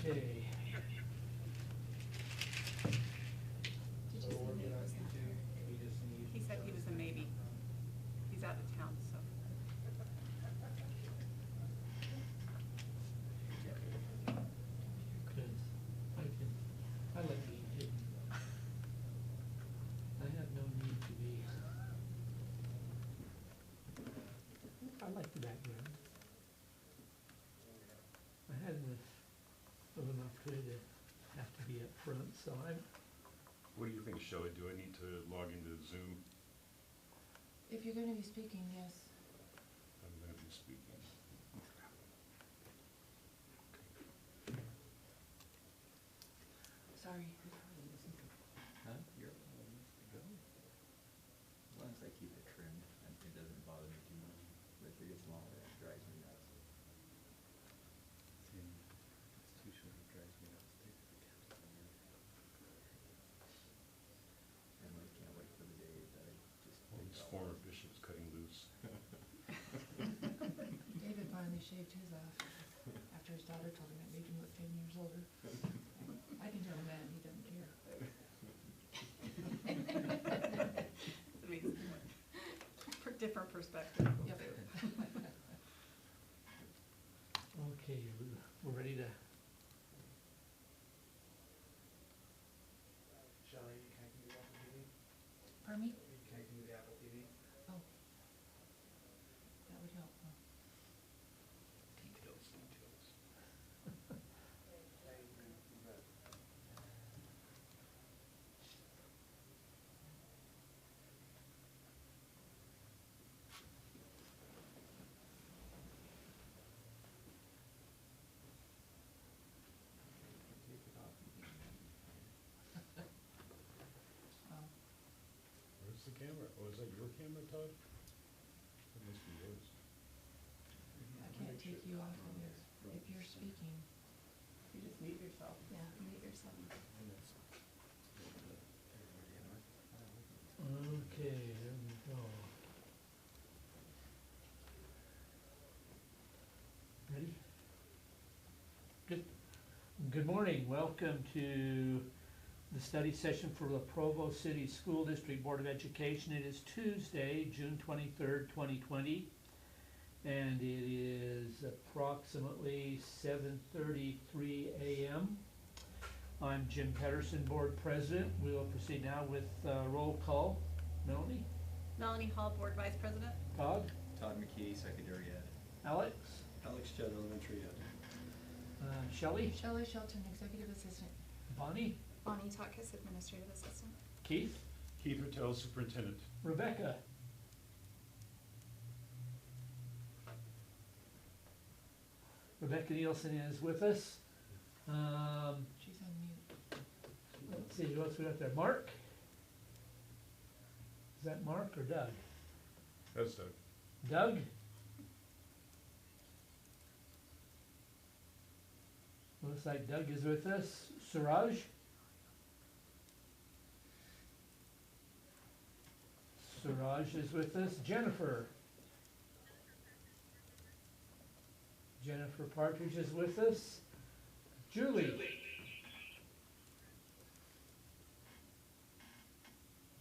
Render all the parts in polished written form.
Okay. Did you say Nate was not here? He said he was a maybe. He's out of town, so. Because I like being hidden. I have no need to be. I like the background. I had enough of an opportunity to have to be up front, so I'm, What do you think, Shelley? Do I need to log into Zoom? If you're gonna be speaking, yes. I'm going to be speaking. Sorry. Huh? You're all to go. As long as I keep it trimmed, and it doesn't bother me too much. But if it gets longer, it drives me nuts. See, it's too short, it drives me nuts. And I can't wait for the day that I just All take these off. former bishops cutting loose. David finally shaved his off after his daughter told him it made him look 10 years older. I can tell a man he doesn't care. It's amazing. For different perspective. Yep. okay, we're ready to, Shelley, you connecting to the Apple TV? Pardon me? Are you connecting to the Apple TV? Oh. That would help, huh? Details. Take it off. Oh. Where's the camera? Oh, is that your camera, Todd? That must be yours. I can't take you off of this. If you're speaking, You just mute yourself. yeah, mute yourself. okay, there we go. Ready? Good morning. Welcome to the study session for the Provo City School District Board of Education. It is Tuesday, June 23rd, 2020, and it is approximately 7:33 a.m. I'm Jim Pedersen, Board President. We will proceed now with roll call. Melanie? Melanie Hall, Board Vice President. Todd? Todd McKee, secondary ed. Alex? Alex Judd, elementary ed. Shelley? Shelley Shelton, Executive Assistant. Bonnie? Bonnie Takis, Administrative Assistant. Keith? Keith Patel, Superintendent. Rebecca? Rebecca Nielsen is with us. She's on mute. Let's see, who else we got there? Mark? Is that Mark or Doug? That's Doug. Doug? Looks like Doug is with us. Suraj? Suraj is with us. Jennifer? Jennifer Partridge is with us. Julie?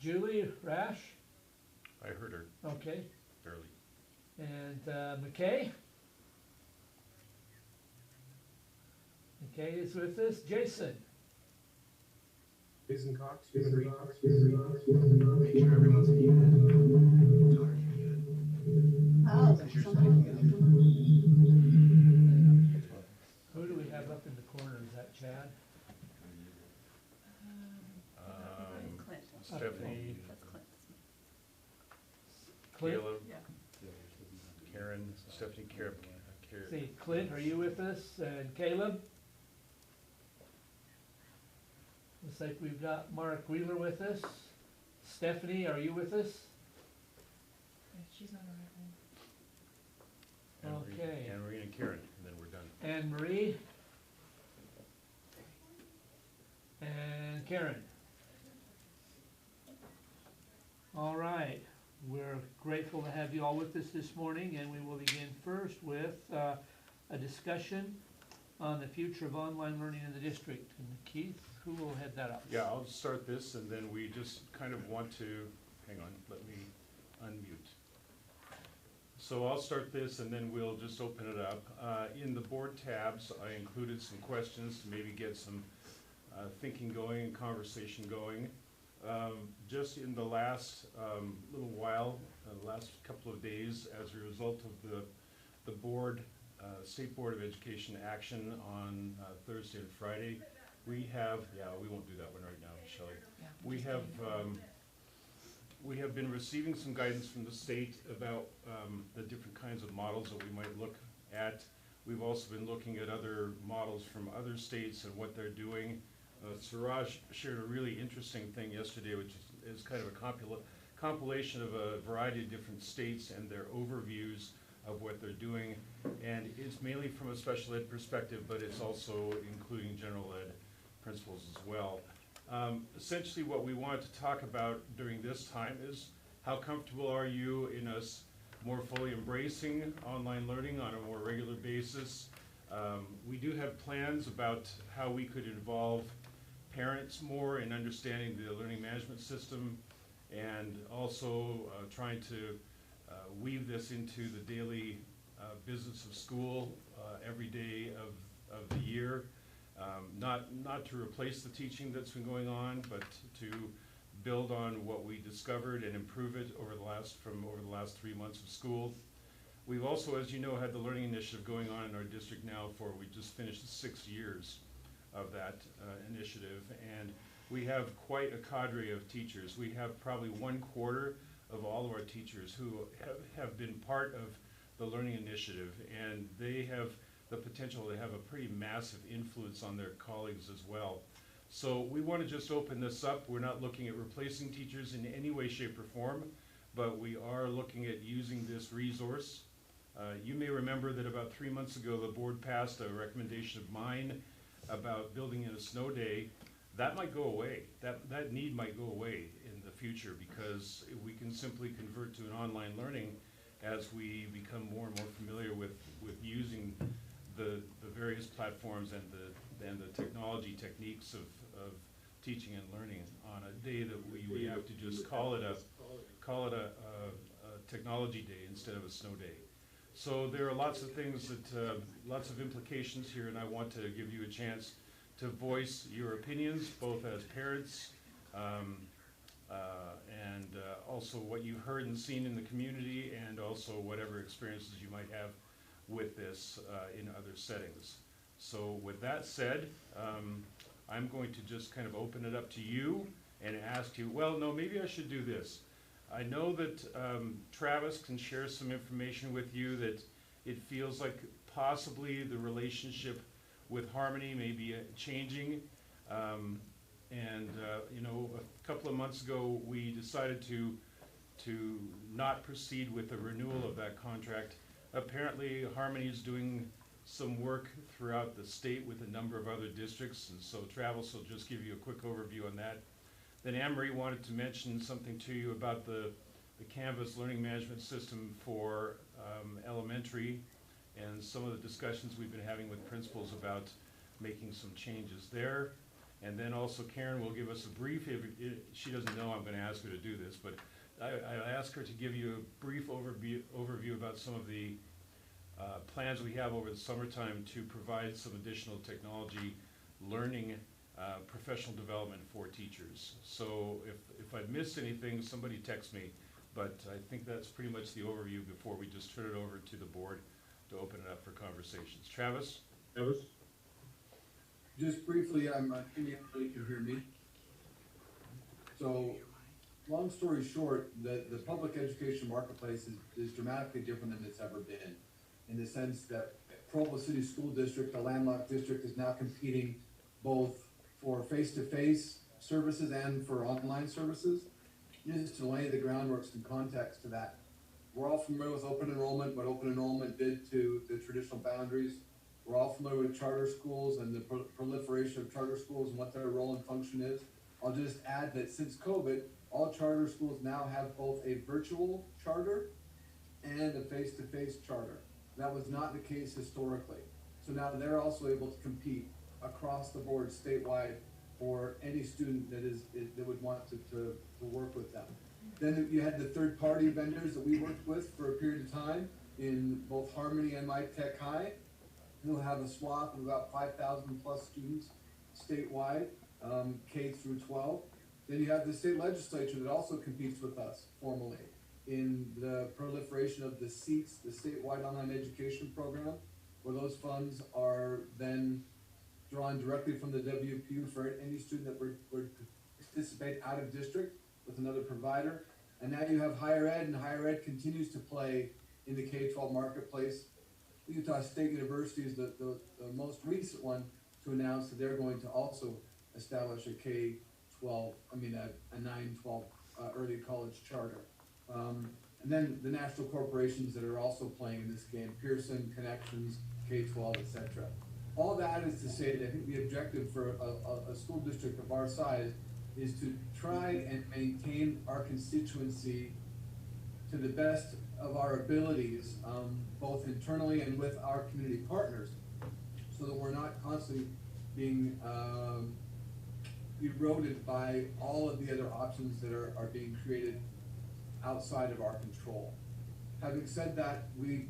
Julie Rash? I heard her, Okay. barely. And McKay? McKay is with us. Jason? Jason Cox, Human Resources. Make sure everyone's muted. Daughter's muted. Oh, Since you're somebody- speaking. Who do we have up in the corner? Is that Chad? That's Clint. Stephanie, That's Clint. Clint? Caleb, Yeah. Karen, Stephanie, Karen. See, Clint, are you with us? And Caleb? Looks like we've got Mark Wheeler with us. Stephanie, are you with us? Yeah, she's on the right one. Okay. Anne Marie and Karen, and then we're done. Anne Marie? And Karen? All right, we're grateful to have you all with us this morning, and we will begin first with a discussion on the future of online learning in the district. And Keith, who will head that up? Yeah, I'll start this, and then we just kind of want to, hang on, let me unmute. So I'll start this, and then we'll just open it up. In the board tabs, I included some questions to maybe get some thinking going and conversation going. Just in the last little while, the last couple of days, as a result of the board, State Board of Education action on Thursday and Friday, we have, yeah, we won't do that one right now, Shelley. Yeah, We have been receiving some guidance from the state about the different kinds of models that we might look at. We've also been looking at other models from other states and what they're doing. Suraj shared a really interesting thing yesterday, which is kind of a compilation of a variety of different states and their overviews of what they're doing. And it's mainly from a special ed perspective, but it's also including general ed principles as well. Essentially what we wanted to talk about during this time is how comfortable are you in us more fully embracing online learning on a more regular basis. We do have plans about how we could involve parents more in understanding the learning management system, and also trying to weave this into the daily business of school every day of the year. Not to replace the teaching that's been going on, but to build on what we discovered and improve it over the last 3 months of school. We've also, as you know, had the learning initiative going on in our district now for, we just finished the 6 years of that initiative, and we have quite a cadre of teachers. We have probably 1/4 of all of our teachers who have been part of the learning initiative, and they have the potential to have a pretty massive influence on their colleagues as well. So we want to just open this up. We're not looking at replacing teachers in any way, shape, or form, but we are looking at using this resource. You may remember that about 3 months ago, the board passed a recommendation of mine about building in a snow day. That might go away. That need might go away in the future, because we can simply convert to an online learning as we become more and more familiar with using the various platforms and the technology techniques of teaching and learning on a day that we would have to just call it a technology day instead of a snow day. So there are lots of things that, lots of implications here, and I want to give you a chance to voice your opinions, both as parents and also what you've heard and seen in the community, and also whatever experiences you might have with this in other settings. So with that said, I'm going to just kind of open it up to you and ask you, well, no, maybe I should do this. I know that Travis can share some information with you that it feels like possibly the relationship with Harmony may be changing. You know, a couple of months ago, we decided to not proceed with the renewal of that contract. Apparently, Harmony is doing some work throughout the state with a number of other districts, and so Travis will just give you a quick overview on that. Then Anne-Marie wanted to mention something to you about the Canvas learning management system for elementary, and some of the discussions we've been having with principals about making some changes there. And then also Karen will give us a brief, she doesn't know I'm going to ask her to do this, but I asked her to give you a brief overview about some of the plans we have over the summertime to provide some additional technology learning professional development for teachers. So if I missed anything, somebody text me, but I think that's pretty much the overview before we just turn it over to the board to open it up for conversations. Travis? Just briefly, I'm assuming everybody can hear me. So, long story short, the public education marketplace is dramatically different than it's ever been, in the sense that Provo City School District, a landlocked district, is now competing both for face-to-face services and for online services. Just to lay the groundwork, some context to that. We're all familiar with open enrollment, what open enrollment did to the traditional boundaries. We're all familiar with charter schools and the proliferation of charter schools and what their role and function is. I'll just add that since COVID, all charter schools now have both a virtual charter and a face-to-face charter. That was not the case historically. So now they're also able to compete across the board statewide for any student that would want to work with them. Then you had the third-party vendors that we worked with for a period of time in both Harmony and My Tech High, who have a swath of about 5,000 plus students statewide, K through 12. Then you have the state legislature that also competes with us formally in the proliferation of the SEATS, the statewide online education program, where those funds are then drawn directly from the WPU for any student that would participate out of district with another provider. And now you have higher ed, and higher ed continues to play in the K-12 marketplace. Utah State University is the most recent one to announce that they're going to also establish a K-12, a 9-12 early college charter. And then the national corporations that are also playing in this game, Pearson, Connections, K-12, etc. All that is to say that I think the objective for a school district of our size is to try and maintain our constituency to the best of our abilities, both internally and with our community partners, so that we're not constantly being eroded by all of the other options that are being created outside of our control. Having said that, we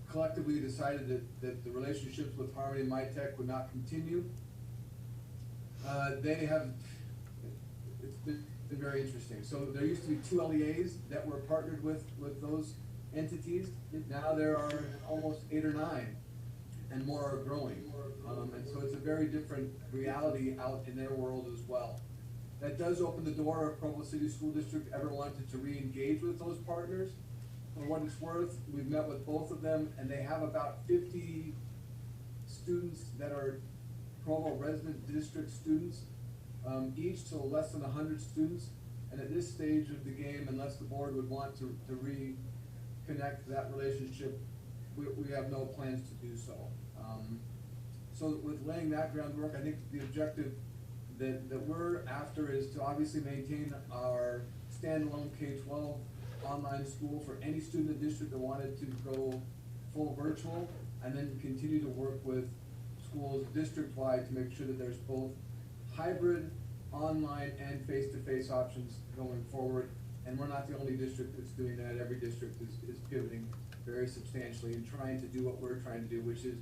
collectively decided that the relationships with Harmony and My Tech would not continue. It's been very interesting. So there used to be 2 LEAs that were partnered with those entities. Now there are almost 8 or 9, and more are growing. And so it's a very different reality out in their world as well. That does open the door if Provo City School District ever wanted to re-engage with those partners. For what it's worth, we've met with both of them, and they have about 50 students that are Provo resident district students, each, so less than 100 students. And at this stage of the game, unless the board would want to reconnect that relationship, we have no plans to do so. So with laying that groundwork, I think the objective that we're after is to obviously maintain our standalone K-12 online school for any student in the district that wanted to go full virtual, and then continue to work with schools district-wide to make sure that there's both hybrid, online, and face-to-face options going forward. And we're not the only district that's doing that. Every district is pivoting very substantially and trying to do what we're trying to do, which is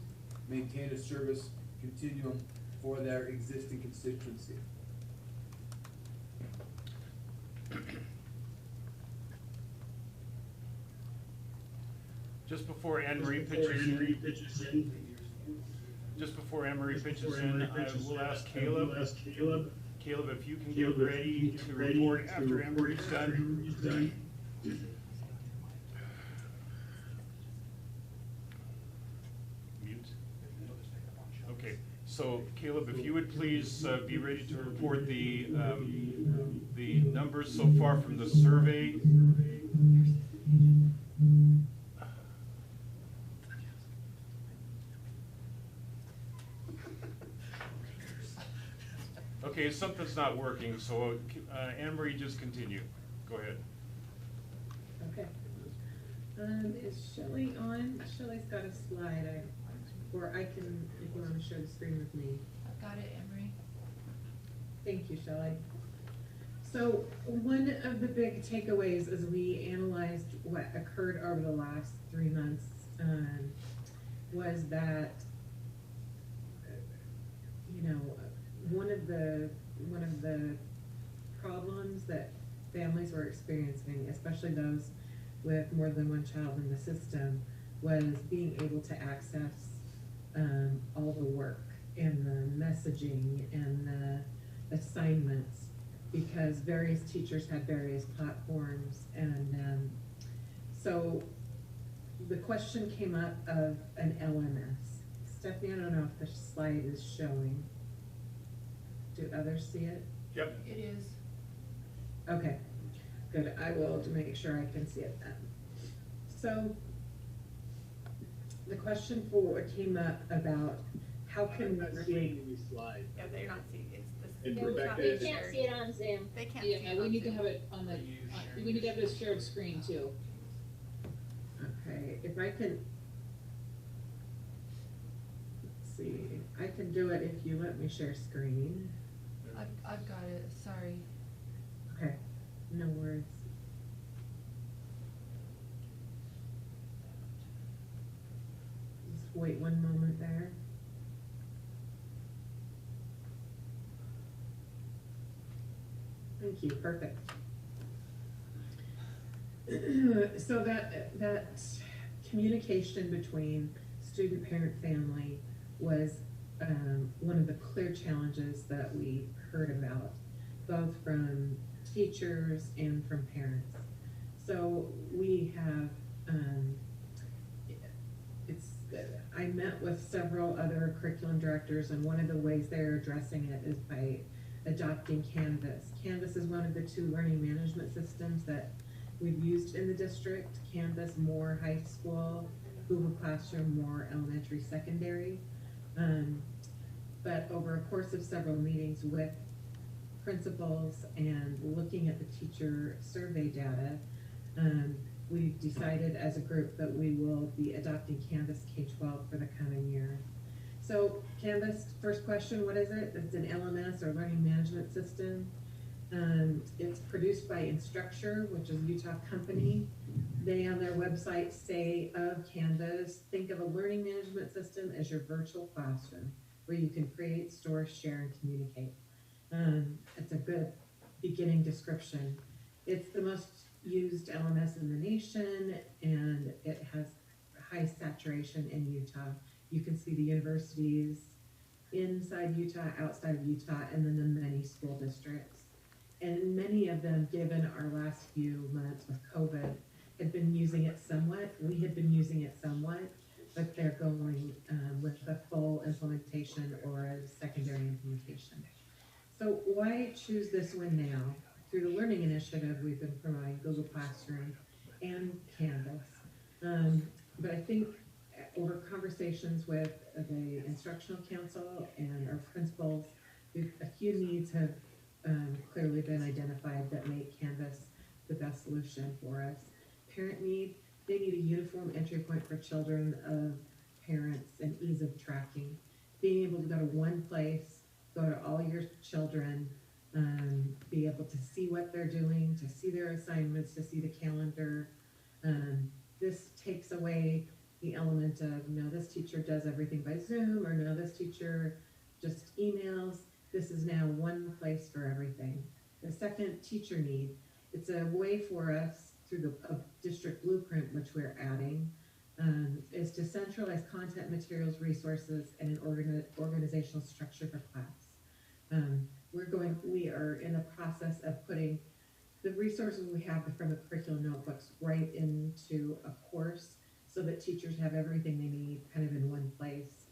maintain a service continuum for their existing constituency. Just before Anne-Marie pitches in, I will ask Caleb. Caleb, if you can get ready to report after Anne-Marie's done. Mute. Okay, so Caleb, if you would please be ready to report the numbers so far from the survey. Okay, something's not working, so Anne-Marie, just continue. Go ahead. Okay. Is Shelley on? Shelley's got a slide, or I can, if you want to share the screen with me. I've got it, Emery. Thank you, Shelley. So one of the big takeaways as we analyzed what occurred over the last 3 months was that, one of the problems that families were experiencing, especially those with more than one child in the system, was being able to access all the work and the messaging and the assignments, because various teachers had various platforms. And so the question came up of an LMS. Stephanie, I don't know if the slide is showing. Do others see it? Yep. It is. Okay, good. I will to make sure I can see it then. So the question came up about how can we create Yeah, they're not seeing it. And It's Rebecca not is- being They shared. See it on Zoom. They can't see it Yeah, on we need to Zoom. have it on the, we need to have it as shared screen too. Okay, if I can. see, I can do it if you let me share screen. I've got it, sorry. Okay, no worries. Just wait one moment there. Thank you, perfect. So that communication between student, parent, family was one of the clear challenges that we heard about, both from teachers and from parents. So we have, I met with several other curriculum directors, and one of the ways they're addressing it is by adopting Canvas. Canvas is one of the 2 learning management systems that we've used in the district. Canvas more high school, Google Classroom more elementary, secondary. But over a course of several meetings with principals and looking at the teacher survey data, we've decided as a group that we will be adopting Canvas K-12 for the coming year. So Canvas, first question, what is it? It's an LMS or learning management system. It's produced by Instructure, which is a Utah company. They on their website say of Canvas, think of a learning management system as your virtual classroom where you can create, store, share, and communicate. It's a good beginning description. It's the most used LMS in the nation, and it has high saturation in Utah. You can see the universities inside Utah, outside of Utah, and then the many school districts. And many of them, given our last few months with COVID, had been using it somewhat. We had been using it somewhat, but they're going with a full implementation or a secondary implementation. So why choose this one now? Through the Learning Initiative, we've been providing Google Classroom and Canvas. But I think over conversations with the instructional council and our principals, a few needs have clearly been identified that make Canvas the best solution for us. Parent need, they need a uniform entry point for children of parents and ease of tracking. Being able to go to one place, go to all your children, be able to see what they're doing, to see their assignments, to see the calendar. This takes away the element of, no, this teacher does everything by Zoom, or no, this teacher just emails. This is now one place for everything. The second, teacher need. It's a way for us, through the district blueprint, which we're adding, is to centralize content, materials, resources, and an organizational structure for class. We are in the process of putting the resources we have from the curriculum notebooks right into a course so that teachers have everything they need kind of in one place.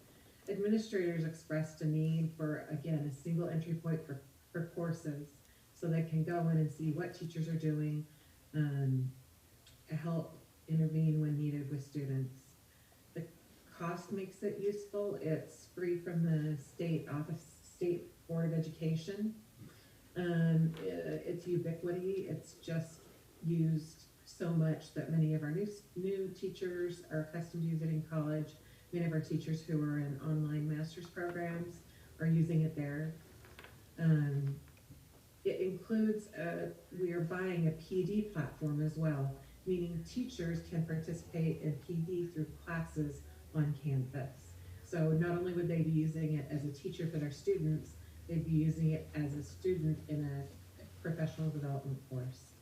Administrators expressed a need for, again, a single entry point for courses so they can go in and see what teachers are doing, help intervene when needed with students. The cost makes it useful. It's free from the state Board of Education. It's ubiquity. It's just used so much that many of our new teachers are accustomed to using it in college. Many of our teachers who are in online master's programs are using it there. It includes, we are buying a PD platform as well, meaning teachers can participate in PD through classes on Canvas. So not only would they be using it as a teacher for their students, they'd be using it as a student in a professional development course.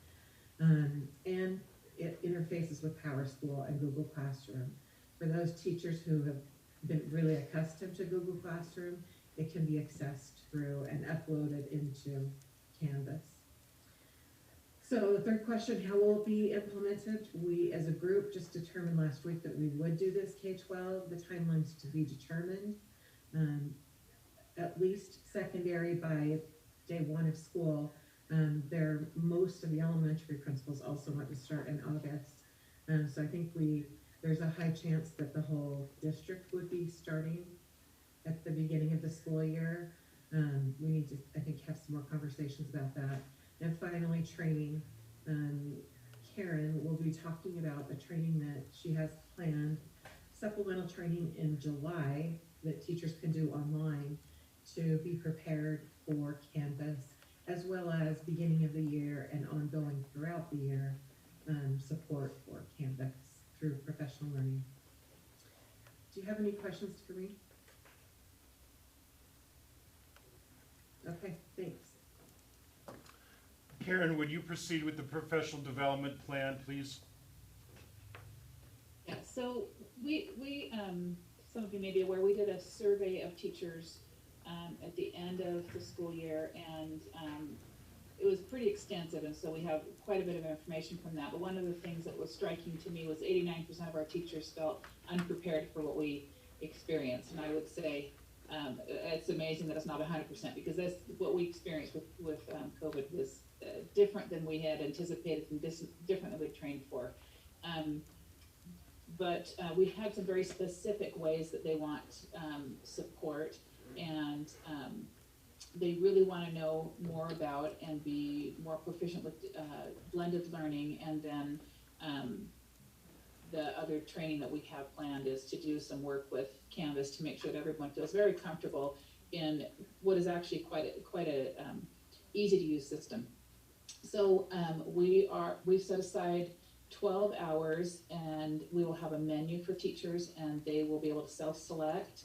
And it interfaces with PowerSchool and Google Classroom. For those teachers who have been really accustomed to Google Classroom, it can be accessed through and uploaded into Canvas. So the third question, how will it be implemented? We as a group just determined last week that we would do this K-12. The timeline's to be determined. At least secondary by day 1 of school. Most of the elementary principals also want to start in August. So I think there's a high chance that the whole district would be starting at the beginning of the school year. We need to, I think, have some more conversations about that. And finally, training. Karen will be talking about the training that she has planned, supplemental training in July that teachers can do online to be prepared for Canvas, as well as beginning of the year and ongoing throughout the year, support for Canvas through professional learning. Do you have any questions for me? Okay, thanks. Karen, would you proceed with the professional development plan, please? Yeah, so we some of you may be aware, we did a survey of teachers at the end of the school year, and it was pretty extensive, and so we have quite a bit of information from that. But one of the things that was striking to me was 89% of our teachers felt unprepared for what we experienced, and I would say it's amazing that it's not 100%, because that's what we experienced with COVID was different than we had anticipated and different than we trained for. But we had some very specific ways that they want support, and they really want to know more about and be more proficient with blended learning. And then the other training that we have planned is to do some work with Canvas to make sure that everyone feels very comfortable in what is actually quite a easy to use system. So we've set aside 12 hours, and we will have a menu for teachers, and they will be able to self-select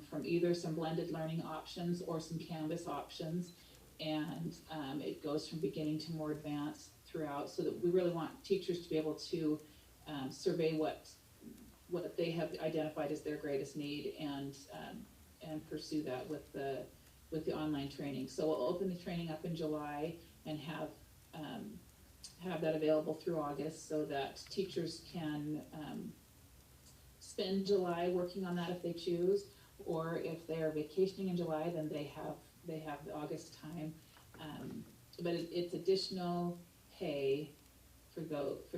from either some blended learning options or some Canvas options, and it goes from beginning to more advanced throughout, so that we really want teachers to be able to survey what they have identified as their greatest need, and pursue that with the online training. So we'll open the training up in July and have that available through August, so that teachers can spend July working on that if they choose, or if they are vacationing in July, then they have the August time. But it's additional pay for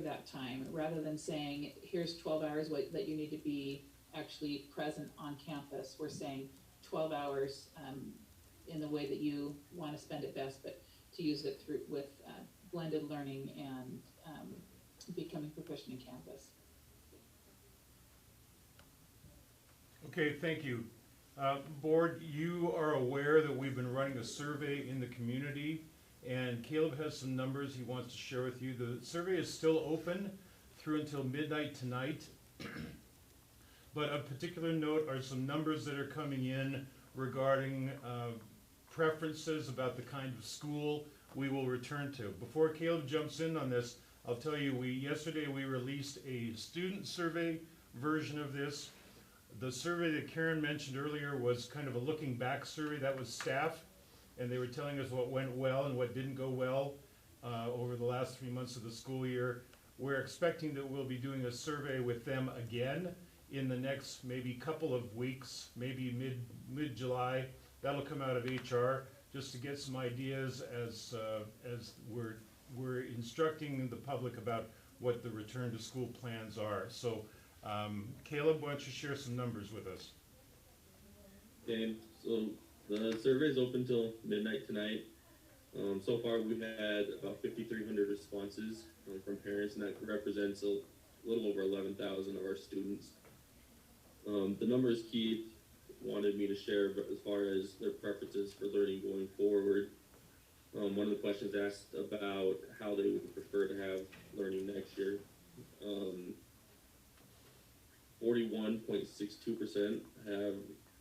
that time, rather than saying here's 12 hours that you need to be actually present on campus. We're saying 12 hours in the way that you want to spend it best, but to use it with blended learning and becoming proficient in Canvas. Okay, thank you. Board, you are aware that we've been running a survey in the community, and Caleb has some numbers he wants to share with you. The survey is still open through until midnight tonight, but of particular note are some numbers that are coming in regarding preferences about the kind of school we will return to. Before Caleb jumps in on this, I'll tell you, yesterday we released a student survey version of this. The survey that Karen mentioned earlier was kind of a looking back survey. That was staff, and they were telling us what went well and what didn't go well over the last 3 months of the school year. We're expecting that we'll be doing a survey with them again in the next maybe couple of weeks, maybe mid-July. That'll come out of HR, just to get some ideas as we're instructing the public about what the return to school plans are. So Caleb, why don't you share some numbers with us? Okay, so the survey is open till midnight tonight. So far we've had about 5,300 responses from parents, and that represents a little over 11,000 of our students. The numbers Keith wanted me to share as far as their preferences for learning going forward. One of the questions asked about how they would prefer to have learning next year. 41.62% have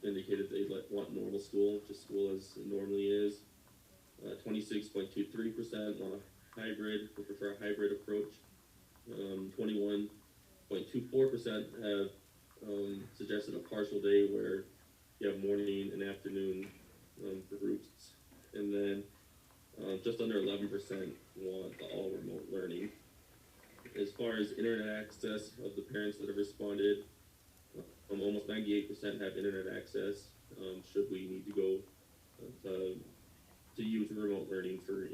indicated they want normal school, just school as it normally is. 26.23% want a hybrid, would prefer a hybrid approach. 21.24% have suggested a partial day where you have morning and afternoon groups, and then just under 11% want the all remote learning. As far as internet access of the parents that have responded, almost 98% have internet access. Should we need to go to use remote learning for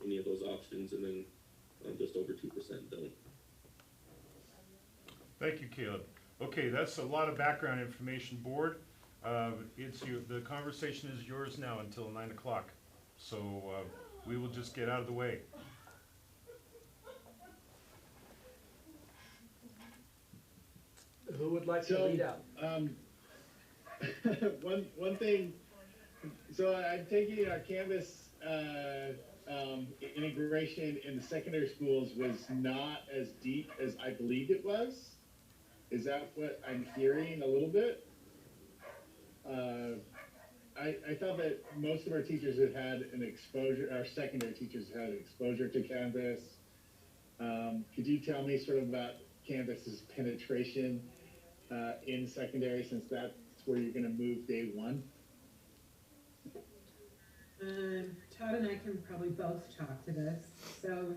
any of those options, and then just over 2% don't. Thank you, Caleb. Okay, that's a lot of background information, board. The conversation is yours now until 9 o'clock. So we will just get out of the way. Who would like to lead out? one thing, so I'm taking our Canvas integration in the secondary schools was not as deep as I believed it was. Is that what I'm hearing a little bit? I thought that most of our teachers had had an exposure, our secondary teachers had an exposure to Canvas. Could you tell me sort of about Canvas's penetration in secondary, since that's where you're going to move day one? Todd and I can probably both talk to this. So,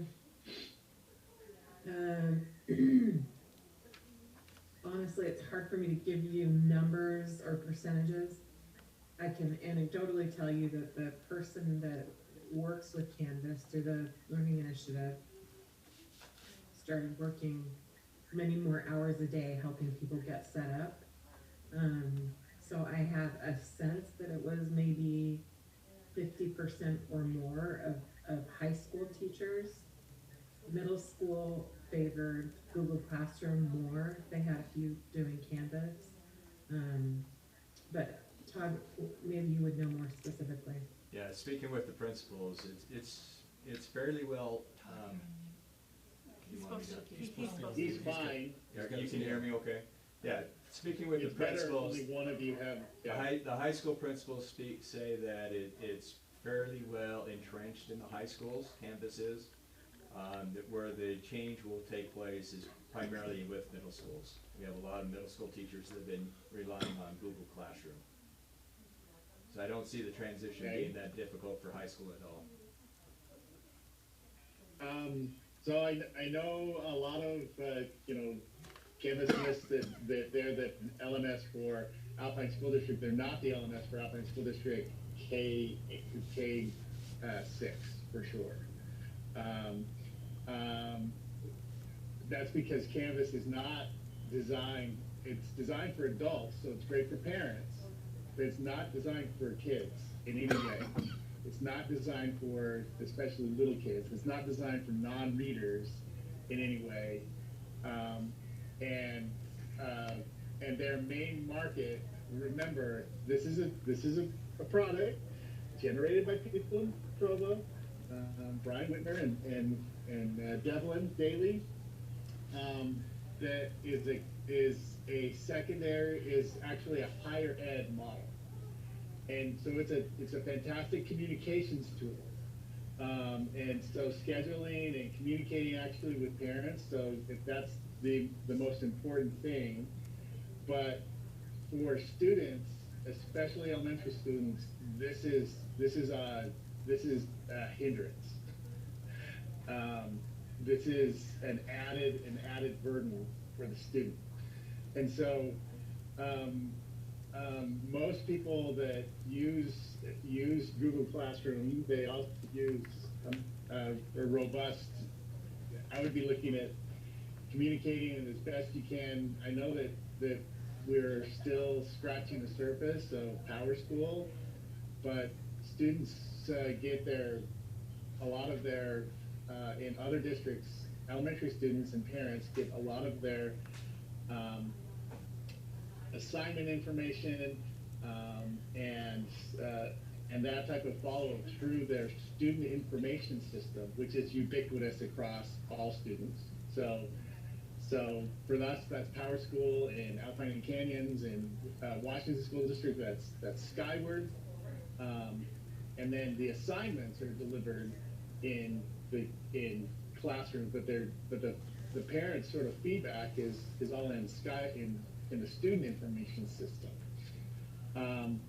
honestly, it's hard for me to give you numbers or percentages. I can anecdotally tell you that the person that works with Canvas through the Learning Initiative started working many more hours a day helping people get set up. So I have a sense that it was maybe 50% or more of high school teachers. Middle school favored Google Classroom more. They had a few doing Canvas. But Todd, maybe you would know more specifically. Yeah, speaking with the principals, it's fairly well. He's fine. You can hear me okay? Yeah, speaking with It's the principals. Better only one of you have. Yeah. The high school principals say that it's fairly well entrenched in the high schools, Canvas is. That where the change will take place is primarily with middle schools. We have a lot of middle school teachers that have been relying on Google Classroom. So I don't see the transition being that difficult for high school at all. So I know a lot of Canvas lists that they're the LMS for Alpine School District. They're not the LMS for Alpine School District K6 for sure. That's because Canvas is not designed. It's designed for adults, so it's great for parents, but it's not designed for kids in any way. It's not designed for especially little kids. It's not designed for non-readers in any way. And their main market, remember, this is a product generated by people in Provo, Brian Whitner and Devlin Daly, that is actually a higher ed model. And so it's a fantastic communications tool. And so scheduling and communicating actually with parents, so if that's the most important thing. But for students, especially elementary students, this is a hindrance. This is an added burden for the student. And so most people that use Google Classroom, they also use a robust. I would be looking at communicating it as best you can. I know that we're still scratching the surface of PowerSchool, but students get a lot of their in other districts, elementary students and parents get a lot of their assignment information and that type of follow through their student information system, which is ubiquitous across all students. So for us, that's PowerSchool in Alpine and Canyons and Washington School District. That's Skyward, and then the assignments are delivered in classrooms, but the parents' sort of feedback is all in the student information system. And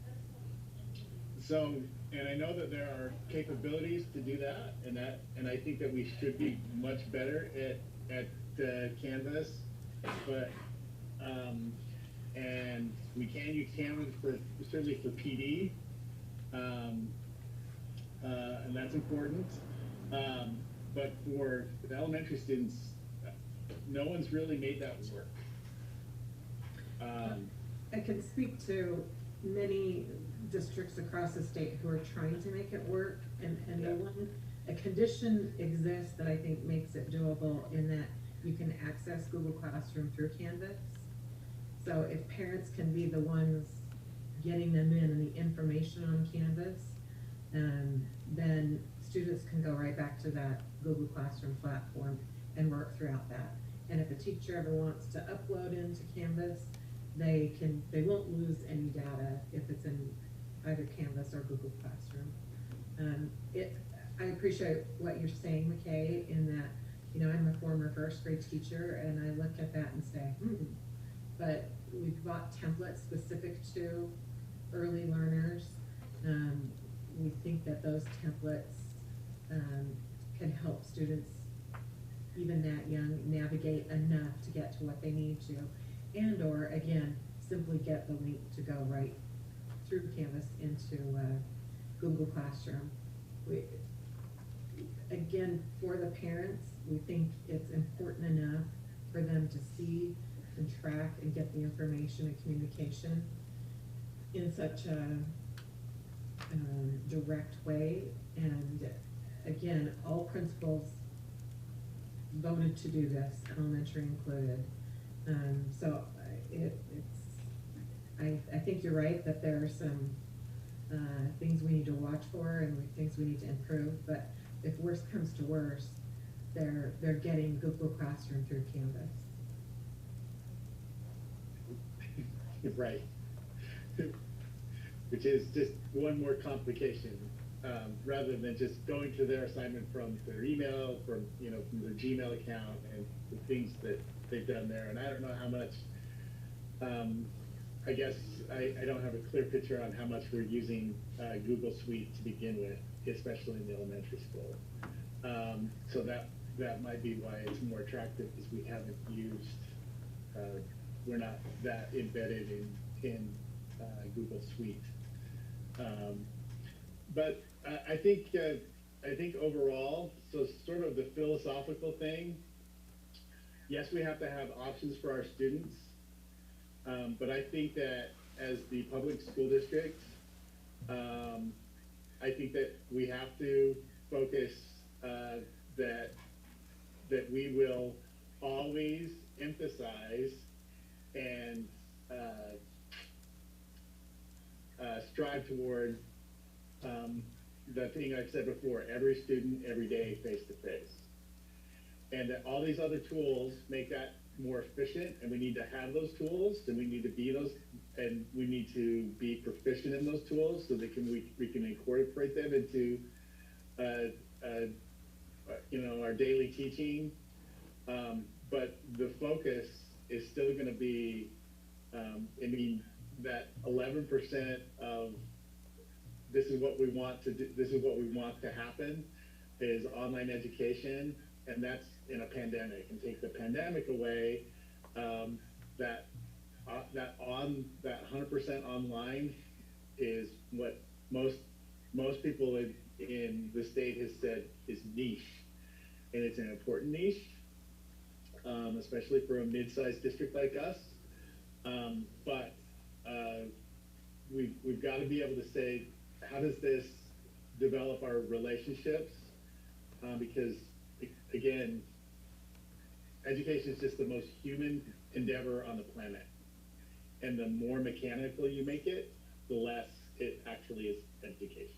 I know that there are capabilities to do that, and I think that we should be much better at Canvas, but and we can use Canvas certainly for PD, and that's important. But for the elementary students, no one's really made that work. I can speak to many districts across the state who are trying to make it work, and a condition exists that I think makes it doable, in that you can access Google Classroom through Canvas. So if parents can be the ones getting them in and the information on Canvas, then students can go right back to that Google Classroom platform and work throughout that. And if a teacher ever wants to upload into Canvas, they won't lose any data if it's in either Canvas or Google Classroom. I appreciate what you're saying, McKay, in that, you know, I'm a former first grade teacher and I look at that and say, but we've got templates specific to early learners. We think that those templates can help students, even that young, navigate enough to get to what they need to, and or again, simply get the link to go right through Canvas into Google Classroom. Again, for the parents, we think it's important enough for them to see and track and get the information and communication in such a direct way. And again, all principals voted to do this, elementary included. So I think you're right that there are some things we need to watch for and things we need to improve, but if worse comes to worse, they're getting Google Classroom through Canvas. Right. Which is just one more complication, rather than just going to their assignment from their email, from their Gmail account, and the things that they've done there. And I don't know how much. I guess I don't have a clear picture on how much we're using Google Suite to begin with, especially in the elementary school. So that might be why it's more attractive, because we haven't used. We're not that embedded in Google Suite. But I think overall, so sort of the philosophical thing, yes, we have to have options for our students, but I think that as the public school district, I think that we have to focus that we will always emphasize and strive toward the thing I've said before: every student, every day, face to face. And that all these other tools make that more efficient, and we need to have those tools, and we need to be those, and we need to be proficient in those tools so that we can incorporate them into our daily teaching. But the focus is still going to be, that 11% of this is what we want to do, this is what we want to happen, is online education, and that's in a pandemic. And take the pandemic away, that 100% online is what most people in the state has said is niche, and it's an important niche, especially for a mid-sized district like us. But we've got to be able to say, how does this develop our relationships? Because again, education is just the most human endeavor on the planet, and the more mechanical you make it, the less it actually is education.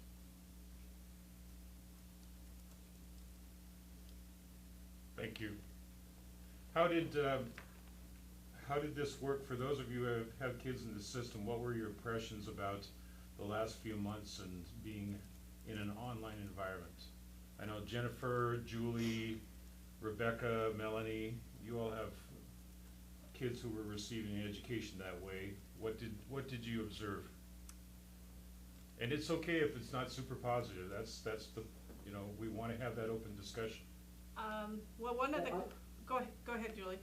Thank you. How did this work for those of you who have kids in the system? What were your impressions about the last few months and being in an online environment? I know Jennifer, Julie, Rebecca, Melanie, you all have kids who were receiving education that way. What did you observe? And it's okay if it's not super positive. That's the, we want to have that open discussion. Well, one of the, go ahead, Julie.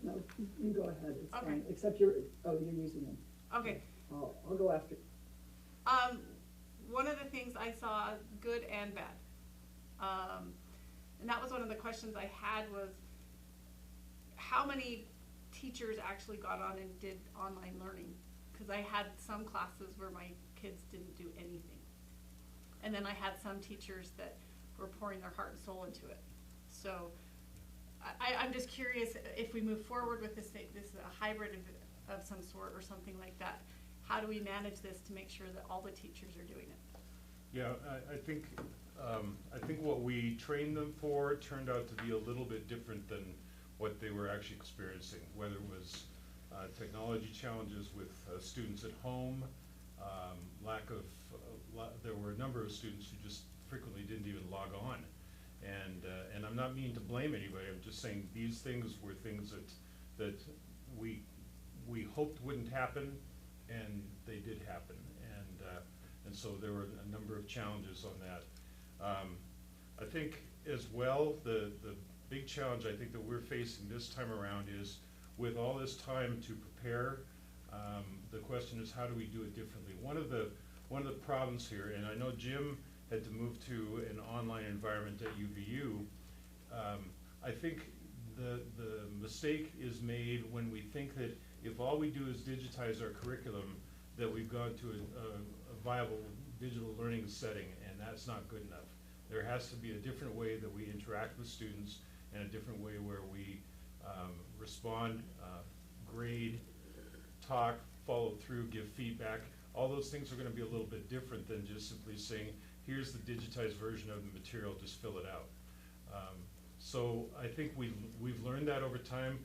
No, you go ahead, it's Okay. fine, except you're using them. Okay. I'll go after. One of the things I saw, good and bad, and that was one of the questions I had, was how many teachers actually got on and did online learning? Because I had some classes where my kids didn't do anything. And then I had some teachers that were pouring their heart and soul into it. So I'm just curious, if we move forward with this is a hybrid of some sort or something like that, how do we manage this to make sure that all the teachers are doing it? Yeah, I think what we trained them for turned out to be a little bit different than what they were actually experiencing, whether it was technology challenges with students at home, lack of, there were a number of students who just frequently didn't even log on. And I'm not meaning to blame anybody, I'm just saying these things were things that we hoped wouldn't happen, and they did happen. And so there were a number of challenges on that. I think as well, the big challenge I think that we're facing this time around is, with all this time to prepare, the question is, how do we do it differently? One of the problems here, and I know Jim had to move to an online environment at UVU, I think the mistake is made when we think that if all we do is digitize our curriculum, that we've gone to a viable digital learning setting, and that's not good enough. There has to be a different way that we interact with students, and a different way where we respond, grade, talk, follow through, give feedback. All those things are going to be a little bit different than just simply saying, here's the digitized version of the material, just fill it out. So I think we've learned that over time.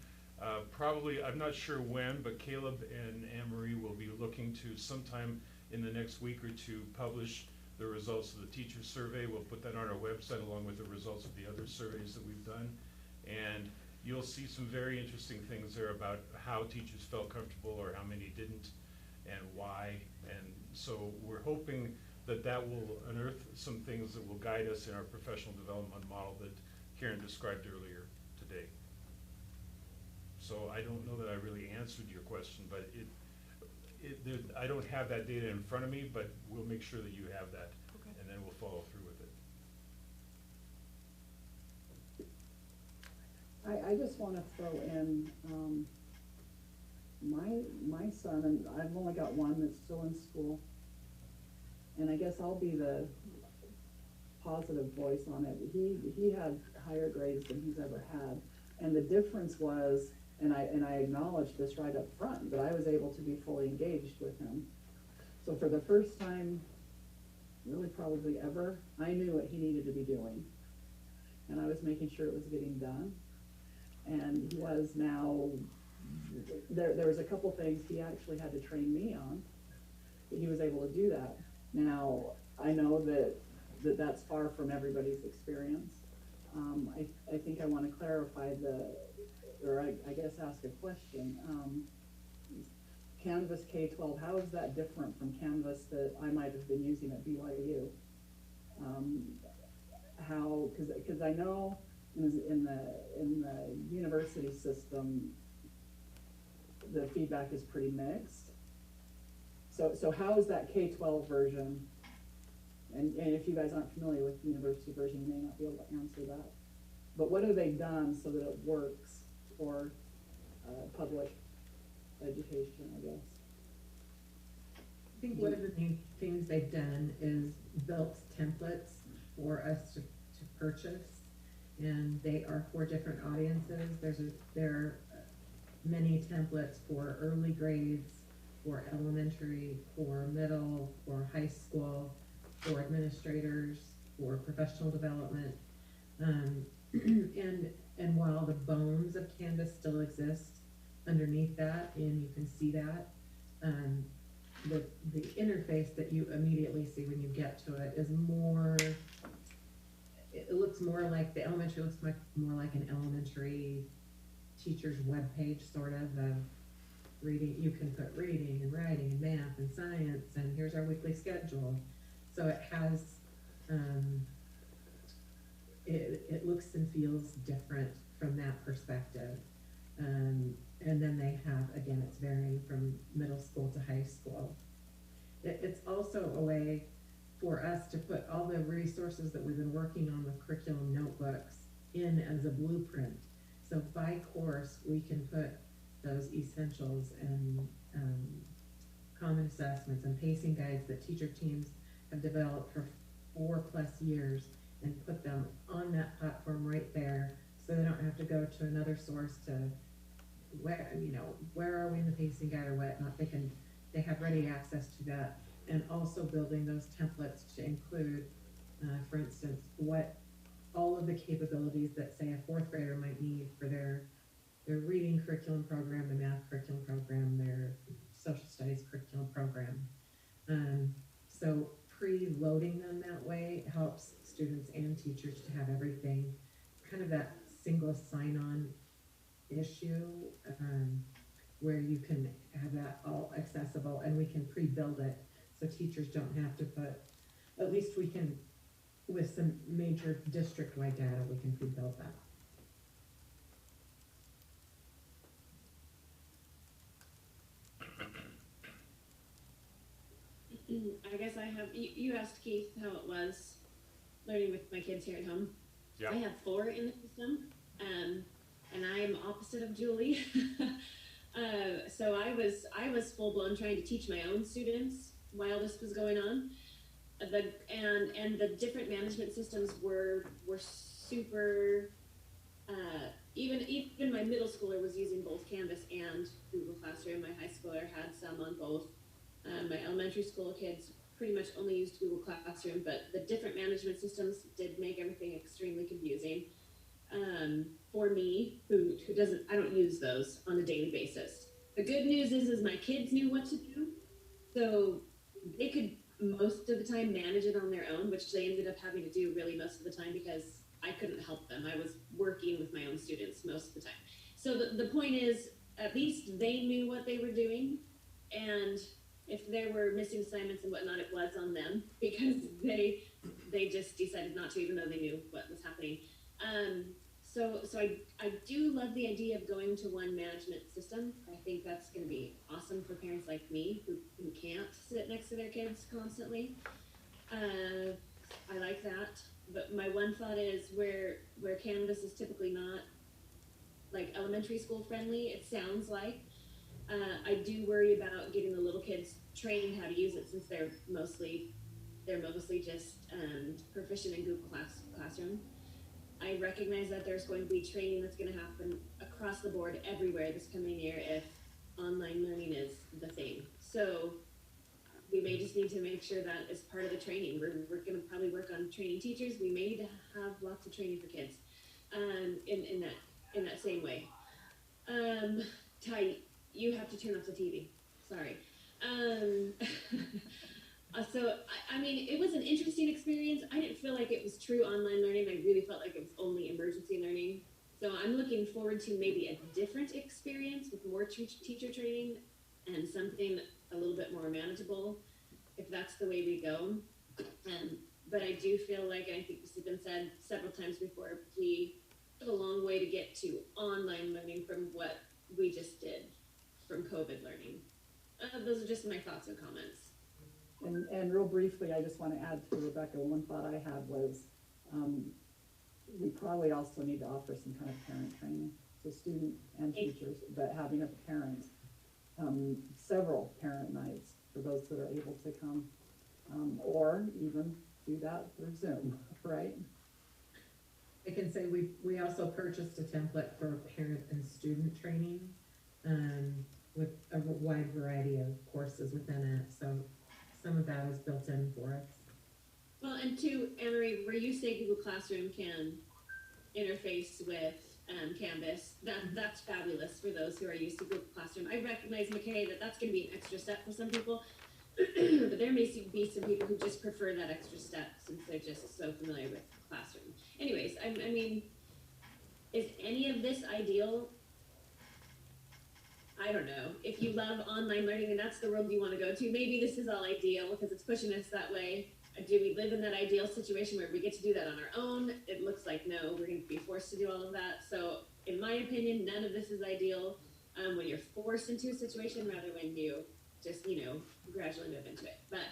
Probably, I'm not sure when, but Caleb and Anne-Marie will be looking to sometime in the next week or two publish the results of the teacher survey. We'll put that on our website along with the results of the other surveys that we've done. And you'll see some very interesting things there about how teachers felt comfortable or how many didn't and why. And so we're hoping that that will unearth some things that will guide us in our professional development model that Karen described earlier today. So I don't know that I really answered your question, but I don't have that data in front of me, but we'll make sure that you have that. Okay. And then we'll follow through with it. I just wanna throw in, my son, and I've only got one that's still in school, and I guess I'll be the positive voice on it. He had higher grades than he's ever had, and the difference was, and I acknowledge this right up front, that I was able to be fully engaged with him. So for the first time, really probably ever, I knew what he needed to be doing, and I was making sure it was getting done. And he was now, there was a couple things he actually had to train me on, but he was able to do that. Now, I know that's far from everybody's experience. I think I want to clarify or I guess ask a question. Canvas K-12, how is that different from Canvas that I might have been using at BYU? How, because I know in the university system, the feedback is pretty mixed. So how is that K-12 version? And if you guys aren't familiar with the university version, you may not be able to answer that. But what have they done so that it works for public education, I guess? I think one of the main things they've done is built templates for us to purchase, and they are for different audiences. There are many templates for early grades, for elementary, for middle, for high school, for administrators, for professional development. And while the bones of Canvas still exist underneath that, and you can see that, the interface that you immediately see when you get to it is more, it looks more like, the elementary looks more like an elementary teacher's webpage, sort of reading. You can put reading and writing and math and science, and here's our weekly schedule. So it has, it looks and feels different from that perspective. And then they have, again, it's varying from middle school to high school. It's also a way for us to put all the resources that we've been working on with curriculum notebooks in as a blueprint. So by course, we can put those essentials and common assessments and pacing guides that teacher teams have developed for 4+ years and put them on that platform right there, so they don't have to go to another source to where are we in the pacing guide or whatnot. They they have ready access to that, and also building those templates to include, for instance, what all of the capabilities that, say, a fourth grader might need for their reading curriculum program, their math curriculum program, their social studies curriculum program. So pre-loading them that way helps students and teachers to have everything, kind of that single sign-on issue, where you can have that all accessible, and we can pre-build it so teachers don't have to put, at least we can, with some major district-wide data, we can pre-build that. I guess I have, you asked Keith how it was learning with my kids here at home. Yeah. I have 4 in the system, and I'm opposite of Julie. So I was full blown trying to teach my own students while this was going on. And the different management systems were super, even my middle schooler was using both Canvas and Google Classroom. My high schooler had some on both. My elementary school kids pretty much only used Google Classroom, but the different management systems did make everything extremely confusing. For me, who doesn't, I don't use those on a daily basis. The good news is my kids knew what to do, so they could most of the time manage it on their own, which they ended up having to do really most of the time because I couldn't help them. I was working with my own students most of the time. So the point is, at least they knew what they were doing, and if there were missing assignments and whatnot, it was on them because they just decided not to, even though they knew what was happening. So I do love the idea of going to one management system. I think that's going to be awesome for parents like me who can't sit next to their kids constantly. I like that. But my one thought is where Canvas is typically not like elementary school friendly, it sounds like. I do worry about getting the little kids trained how to use it since they're mostly just proficient in Google Classroom. I recognize that there's going to be training that's going to happen across the board everywhere this coming year if online learning is the thing. So we may just need to make sure that is part of the training. We're going to probably work on training teachers. We may need to have lots of training for kids in that same way. Ty, you have to turn off the TV. Sorry. So, I mean, it was an interesting experience. I didn't feel like it was true online learning. I really felt like it was only emergency learning. So I'm looking forward to maybe a different experience with more teacher training and something a little bit more manageable, if that's the way we go. But I do feel like, and I think this has been said several times before, we have a long way to get to online learning from what we just did from COVID learning. Those are just my thoughts and comments. And real briefly, I just want to add to Rebecca, one thought I had was, we probably also need to offer some kind of parent training, so student and teachers, but having a parent, several parent nights for those that are able to come, or even do that through Zoom, right? I can say we also purchased a template for parent and student training, with a wide variety of courses within it, so some of that is built in for us. Well, and to Anne-Marie, where you say Google Classroom can interface with Canvas, that's fabulous for those who are used to Google Classroom. I recognize, McKay, that's going to be an extra step for some people, but there may be some people who just prefer that extra step since they're just so familiar with Classroom. Anyways, I mean, is any of this ideal? I don't know. If you love online learning and that's the world you want to go to, maybe this is all ideal because it's pushing us that way. Do we live in that ideal situation where we get to do that on our own? It looks like no, we're going to be forced to do all of that. So in my opinion, none of this is ideal when you're forced into a situation rather when you just, gradually move into it. But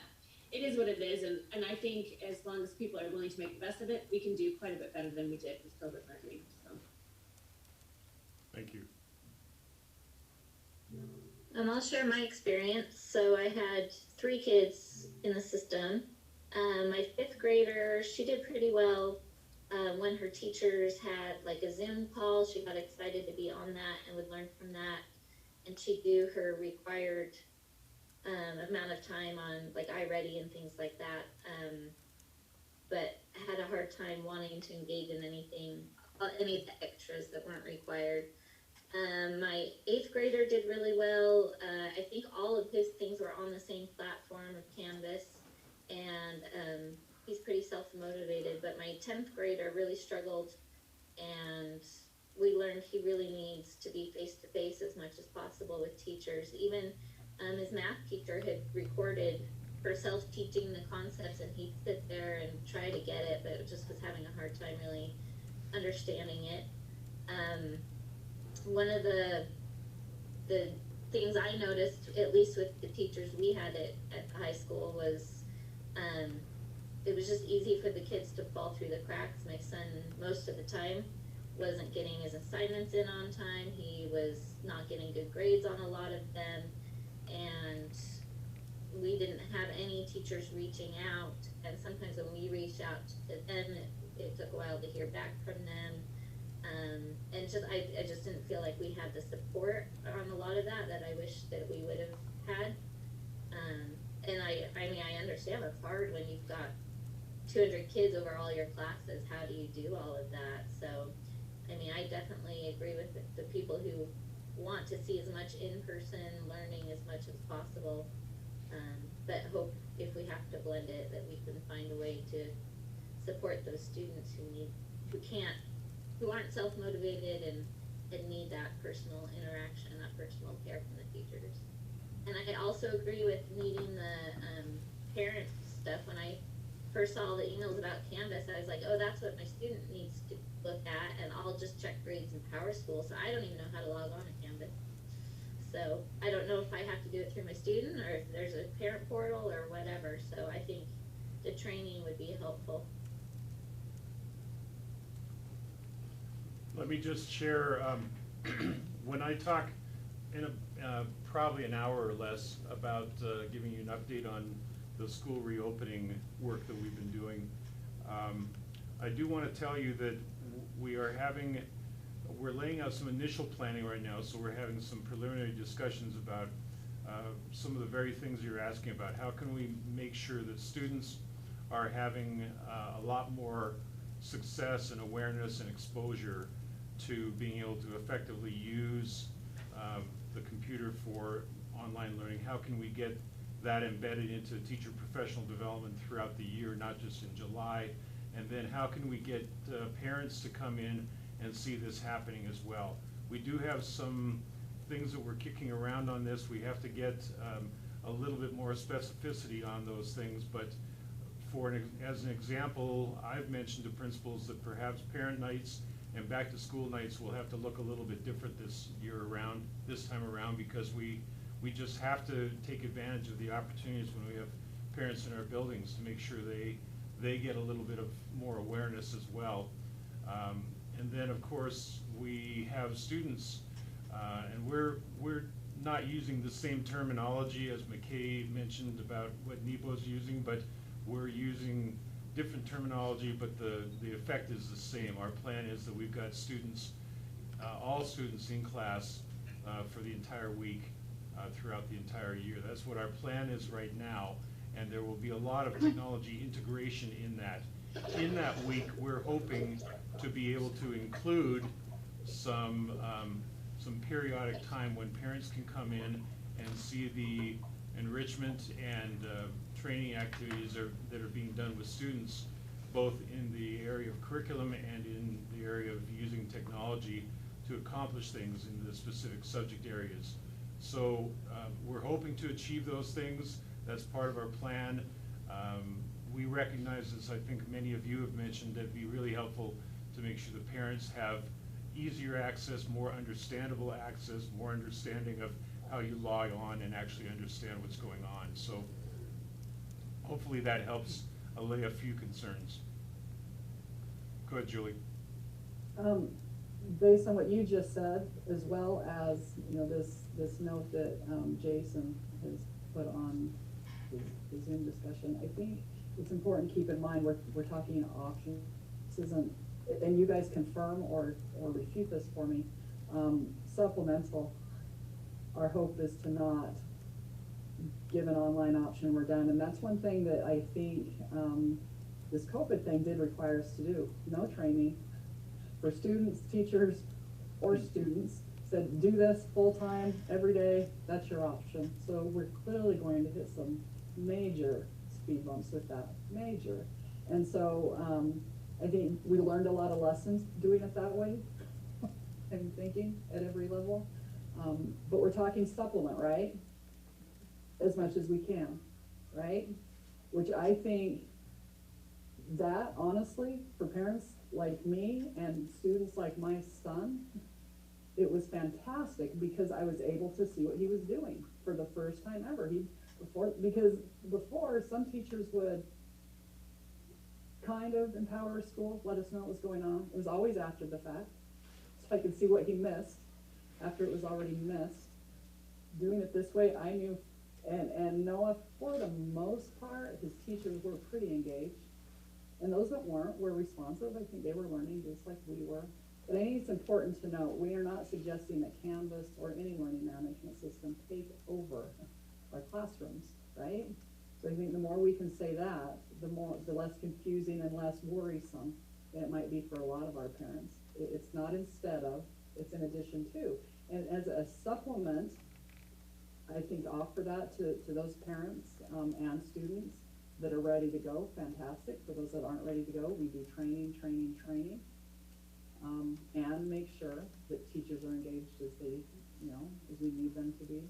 it is what it is. And I think as long as people are willing to make the best of it, we can do quite a bit better than we did with COVID learning. So. Thank you. I'll share my experience. So I had 3 kids in the system. My 5th grader, she did pretty well. When her teachers had like a Zoom call, she got excited to be on that and would learn from that. And she'd do her required amount of time on like iReady and things like that, but had a hard time wanting to engage in anything, any of the extras that weren't required. My 8th grader did really well. I think all of his things were on the same platform of Canvas, and he's pretty self-motivated, but my 10th grader really struggled, and we learned he really needs to be face-to-face as much as possible with teachers. Even his math teacher had recorded herself teaching the concepts, and he'd sit there and try to get it, but just was having a hard time really understanding it. One of the things I noticed, at least with the teachers we had at the high school, was it was just easy for the kids to fall through the cracks. My son, most of the time, wasn't getting his assignments in on time. He was not getting good grades on a lot of them, and we didn't have any teachers reaching out, and sometimes when we reached out to them, it took a while to hear back from them. And I just didn't feel like we had the support on a lot of that I wish that we would have had. And I mean, I understand it's hard when you've got 200 kids over all your classes. How do you do all of that? So, I mean, I definitely agree with the people who want to see as much in-person learning as much as possible. But hope if we have to blend it, that we can find a way to support those students who aren't self-motivated and need that personal interaction, that personal care from the teachers. And I also agree with needing the parent stuff. When I first saw the emails about Canvas, I was like, oh, that's what my student needs to look at, and I'll just check grades in PowerSchool, so I don't even know how to log on to Canvas. So I don't know if I have to do it through my student or if there's a parent portal or whatever, so I think the training would be helpful. Let me just share, when I talk in probably an hour or less about giving you an update on the school reopening work that we've been doing, I do want to tell you that we're laying out some initial planning right now, so we're having some preliminary discussions about some of the very things you're asking about. How can we make sure that students are having a lot more success and awareness and exposure to being able to effectively use the computer for online learning? How can we get that embedded into teacher professional development throughout the year, not just in July? And then how can we get parents to come in and see this happening as well? We do have some things that we're kicking around on this. We have to get a little bit more specificity on those things, but as an example, I've mentioned to principals that perhaps parent nights and back to school nights will have to look a little bit different this time around, because we just have to take advantage of the opportunities when we have parents in our buildings to make sure they get a little bit of more awareness as well. And then of course we have students, and we're not using the same terminology as McKay mentioned about what NEBO's using, but we're using different terminology, but the effect is the same. Our plan is that we've got students, all students in class for the entire week throughout the entire year. That's what our plan is right now, and there will be a lot of technology integration in that. In that week, we're hoping to be able to include some periodic time when parents can come in and see the enrichment and training activities that are being done with students, both in the area of curriculum and in the area of using technology to accomplish things in the specific subject areas. So we're hoping to achieve those things. That's part of our plan. We recognize, as I think many of you have mentioned, that it'd be really helpful to make sure the parents have easier access, more understandable access, more understanding of how you log on and actually understand what's going on. So hopefully that helps allay a few concerns. Go ahead, Julie. Based on what you just said, as well as, you know, this note that Jason has put on the Zoom discussion, I think it's important to keep in mind we're talking options. This isn't, and you guys confirm or refute this for me, supplemental. Our hope is to not give an online option, we're done. And that's one thing that I think this COVID thing did require us to do. No training for students, teachers, or students. Said, do this full-time, every day, that's your option. So we're clearly going to hit some major speed bumps with that, major. And so I think we learned a lot of lessons doing it that way, I'm thinking, at every level. But we're talking supplement, right? As much as we can, right? Which I think that, honestly, for parents like me and students like my son, it was fantastic because I was able to see what he was doing for the first time ever. Because before some teachers would kind of empower school, let us know what was going on. It was always after the fact, so I could see what he missed after it was already missed. Doing it this way, I knew, and Noah, for the most part, his teachers were pretty engaged. And those that weren't were responsive. I think they were learning just like we were. But I think it's important to note, we are not suggesting that Canvas or any learning management system take over our classrooms, right? So I think the more we can say that, the less confusing and less worrisome it might be for a lot of our parents. It's not instead of, it's in addition to. And as a supplement, I think offer that to those parents and students that are ready to go, fantastic. For those that aren't ready to go, we do training, and make sure that teachers are engaged as they, as we need them to be.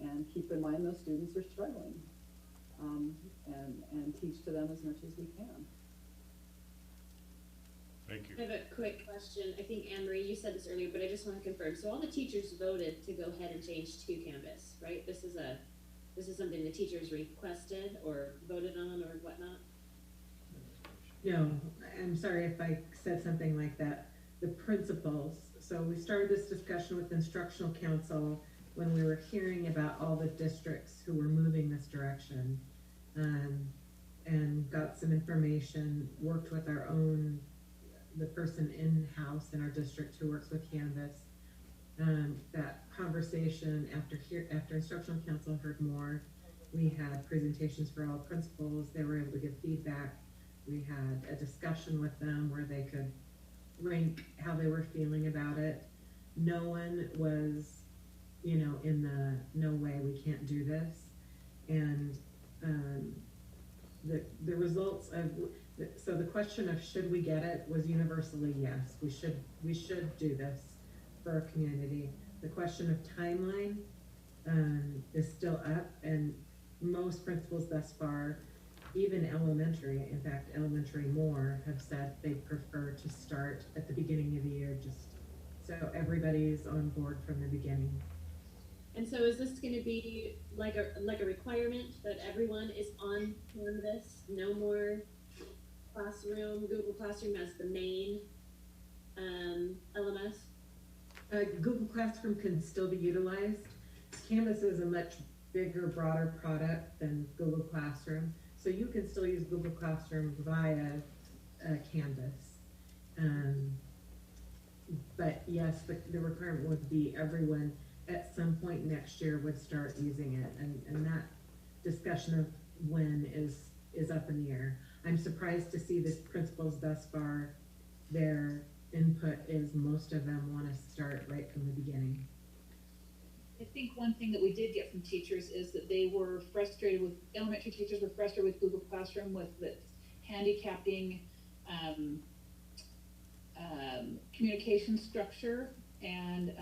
And keep in mind those students are struggling, and teach to them as much as we can. Thank you. I have a quick question. I think Anne Marie, you said this earlier, but I just want to confirm. So all the teachers voted to go ahead and change to Canvas, right? This is something the teachers requested or voted on or whatnot? No, I'm sorry if I said something like that. The principals, so we started this discussion with instructional council when we were hearing about all the districts who were moving this direction, and got some information, worked with the person in-house in our district who works with Canvas. That conversation after instructional council heard more, we had presentations for all principals. They were able to give feedback. We had a discussion with them where they could rank how they were feeling about it. No one was, in the no way, we can't do this. And the results of so the question of should we get it was universally yes. We should do this for our community. The question of timeline is still up, and most principals thus far, even elementary, in fact, elementary more, have said they prefer to start at the beginning of the year, just so everybody's on board from the beginning. And so is this going to be like a requirement that everyone is on Canvas? No more Classroom, Google Classroom as the main LMS? Google Classroom can still be utilized. Canvas is a much bigger, broader product than Google Classroom. So you can still use Google Classroom via Canvas. But yes, the requirement would be everyone at some point next year would start using it. And that discussion of when is up in the air. I'm surprised to see the principals thus far, their input is most of them want to start right from the beginning. I think one thing that we did get from teachers is that they were frustrated with, elementary teachers were frustrated with Google Classroom with the handicapping communication structure and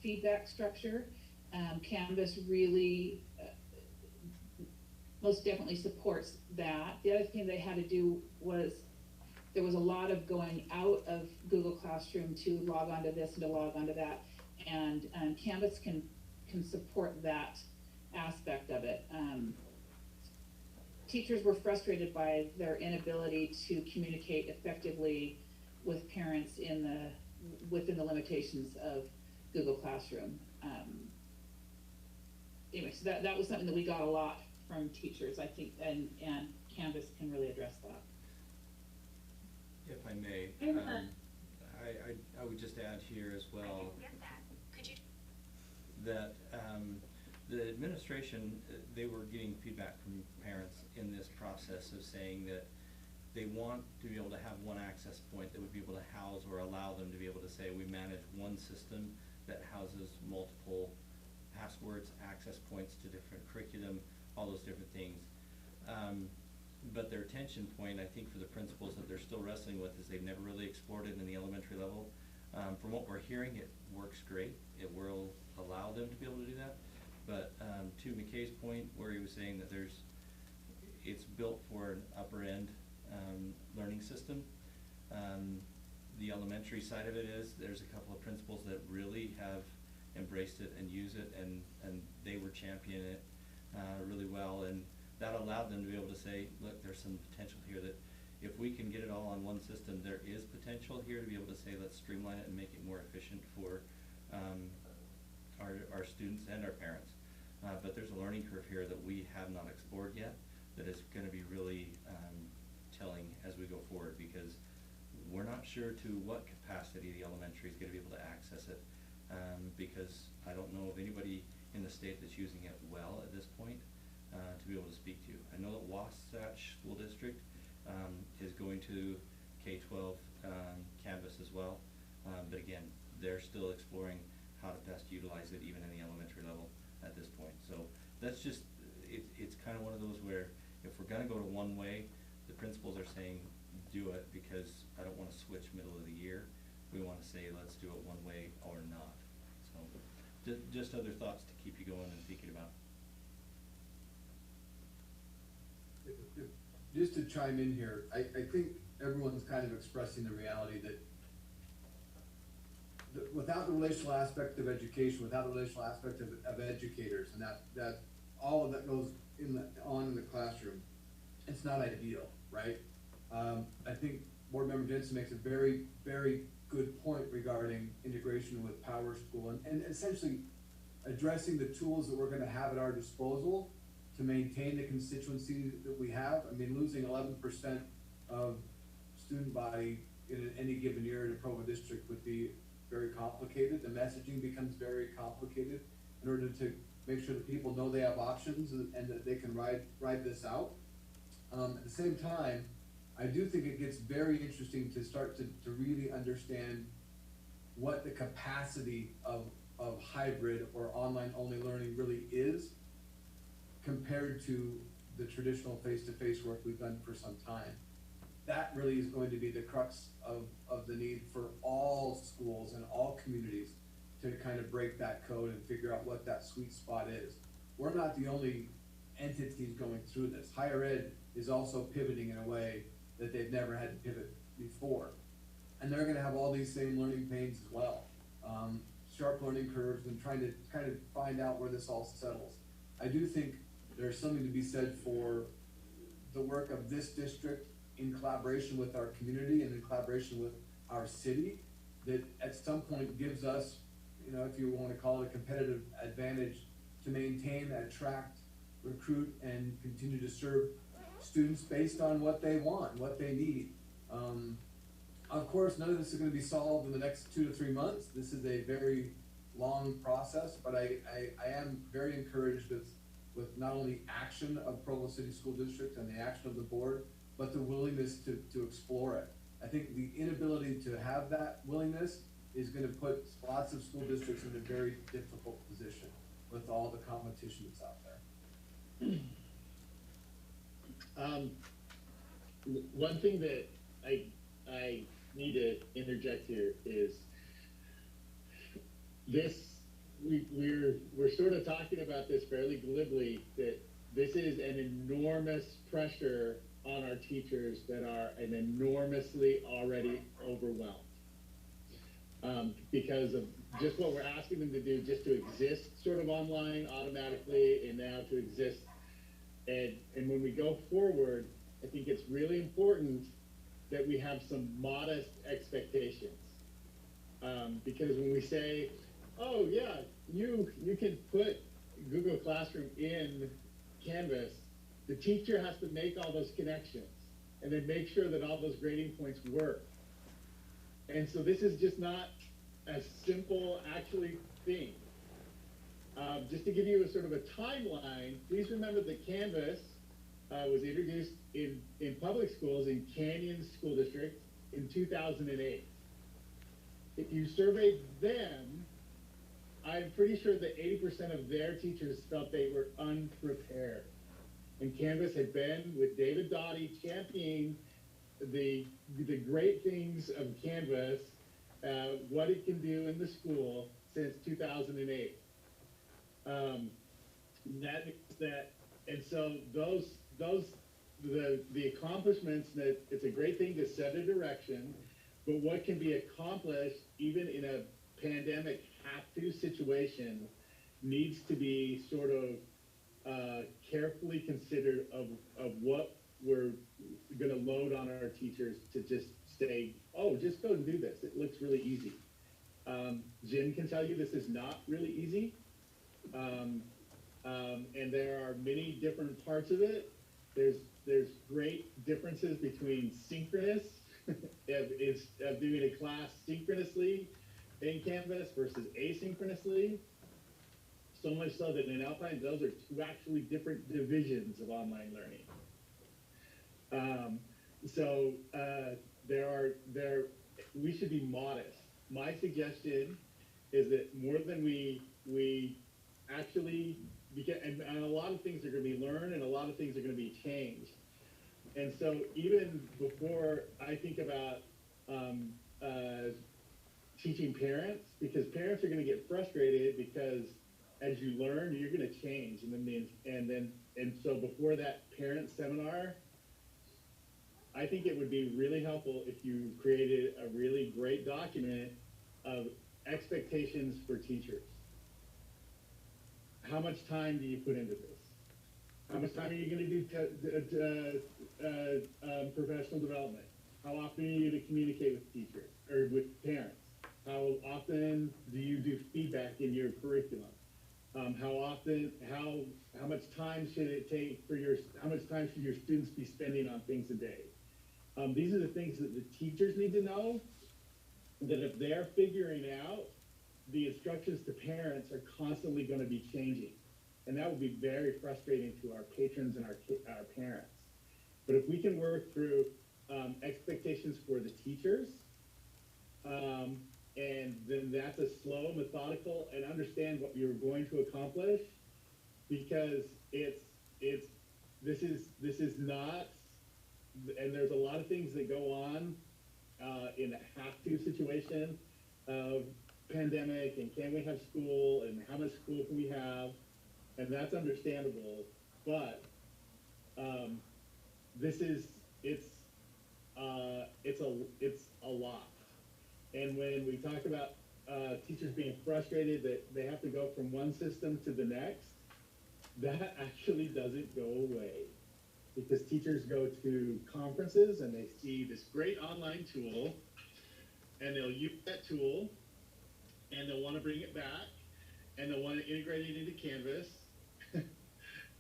feedback structure. Canvas really most definitely supports that. The other thing they had to do was there was a lot of going out of Google Classroom to log on to this and to log on to that, and Canvas can support that aspect of it. Teachers were frustrated by their inability to communicate effectively with parents within the limitations of Google Classroom. Anyway, so that was something that we got a lot from teachers, I think, and Canvas can really address that. If I may, I would just add here as well that the administration, they were getting feedback from parents in this process of saying that they want to be able to have one access point that would be able to house or allow them to be able to say, we manage one system that houses multiple passwords, access points to different curriculum, all those different things. But their tension point, I think, for the principals that they're still wrestling with is they've never really explored it in the elementary level. From what we're hearing, it works great. It will allow them to be able to do that. But to McKay's point, where he was saying that it's built for an upper end learning system. The elementary side of it is there's a couple of principals that really have embraced it and use it, and they were championing it really well, and that allowed them to be able to say, look, there's some potential here that if we can get it all on one system, there is potential here to be able to say, let's streamline it and make it more efficient for our students and our parents. But there's a learning curve here that we have not explored yet that is going to be really telling as we go forward, because we're not sure to what capacity the elementary is going to be able to access it, because I don't know of anybody in the state that's using it well at this point to be able to speak to. I know that Wasatch School District is going to K-12 Canvas as well, but again, they're still exploring how to best utilize it even in the elementary level at this point. So that's just, it's kind of one of those where if we're going to go to one way, the principals are saying do it, because I don't want to switch middle of the year. We want to say let's do it one way or not. So just other thoughts to keep you going and thinking about. Just to chime in here, I think everyone's kind of expressing the reality that without the relational aspect of education, without the relational aspect of educators, and that all of that goes on in the classroom, it's not ideal, right? I think Board Member Jensen makes a very, very good point regarding integration with PowerSchool and essentially addressing the tools that we're going to have at our disposal to maintain the constituency that we have. I mean, losing 11% of student body in any given year in a Provo district would be very complicated. The messaging becomes very complicated in order to make sure that people know they have options and that they can ride this out. At the same time, I do think it gets very interesting to start to really understand what the capacity of hybrid or online only learning really is compared to the traditional face-to-face work we've done for some time. That really is going to be the crux of the need for all schools and all communities to kind of break that code and figure out what that sweet spot is. We're not the only entities going through this. Higher ed is also pivoting in a way that they've never had to pivot before. And they're gonna have all these same learning pains as well. Sharp learning curves and trying to kind of find out where this all settles. I do think there's something to be said for the work of this district in collaboration with our community and in collaboration with our city that at some point gives us, you know, if you want to call it a competitive advantage to maintain, attract, recruit, and continue to serve students based on what they want, what they need. Of course, none of this is going to be solved in the next 2 to 3 months. This is a very long process, but I am very encouraged with not only action of Provo City School District and the action of the board, but the willingness to explore it. I think the inability to have that willingness is going to put lots of school districts in a very difficult position with all the competition that's out there. One thing that I need to interject here is this. We're sort of talking about this fairly glibly, that this is an enormous pressure on our teachers that are an enormously already overwhelmed. Because of just what we're asking them to do, just to exist sort of online automatically, and now to exist. And when we go forward, I think it's really important that we have some modest expectations. Because when we say, oh yeah, you can put Google Classroom in Canvas, the teacher has to make all those connections and then make sure that all those grading points work. And so this is just not a simple actually thing. Just to give you a sort of a timeline, please remember that Canvas was introduced in public schools in Canyon School District in 2008. If you surveyed them, I'm pretty sure that 80% of their teachers felt they were unprepared. And Canvas had been, with David Doughty, championing the great things of Canvas, what it can do in the school since 2008. And so the accomplishments, that it's a great thing to set a direction, but what can be accomplished even in a pandemic have-to situation needs to be sort of carefully considered of what we're going to load on our teachers to just say, oh, just go and do this. It looks really easy. Jim can tell you this is not really easy. And there are many different parts of it. There's great differences between synchronous, of doing a class synchronously in Canvas versus asynchronously. So much so that in Alpine, those are two actually different divisions of online learning. We should be modest. My suggestion is that more than we actually, and a lot of things are going to be learned and a lot of things are going to be changed. And so even before I think about teaching parents, because parents are going to get frustrated because as you learn, you're going to change. And so before that parent seminar, I think it would be really helpful if you created a really great document of expectations for teachers. How much time do you put into this? How much time are you going to do professional development? How often are you going to communicate with teachers or with parents? How often do you do feedback in your curriculum? How much time should it take how much time should your students be spending on things a day? These are the things that the teachers need to know, that if they're figuring out, the instructions to parents are constantly going to be changing. And that will be very frustrating to our patrons and our parents. But if we can work through expectations for the teachers, and then that's a slow, methodical, and understand what you're going to accomplish, because this is not, and there's a lot of things that go on in a have-to situation of pandemic, and can we have school, and how much school can we have, and that's understandable, but it's a lot. And when we talk about teachers being frustrated that they have to go from one system to the next, that actually doesn't go away, because teachers go to conferences and they see this great online tool, and they'll use that tool, and they'll want to bring it back, and they'll want to integrate it into Canvas, and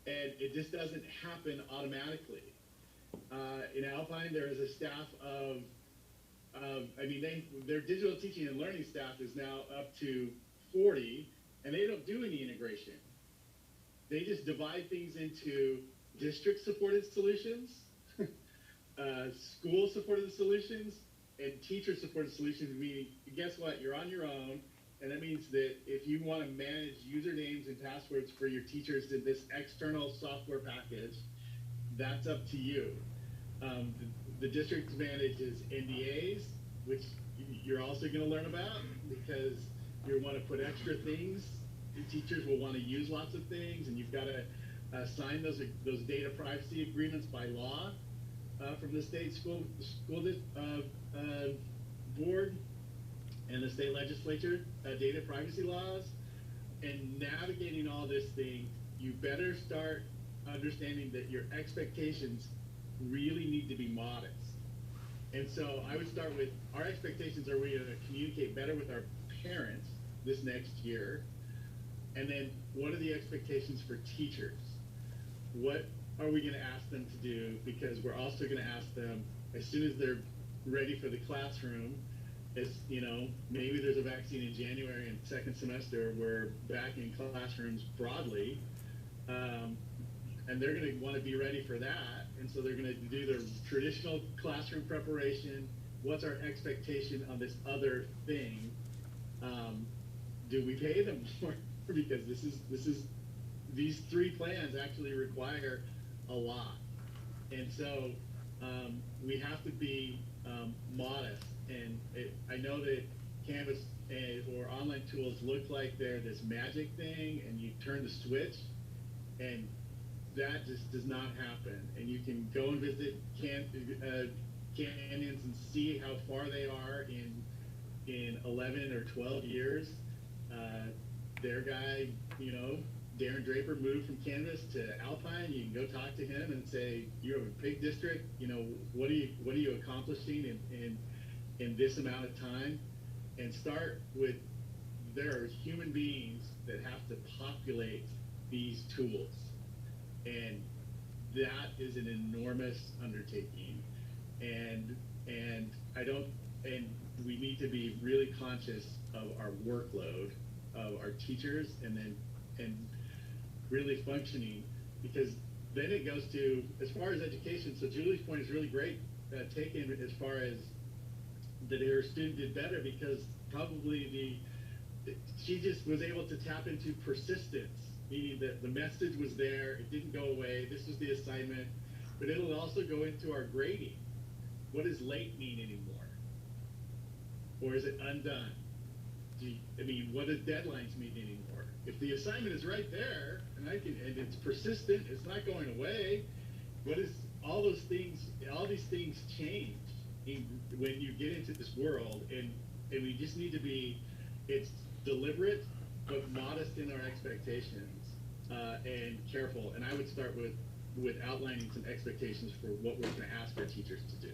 it just doesn't happen automatically. In Alpine, there is a staff of their digital teaching and learning staff is now up to 40, and they don't do any integration. They just divide things into district-supported solutions, school-supported solutions, and teacher-supported solutions, meaning, guess what, you're on your own, and that means that if you want to manage usernames and passwords for your teachers in this external software package, that's up to you. The district manages NDAs, which you're also going to learn about, because you want to put extra things. The teachers will want to use lots of things, and you've got to sign those data privacy agreements by law from the state school board and the state legislature, data privacy laws. And navigating all this thing, you better start understanding that your expectations really need to be modest. And so I would start with, our expectations are we going to communicate better with our parents this next year? And then what are the expectations for teachers? What are we going to ask them to do? Because we're also going to ask them, as soon as they're ready for the classroom, It's, you know, maybe there's a vaccine in January and second semester we're back in classrooms broadly, and they're going to want to be ready for that, and so they're going to do their traditional classroom preparation. What's our expectation on this other thing? Do we pay them more? Because these 3 plans actually require a lot, and so we have to be modest. And I know that Canvas or online tools look like they're this magic thing, and you turn the switch, and that just does not happen. And you can go and visit canyons and see how far they are in 11 or 12 years. Their guy, you know, Darren Draper, moved from Canvas to Alpine. You can go talk to him and say, you have a big district, you know, what are you accomplishing in this amount of time? And start with, there are human beings that have to populate these tools, and that is an enormous undertaking, and we need to be really conscious of our workload of our teachers, and really functioning, because then it goes to, as far as education. So Julie's point is really great, taken as far as that her student did better, because probably she just was able to tap into persistence, meaning that the message was there, it didn't go away, this was the assignment. But it'll also go into our grading. What does late mean anymore? Or is it undone? What does deadlines mean anymore? If the assignment is right there, and it's persistent, it's not going away, what is all these things change when you get into this world, and we just need to be, it's deliberate but modest in our expectations, and careful. And I would start with outlining some expectations for what we're going to ask our teachers to do.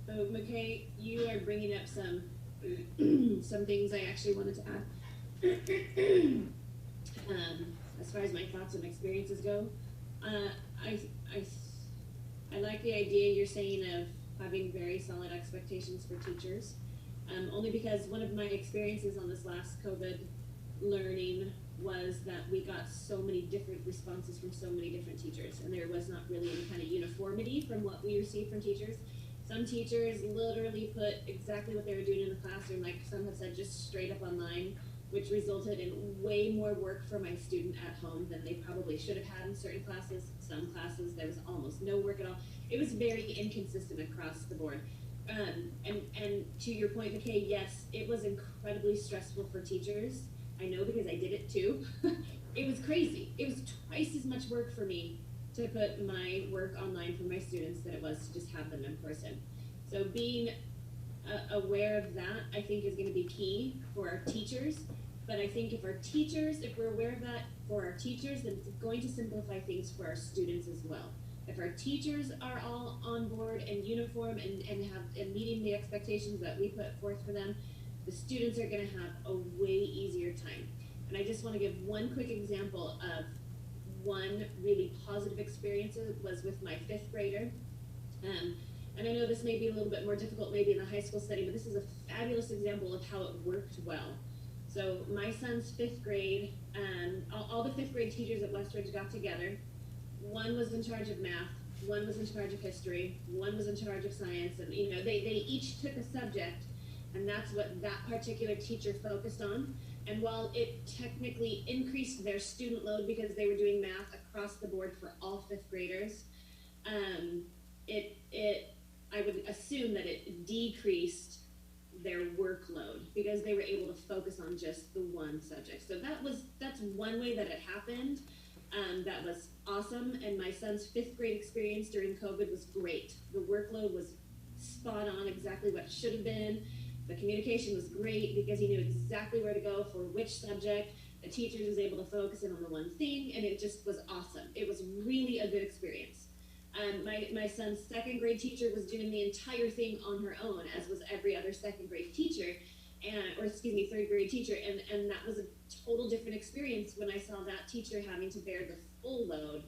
So McKay, you are bringing up some things I actually wanted to add. As far as my thoughts and experiences go, I like the idea you're saying of having very solid expectations for teachers, only because one of my experiences on this last COVID learning was that we got so many different responses from so many different teachers, and there was not really any kind of uniformity from what we received from teachers. Some teachers literally put exactly what they were doing in the classroom, like some have said, just straight up online, which resulted in way more work for my student at home than they probably should have had in certain classes. Some classes, there was almost no work at all. It was very inconsistent across the board. And to your point, McKay, yes, it was incredibly stressful for teachers. I know, because I did it too. It was crazy. It was twice as much work for me to put my work online for my students than it was to just have them in person. So being aware of that, I think, is going to be key for our teachers. But I think if we're aware of that for our teachers, then it's going to simplify things for our students as well. If our teachers are all on board and uniform and meeting the expectations that we put forth for them, the students are going to have a way easier time. And I just want to give one quick example of one really positive experience. It was with my 5th grader. And I know this may be a little bit more difficult maybe in the high school setting, but this is a fabulous example of how it worked well. So my son's 5th grade, all the 5th grade teachers at Westridge got together. One was in charge of math, one was in charge of history, one was in charge of science, and they each took a subject, and that's what that particular teacher focused on. And while it technically increased their student load because they were doing math across the board for all 5th graders, I would assume that it decreased their workload because they were able to focus on just the one subject. So that's one way that it happened. That was awesome. And my son's 5th grade experience during COVID was great. The workload was spot on, exactly what it should have been. The communication was great because he knew exactly where to go for which subject. The teacher was able to focus in on the one thing, and it just was awesome. It was really a good experience. My son's 2nd grade teacher was doing the entire thing on her own, as was every other 2nd grade teacher, 3rd grade teacher, and that was a total different experience when I saw that teacher having to bear the full load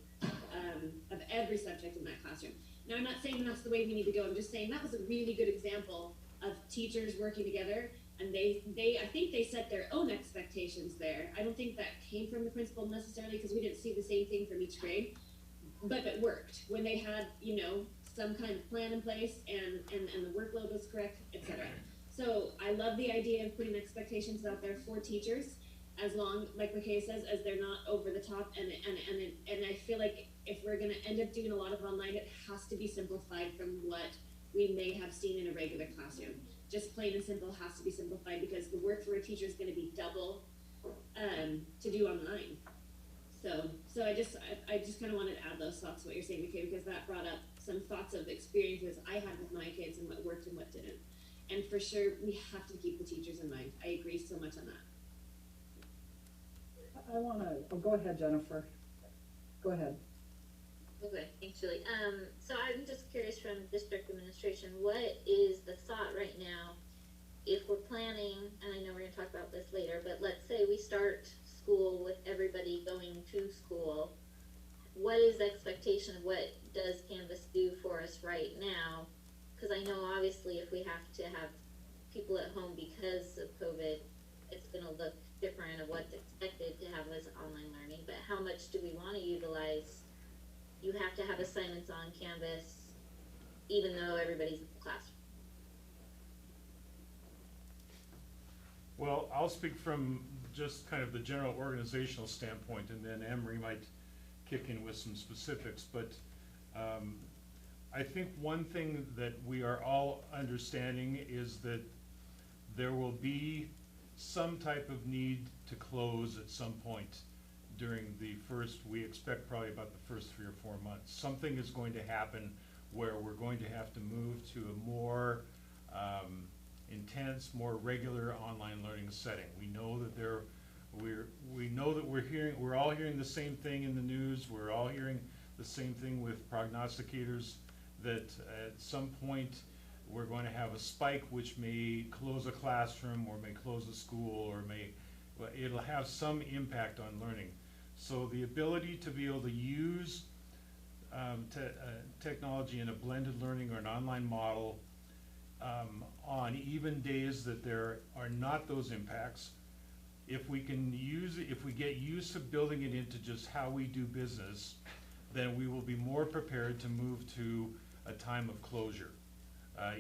of every subject in that classroom. Now, I'm not saying that's the way we need to go. I'm just saying that was a really good example of teachers working together, and I think they set their own expectations there. I don't think that came from the principal necessarily, because we didn't see the same thing from each grade, but it worked when they had, you know, some kind of plan in place and the workload was correct, etc. So I love the idea of putting expectations out there for teachers, as long, like McKay says, as they're not over the top, and I feel like if we're gonna end up doing a lot of online, it has to be simplified from what we may have seen in a regular classroom. Just plain and simple has to be simplified, because the work for a teacher is gonna be double to do online. So I just kind of wanted to add those thoughts to what you're saying, McKay, because that brought up some thoughts of experiences I had with my kids and what worked and what didn't. And for sure, we have to keep the teachers in mind. I agree so much on that. I wanna, go ahead, Jennifer. Go ahead. Okay, thanks, Julie. So I'm just curious from district administration, what is the thought right now if we're planning, and I know we're gonna talk about this later, but let's say we start school with everybody going to school, what is the expectation of what does Canvas do for us right now? Because I know obviously if we have to have people at home because of COVID, it's gonna look different of what's expected to have as online learning, but how much do we wanna utilize? You have to have assignments on Canvas, even though everybody's in the classroom. Well, I'll speak from just kind of the general organizational standpoint, and then Emery might kick in with some specifics, but I think one thing that we are all understanding is that there will be some type of need to close at some point during the first, we expect probably about the first 3 or 4 months. Something is going to happen where we're going to have to move to a more intense, more regular online learning setting. We know that we're all hearing the same thing in the news. We're all hearing the same thing with prognosticators, that at some point we're going to have a spike which may close a classroom or may close a school or it'll have some impact on learning. So the ability to be able to use technology in a blended learning or an online model on even days that there are not those impacts, if we get used to building it into just how we do business, then we will be more prepared to move to a time of closure,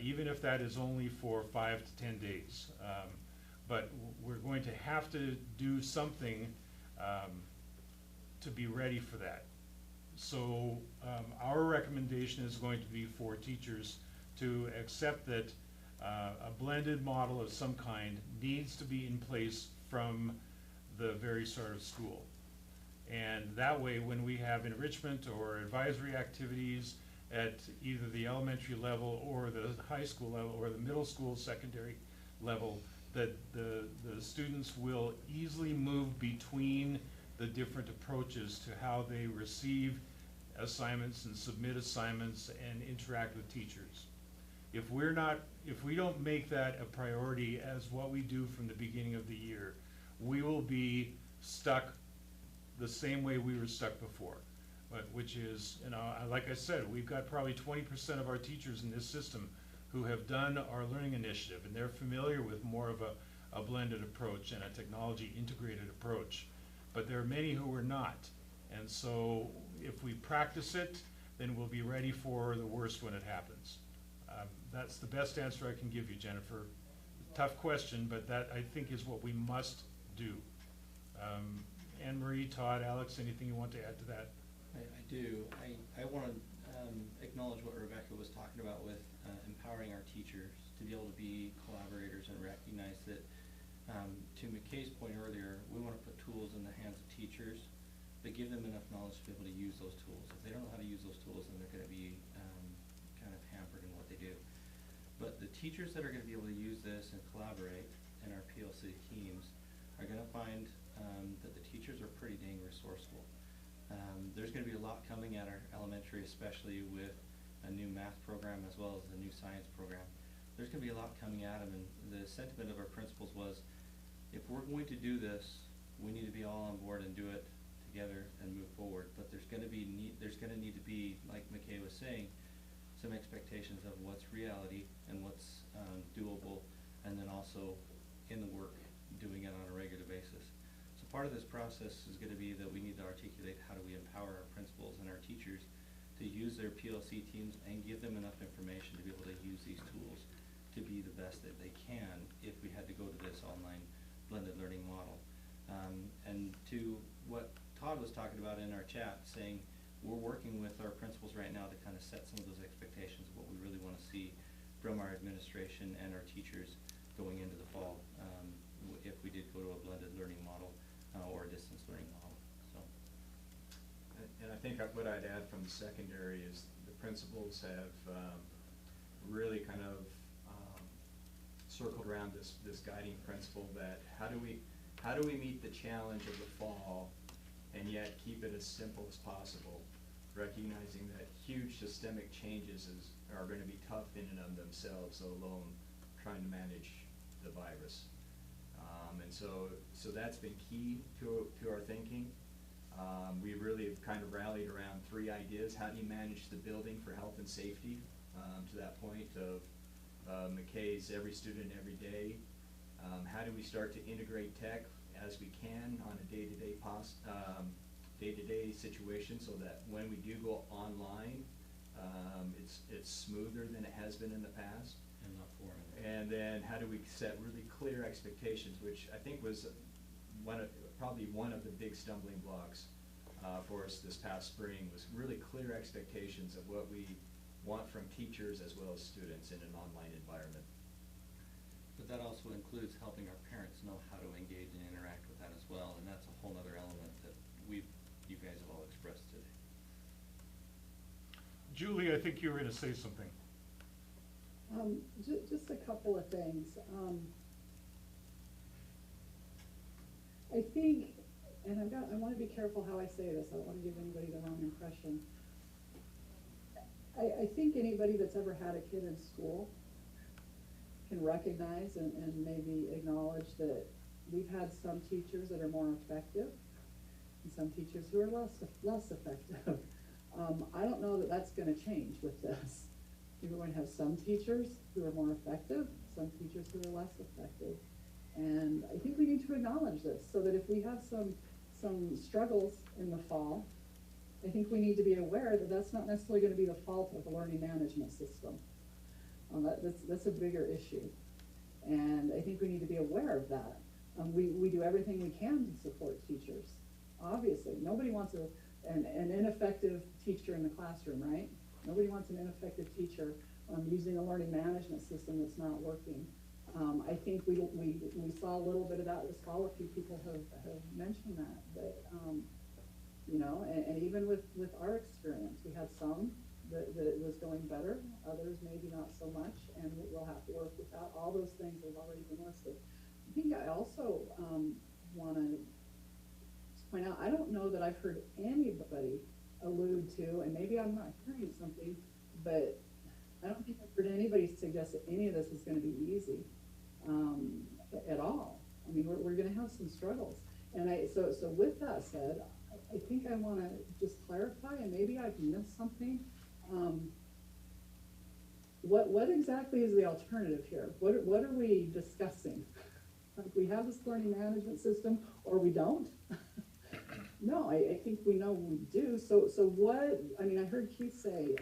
even if that is only for 5 to 10 days. But we're going to have to do something to be ready for that. So our recommendation is going to be for teachers to accept that a blended model of some kind needs to be in place from the very start of school. And that way, when we have enrichment or advisory activities at either the elementary level or the high school level or the middle school, secondary level, that the students will easily move between the different approaches to how they receive assignments and submit assignments and interact with teachers. If we don't make that a priority as what we do from the beginning of the year, we will be stuck the same way we were stuck before, which is, like I said, we've got probably 20% of our teachers in this system who have done our learning initiative, and they're familiar with more of a blended approach and a technology integrated approach. But there are many who are not. And so if we practice it, then we'll be ready for the worst when it happens. That's the best answer I can give you, Jennifer. Tough question, but that I think is what we must do. Anne Marie, Todd, Alex, anything you want to add to that? I do. I want to acknowledge what Rebecca was talking about with empowering our teachers to be able to be collaborators and recognize that, to McKay's point earlier, we want to put tools in the hands of teachers, but give them enough knowledge to be able to use those tools. If they don't know how to use those tools, then they're going to be kind of hampered in what they do. But the teachers that are going to be able to use this and collaborate in our PLC teams are going to find that the teachers are pretty dang resourceful. There's going to be a lot coming at our elementary, especially with a new math program as well as the new science program. There's going to be a lot coming at them, and the sentiment of our principals was, if we're going to do this, we need to be all on board and do it together and move forward. But there's going to need to be, like McKay was saying, some expectations of what's reality and what's doable, and then also in the work, doing it on a regular basis. So part of this process is going to be that we need to articulate how do we empower our principals and our teachers to use their PLC teams and give them enough information to be able to use these tools to be the best that they can if we had to go to this online blended learning model. And to what Todd was talking about in our chat, saying we're working with our principals right now to kind of set some of those expectations of what we really want to see from our administration and our teachers going into the fall, if we did go to a blended learning model or a distance learning model. So. And I think what I'd add from the secondary is the principals have really kind of circled around this guiding principle that how do we meet the challenge of the fall and yet keep it as simple as possible, recognizing that huge systemic changes are going to be tough in and of themselves, alone trying to manage the virus. And so that's been key to our thinking. We really have kind of rallied around 3 ideas. How do you manage the building for health and safety, to that point of McKay's every student, every day? How do we start to integrate tech as we can on a day-to-day situation, so that when we do go online, it's smoother than it has been in the past? And not foreign. And then how do we set really clear expectations, which I think was probably one of the big stumbling blocks for us this past spring, was really clear expectations of what we want from teachers as well as students in an online environment. But that also includes helping our parents know how to engage and interact with that as well, and that's a whole other element that you guys have all expressed today. Julie, I think you were going to say something. Just a couple of things. I think, and I want to be careful how I say this. I don't want to give anybody the wrong impression. I think anybody that's ever had a kid in school can recognize and maybe acknowledge that we've had some teachers that are more effective and some teachers who are less effective. I don't know that that's going to change with this. We're going to have some teachers who are more effective, some teachers who are less effective. And I think we need to acknowledge this, so that if we have some struggles in the fall, I think we need to be aware that that's not necessarily going to be the fault of the learning management system. That's a bigger issue. And I think we need to be aware of that. We do everything we can to support teachers. Obviously, nobody wants an ineffective teacher in the classroom, right? Nobody wants an ineffective teacher using a learning management system that's not working. I think we saw a little bit of that this fall. A few people have mentioned that you know, and even with our experience, we had some that was going better, others maybe not so much, and we'll have to work with that. All those things have already been listed. I think I also want to point out, I don't know that I've heard anybody allude to, and maybe I'm not hearing something, but I don't think I've heard anybody suggest that any of this is going to be easy at all. I mean, we're going to have some struggles. And so with that said, I think I want to just clarify, and maybe I've missed something. What exactly is the alternative here? What are we discussing? Like, we have this learning management system, or we don't? No, I think we know we do. So what? I mean, I heard Keith say,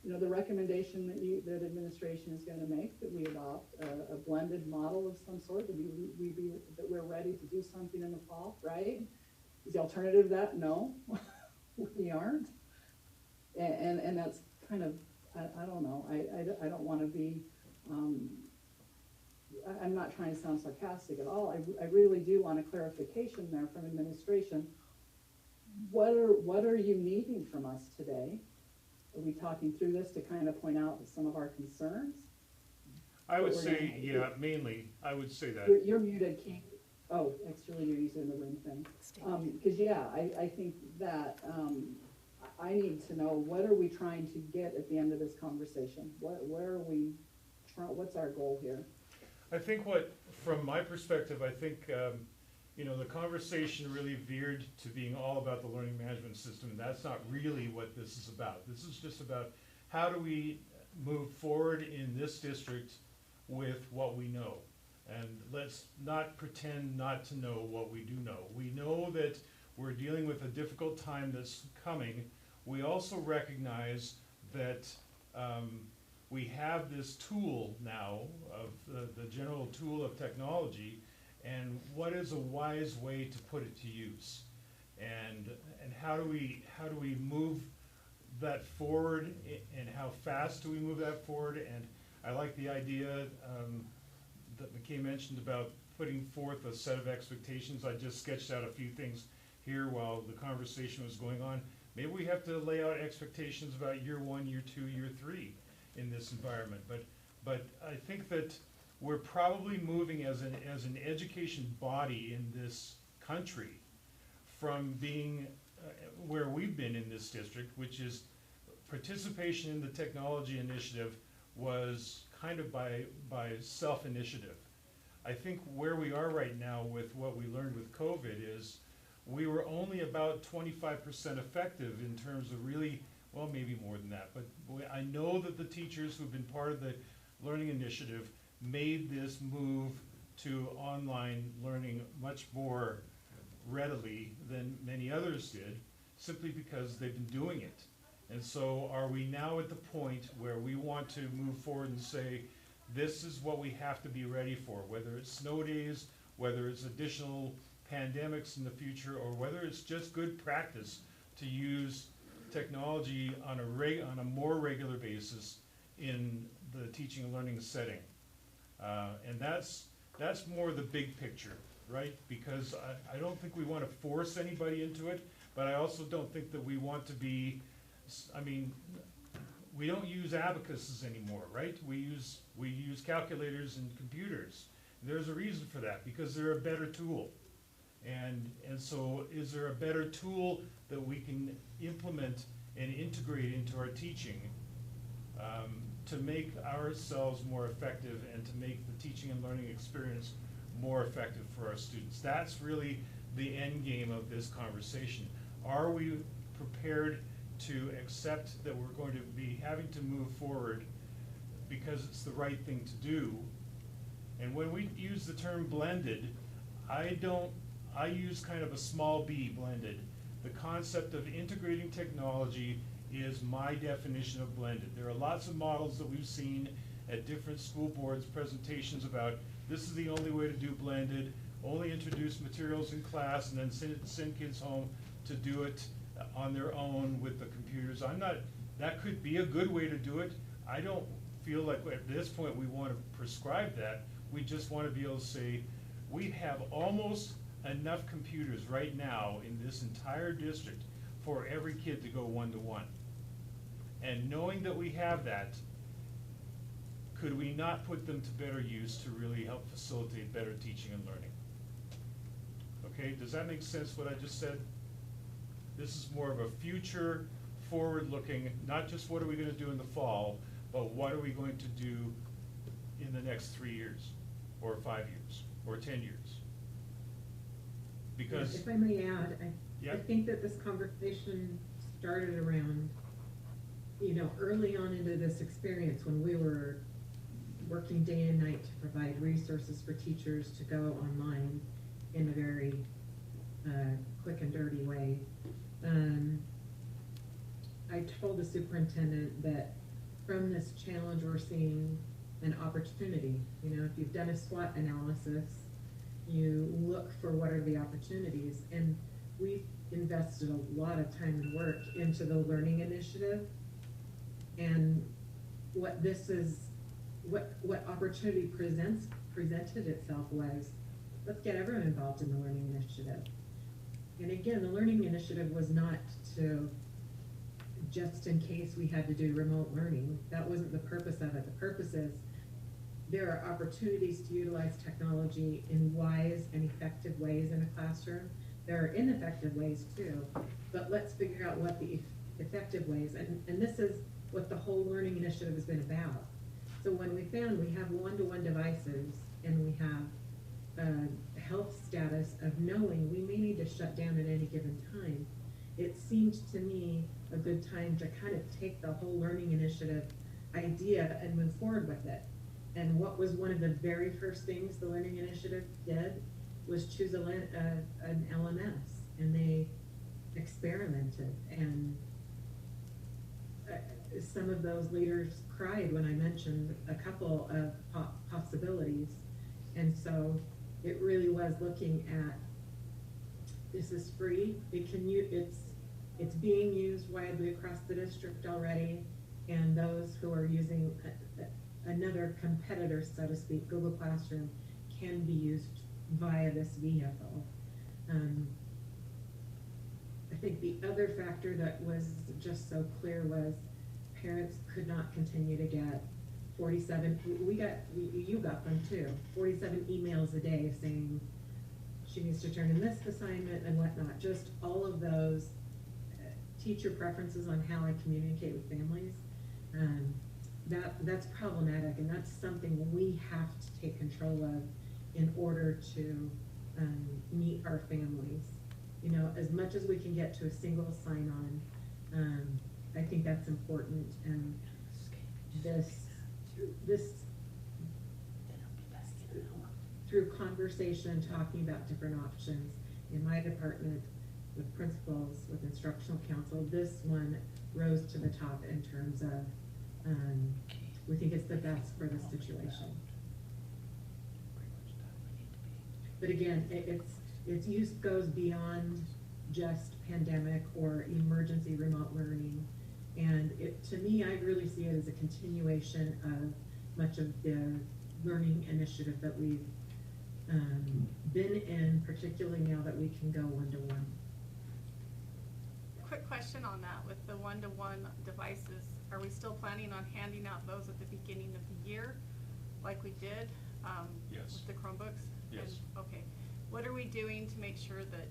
you know, the recommendation that administration is going to make, that we adopt a blended model of some sort, that we're ready to do something in the fall, right? Is the alternative that? No, we aren't. And that's kind of, I don't know. I don't want to be, I'm not trying to sound sarcastic at all. I really do want a clarification there from administration. What are you needing from us today? Are we talking through this to kind of point out some of our concerns? I would say, yeah, mainly, I would say that. You're muted, Keith. Oh, actually, you're using the room thing. Because, yeah, I think that I need to know, what are we trying to get at the end of this conversation? Where are we, what's our goal here? I think from my perspective, I think, you know, the conversation really veered to being all about the learning management system, and that's not really what this is about. This is just about how do we move forward in this district with what we know? And let's not pretend not to know what we do know. We know that we're dealing with a difficult time that's coming. We also recognize that we have this tool now of the general tool of technology, and what is a wise way to put it to use? And how do we move that forward, and how fast do we move that forward? And I like the idea that McKay mentioned about putting forth a set of expectations. I just sketched out a few things here while the conversation was going on. Maybe we have to lay out expectations about year 1, year 2, year 3 in this environment. But I think that we're probably moving as an education body in this country from being where we've been in this district, which is participation in the technology initiative was kind of by self-initiative. I think where we are right now with what we learned with COVID is we were only about 25% effective in terms of really, well, maybe more than that, but I know that the teachers who've been part of the learning initiative made this move to online learning much more readily than many others did, simply because they've been doing it. And so are we now at the point where we want to move forward and say, this is what we have to be ready for, whether it's snow days, whether it's additional pandemics in the future, or whether it's just good practice to use technology on a more regular basis in the teaching and learning setting. And that's more the big picture, right? Because I don't think we want to force anybody into it, but I also don't think that we want to be, I mean, we don't use abacuses anymore, right? We use calculators and computers. There's a reason for that, because they're a better tool. And so is there a better tool that we can implement and integrate into our teaching to make ourselves more effective and to make the teaching and learning experience more effective for our students? That's really the end game of this conversation. Are we prepared to accept that we're going to be having to move forward because it's the right thing to do? And when we use the term blended, I use kind of a small b, blended. The concept of integrating technology is my definition of blended. There are lots of models that we've seen at different school boards, presentations about this is the only way to do blended, only introduce materials in class and then send kids home to do it on their own with the computers. That could be a good way to do it. I don't feel like at this point we want to prescribe that. We just want to be able to say, we have almost enough computers right now in this entire district for every kid to go one-to-one. And knowing that we have that, could we not put them to better use to really help facilitate better teaching and learning? Okay, does that make sense what I just said? This is more of a future forward-looking, not just what are we going to do in the fall, but what are we going to do in the next 3 years, or 5 years, or 10 years? Because if I may add, I Yep. think that this conversation started around, early on into this experience when we were working day and night to provide resources for teachers to go online in a very quick and dirty way. I told the superintendent that from this challenge we're seeing an opportunity. If you've done a SWOT analysis, you look for what are the opportunities, and we've invested a lot of time and work into the learning initiative, and what opportunity presented itself was, let's get everyone involved in the learning initiative. And again, the learning initiative was not to just in case we had to do remote learning. That wasn't the purpose of it. The purpose is there are opportunities to utilize technology in wise and effective ways in a classroom. There are ineffective ways too, but let's figure out what the effective ways, and this is what the whole learning initiative has been about. So when we found we have one-to-one devices and we have health status of knowing we may need to shut down at any given time, it's seemed to me a good time to kind of take the whole learning initiative idea and move forward with it. And what was one of the very first things the learning initiative did was choose an LMS, and they experimented, and some of those leaders cried when I mentioned a couple of possibilities. And so it really was looking at, this is free, it's being used widely across the district already, and those who are using another competitor, so to speak, Google Classroom, can be used via this vehicle. I think the other factor that was just so clear was parents could not continue to get 47, you got them too, 47 emails a day saying she needs to turn in this assignment and whatnot. Just all of those teacher preferences on how I communicate with families. That's problematic, and that's something we have to take control of in order to meet our families. You know, as much as we can get to a single sign-on, I think that's important. And this through conversation, talking about different options in my department, with principals, with instructional council, this one rose to the top in terms of we think it's the best for the situation. But again, its use goes beyond just pandemic or emergency remote learning. And to me, I really see it as a continuation of much of the learning initiative that we've been in, particularly now that we can go one-to-one. Quick question on that, with the one-to-one devices, are we still planning on handing out those at the beginning of the year, like we did Yes. with the Chromebooks? Yes. And, okay. What are we doing to make sure that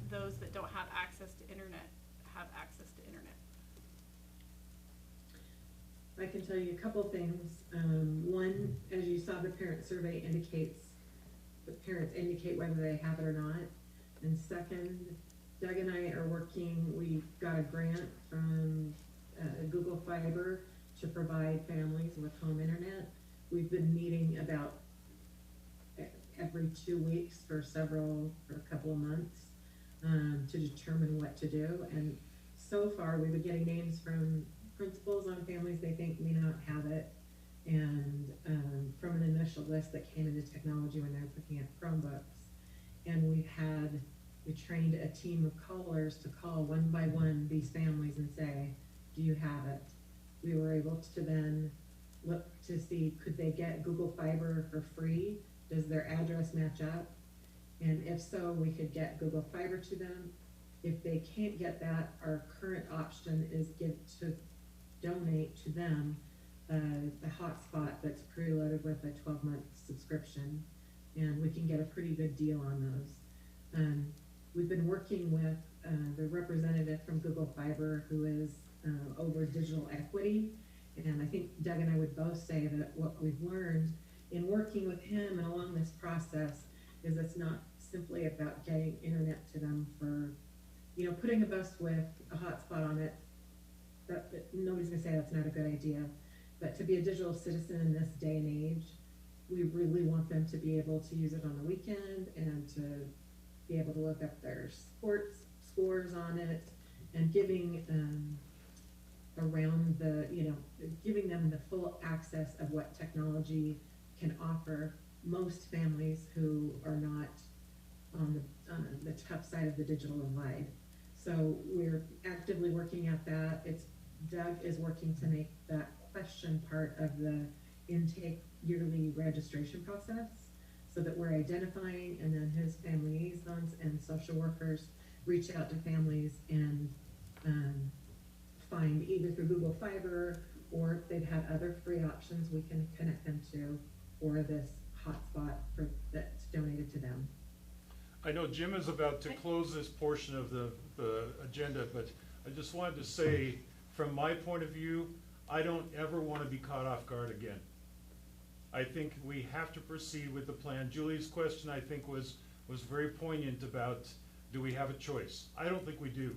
those that don't have access to internet have access to internet? I can tell you a couple things. One, as you saw, the parent survey indicates the parents indicate whether they have it or not. And second, Doug and I are working, we got a grant from Google Fiber to provide families with home internet. We've been meeting about every 2 weeks for a couple of months to determine what to do. And so far, we've been getting names from principals on families they think may not have it, and from an initial list that came into technology when they were looking at Chromebooks. And we trained a team of callers to call one by one these families and say, do you have it? We were able to then look to see, could they get Google Fiber for free? Does their address match up? And if so, we could get Google Fiber to them. If they can't get that, our current option is to donate to them the hotspot that's preloaded with a 12-month subscription, and we can get a pretty good deal on those. We've been working with the representative from Google Fiber, who is over digital equity, and I think Doug and I would both say that what we've learned in working with him and along this process is it's not simply about getting internet to them for, you know, putting a bus with a hotspot on it. Nobody's gonna say that's not a good idea, but to be a digital citizen in this day and age, we really want them to be able to use it on the weekend and to be able to look up their sports scores on it, and giving around the, you know, giving them the full access of what technology can offer most families who are not on the tough side of the digital divide. So we're actively working at that. Doug is working to make that question part of the intake yearly registration process, so that we're identifying, and then his family liaisons and social workers reach out to families and find, either through Google Fiber, or if they've had other free options, we can connect them to, or this hotspot that's donated to them. I know Jim is about to close this portion of the agenda, but I just wanted to say, from my point of view, I don't ever want to be caught off guard again. I think we have to proceed with the plan. Julie's question, I think, was very poignant about, do we have a choice? I don't think we do.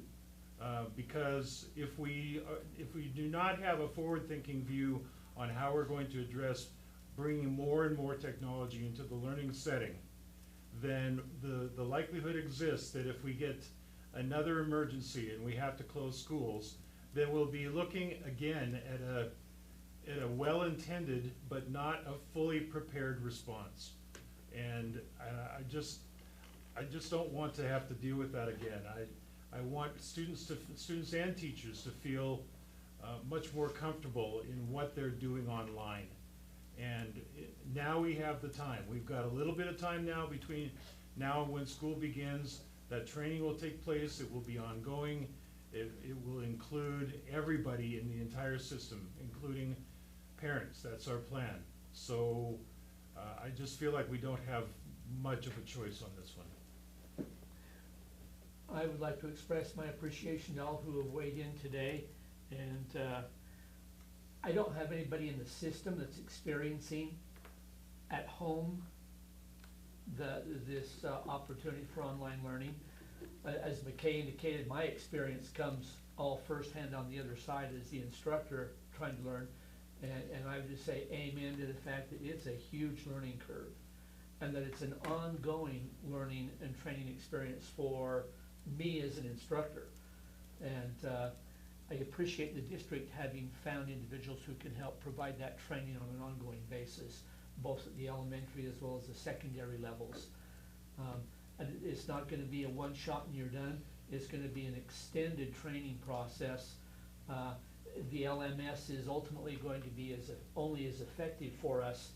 Because if we do not have a forward-thinking view on how we're going to address bringing more and more technology into the learning setting, then the likelihood exists that if we get another emergency and we have to close schools, then we'll be looking again at a well-intended but not a fully prepared response. And I just don't want to have to deal with that again. I want students and teachers to feel much more comfortable in what they're doing online. And now we have the time. We've got a little bit of time now between now and when school begins. That training will take place. It will be ongoing. It will include everybody in the entire system, including parents. That's our plan. So I just feel like we don't have much of a choice on this one. I would like to express my appreciation to all who have weighed in today, and I don't have anybody in the system that's experiencing at home this opportunity for online learning. As McKay indicated, my experience comes all firsthand on the other side as the instructor trying to learn, and I would just say amen to the fact that it's a huge learning curve, and that it's an ongoing learning and training experience for me as an instructor. And I appreciate the district having found individuals who can help provide that training on an ongoing basis, both at the elementary as well as the secondary levels. And it's not going to be a one shot and you're done. It's going to be an extended training process. The LMS is ultimately going to be only as effective for us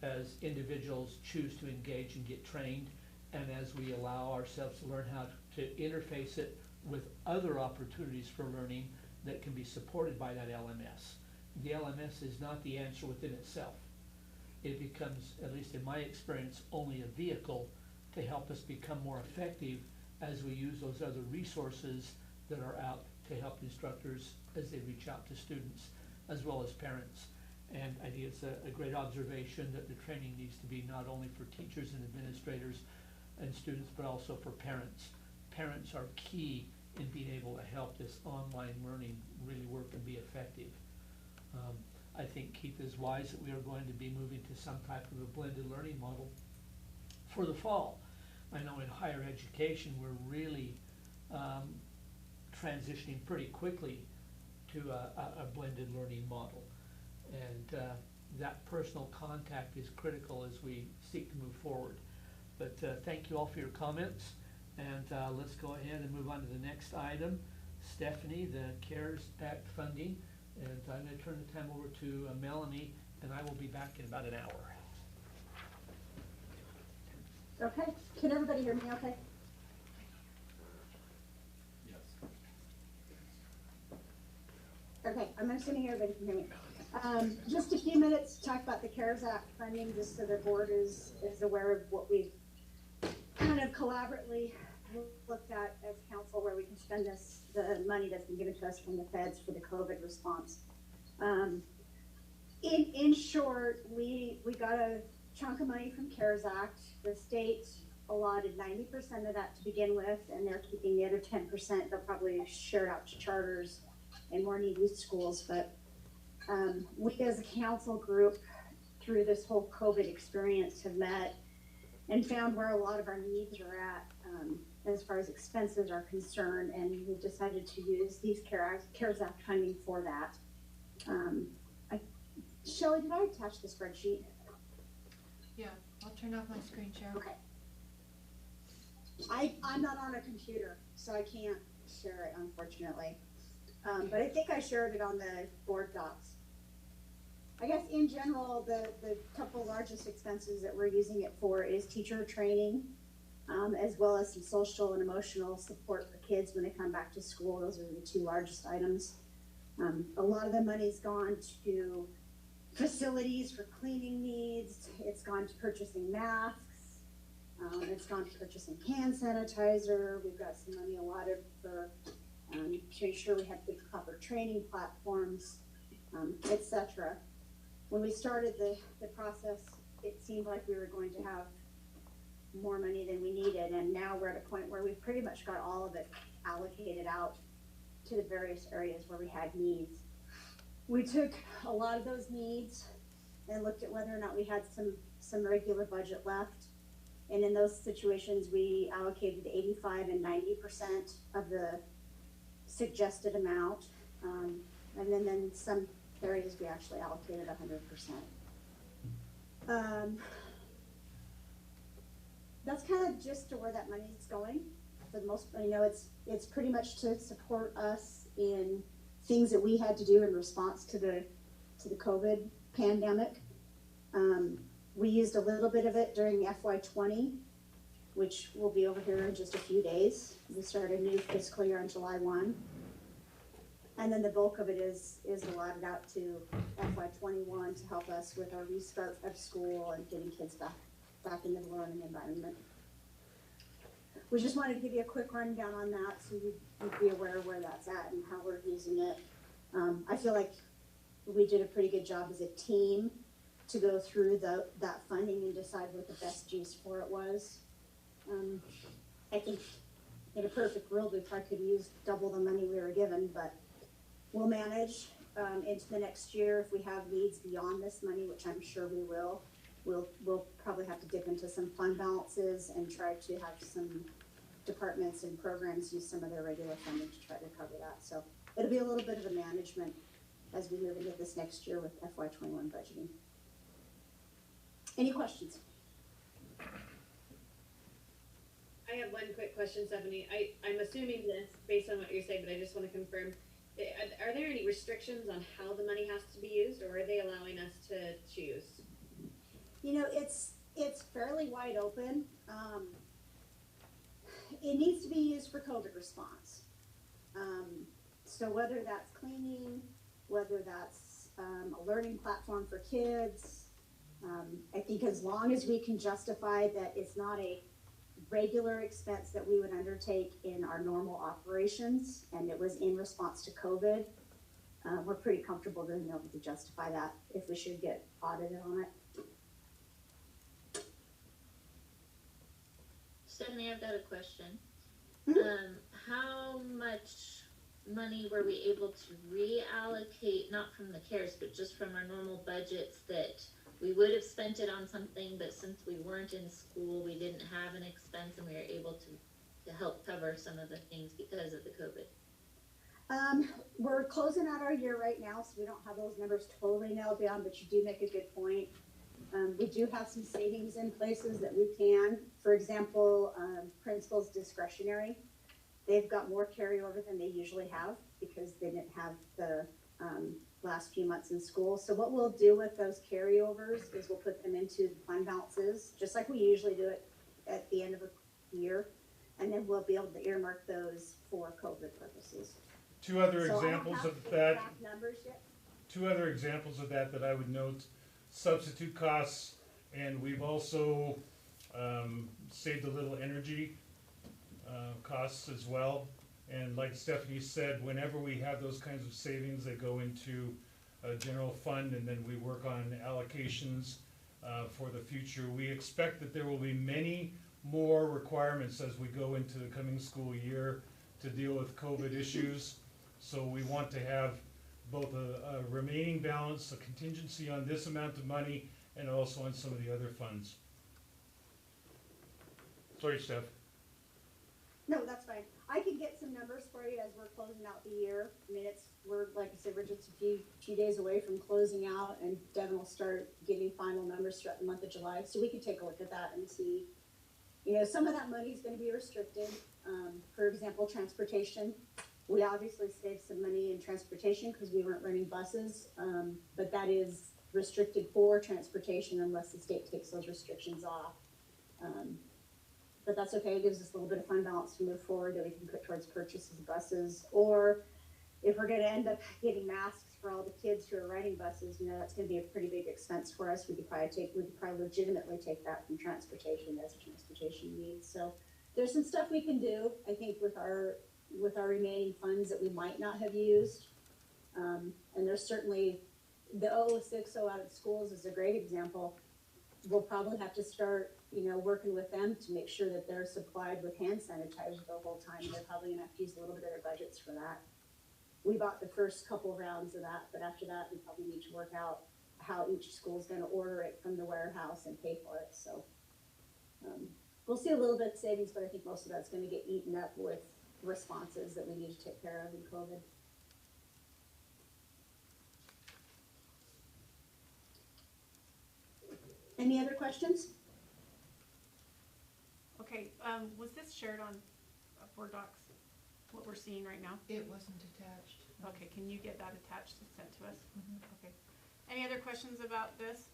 as individuals choose to engage and get trained, and as we allow ourselves to learn how to interface it with other opportunities for learning that can be supported by that LMS. The LMS is not the answer within itself. It becomes, at least in my experience, only a vehicle to help us become more effective as we use those other resources that are out to help instructors as they reach out to students as well as parents. And I think it's a great observation that the training needs to be not only for teachers and administrators and students, but also for parents. Parents are key in being able to help this online learning really work and be effective. I think Keith is wise that we are going to be moving to some type of a blended learning model for the fall. I know in higher education we're really transitioning pretty quickly to a blended learning model. And that personal contact is critical as we seek to move forward. But thank you all for your comments, and let's go ahead and move on to the next item. Stephanie, the CARES Act funding, and I'm going to turn the time over to Melanie, and I will be back in about an hour. Okay, can everybody hear me okay? Yes. Okay, I'm assuming everybody can hear me. Just a few minutes to talk about the CARES Act funding, just so the board is aware of what we've kind of collaboratively looked at as council, where we can spend the money that's been given to us from the feds for the COVID response. In short, we got a chunk of money from CARES Act. The state allotted 90% of that to begin with, and they're keeping the other 10%. They'll probably share it out to charters and more needy schools, but we as a council group through this whole COVID experience have met and found where a lot of our needs are at as far as expenses are concerned, and we've decided to use these CARES Act funding for that. Shelley, did I attach the spreadsheet? Yeah, I'll turn off my screen share. Okay. I'm not on a computer, so I can't share it, unfortunately. But I think I shared it on the board docs. I guess in general, the couple largest expenses that we're using it for is teacher training, as well as some social and emotional support for kids when they come back to school. Those are the two largest items. A lot of the money's gone to facilities for cleaning needs. It's gone to purchasing masks. It's gone to purchasing hand sanitizer. We've got some money allotted for to ensure we have the proper training platforms, etc. When we started the process, it seemed like we were going to have more money than we needed, and now we're at a point where we've pretty much got all of it allocated out to the various areas where we had needs. We took a lot of those needs and looked at whether or not we had some regular budget left. And in those situations, we allocated 85 and 90% of the suggested amount. And then some areas we actually allocated 100%. That's kind of just to where that money is going. For the most, it's pretty much to support us in things that we had to do in response to the COVID pandemic. We used a little bit of it during FY20, which will be over here in just a few days. We start a new fiscal year on July 1. And then the bulk of it is allotted out to FY21 to help us with our restart of school and getting kids back into the learning environment. We just wanted to give you a quick rundown on that so you'd be aware of where that's at and how we're using it. I feel like we did a pretty good job as a team to go through that funding and decide what the best use for it was. I think in a perfect world we probably could use double the money we were given, but we'll manage into the next year. If we have needs beyond this money, which I'm sure we will, we'll probably have to dip into some fund balances and try to have some departments and programs use some of their regular funding to try to cover that. So it'll be a little bit of a management as we move into this next year with FY21 budgeting. Any questions? I have one quick question, Stephanie. I'm assuming this based on what you're saying, but I just want to confirm. Are there any restrictions on how the money has to be used, or are they allowing us to choose? It's fairly wide open. It needs to be used for COVID response. So whether that's cleaning, whether that's a learning platform for kids, I think as long as we can justify that it's not a regular expense that we would undertake in our normal operations and it was in response to COVID, we're pretty comfortable being able to justify that if we should get audited on it. Stephanie, I've got a question. Mm-hmm. How much money were we able to reallocate, not from the CARES, but just from our normal budgets that we would have spent it on something, but since we weren't in school, we didn't have an expense and we were able to help cover some of the things because of the COVID? We're closing out our year right now, so we don't have those numbers totally nailed down, but you do make a good point. We do have some savings in places that we can. For example, principals discretionary. They've got more carryover than they usually have because they didn't have the last few months in school. So what we'll do with those carryovers is we'll put them into the fund balances, just like we usually do it at the end of a year. And then we'll be able to earmark those for COVID purposes. Two other examples of that. Numbers yet. Two other examples of that I would note: substitute costs, and we've also saved a little energy costs as well. And like Stephanie said, whenever we have those kinds of savings, they go into a general fund, and then we work on allocations for the future. We expect that there will be many more requirements as we go into the coming school year to deal with COVID issues. So we want to have both a remaining balance, a contingency on this amount of money, and also on some of the other funds. Sorry, Steph. No, that's fine. I can get some numbers for you as we're closing out the year. I mean, we're like I said, we're just a few days away from closing out, and Devin will start getting final numbers throughout the month of July. So we can take a look at that and see. Some of that money is going to be restricted. For example, transportation. We obviously saved some money in transportation because we weren't running buses, but that is restricted for transportation unless the state takes those restrictions off. But that's okay. It gives us a little bit of fund balance to move forward that we can put towards purchases of buses. Or if we're going to end up getting masks for all the kids who are riding buses, that's going to be a pretty big expense for us. We could probably legitimately take that from transportation as transportation needs. So there's some stuff we can do, I think, with our remaining funds that we might not have used. And there's certainly the 006 out of schools is a great example. We'll probably have to start working with them to make sure that they're supplied with hand sanitizer the whole time. They're probably gonna have to use a little bit of their budgets for that. we bought the first couple rounds of that, but after that, we probably need to work out how each school's gonna order it from the warehouse and pay for it, so. We'll see a little bit of savings, but I think most of that's gonna get eaten up with responses that we need to take care of in COVID. Any other questions? Okay, was this shared on Board Docs, what we're seeing right now? It wasn't attached. Okay, can you get that attached and sent to us? Mhm. Okay. Any other questions about this?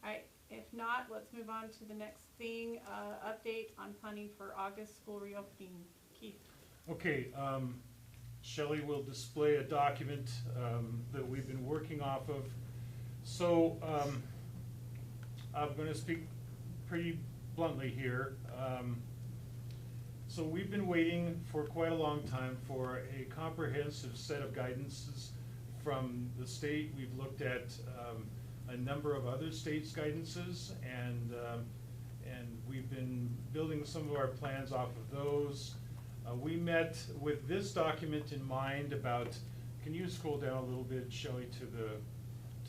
All right, if not, let's move on to the next thing, update on planning for August school reopening. Keith? Okay, Shelley will display a document that we've been working off of. So I'm going to speak pretty bluntly here. So we've been waiting for quite a long time for a comprehensive set of guidances from the state. We've looked at a number of other states' guidances, and we've been building some of our plans off of those. We met with this document in mind about, can you scroll down a little bit, Shelley, to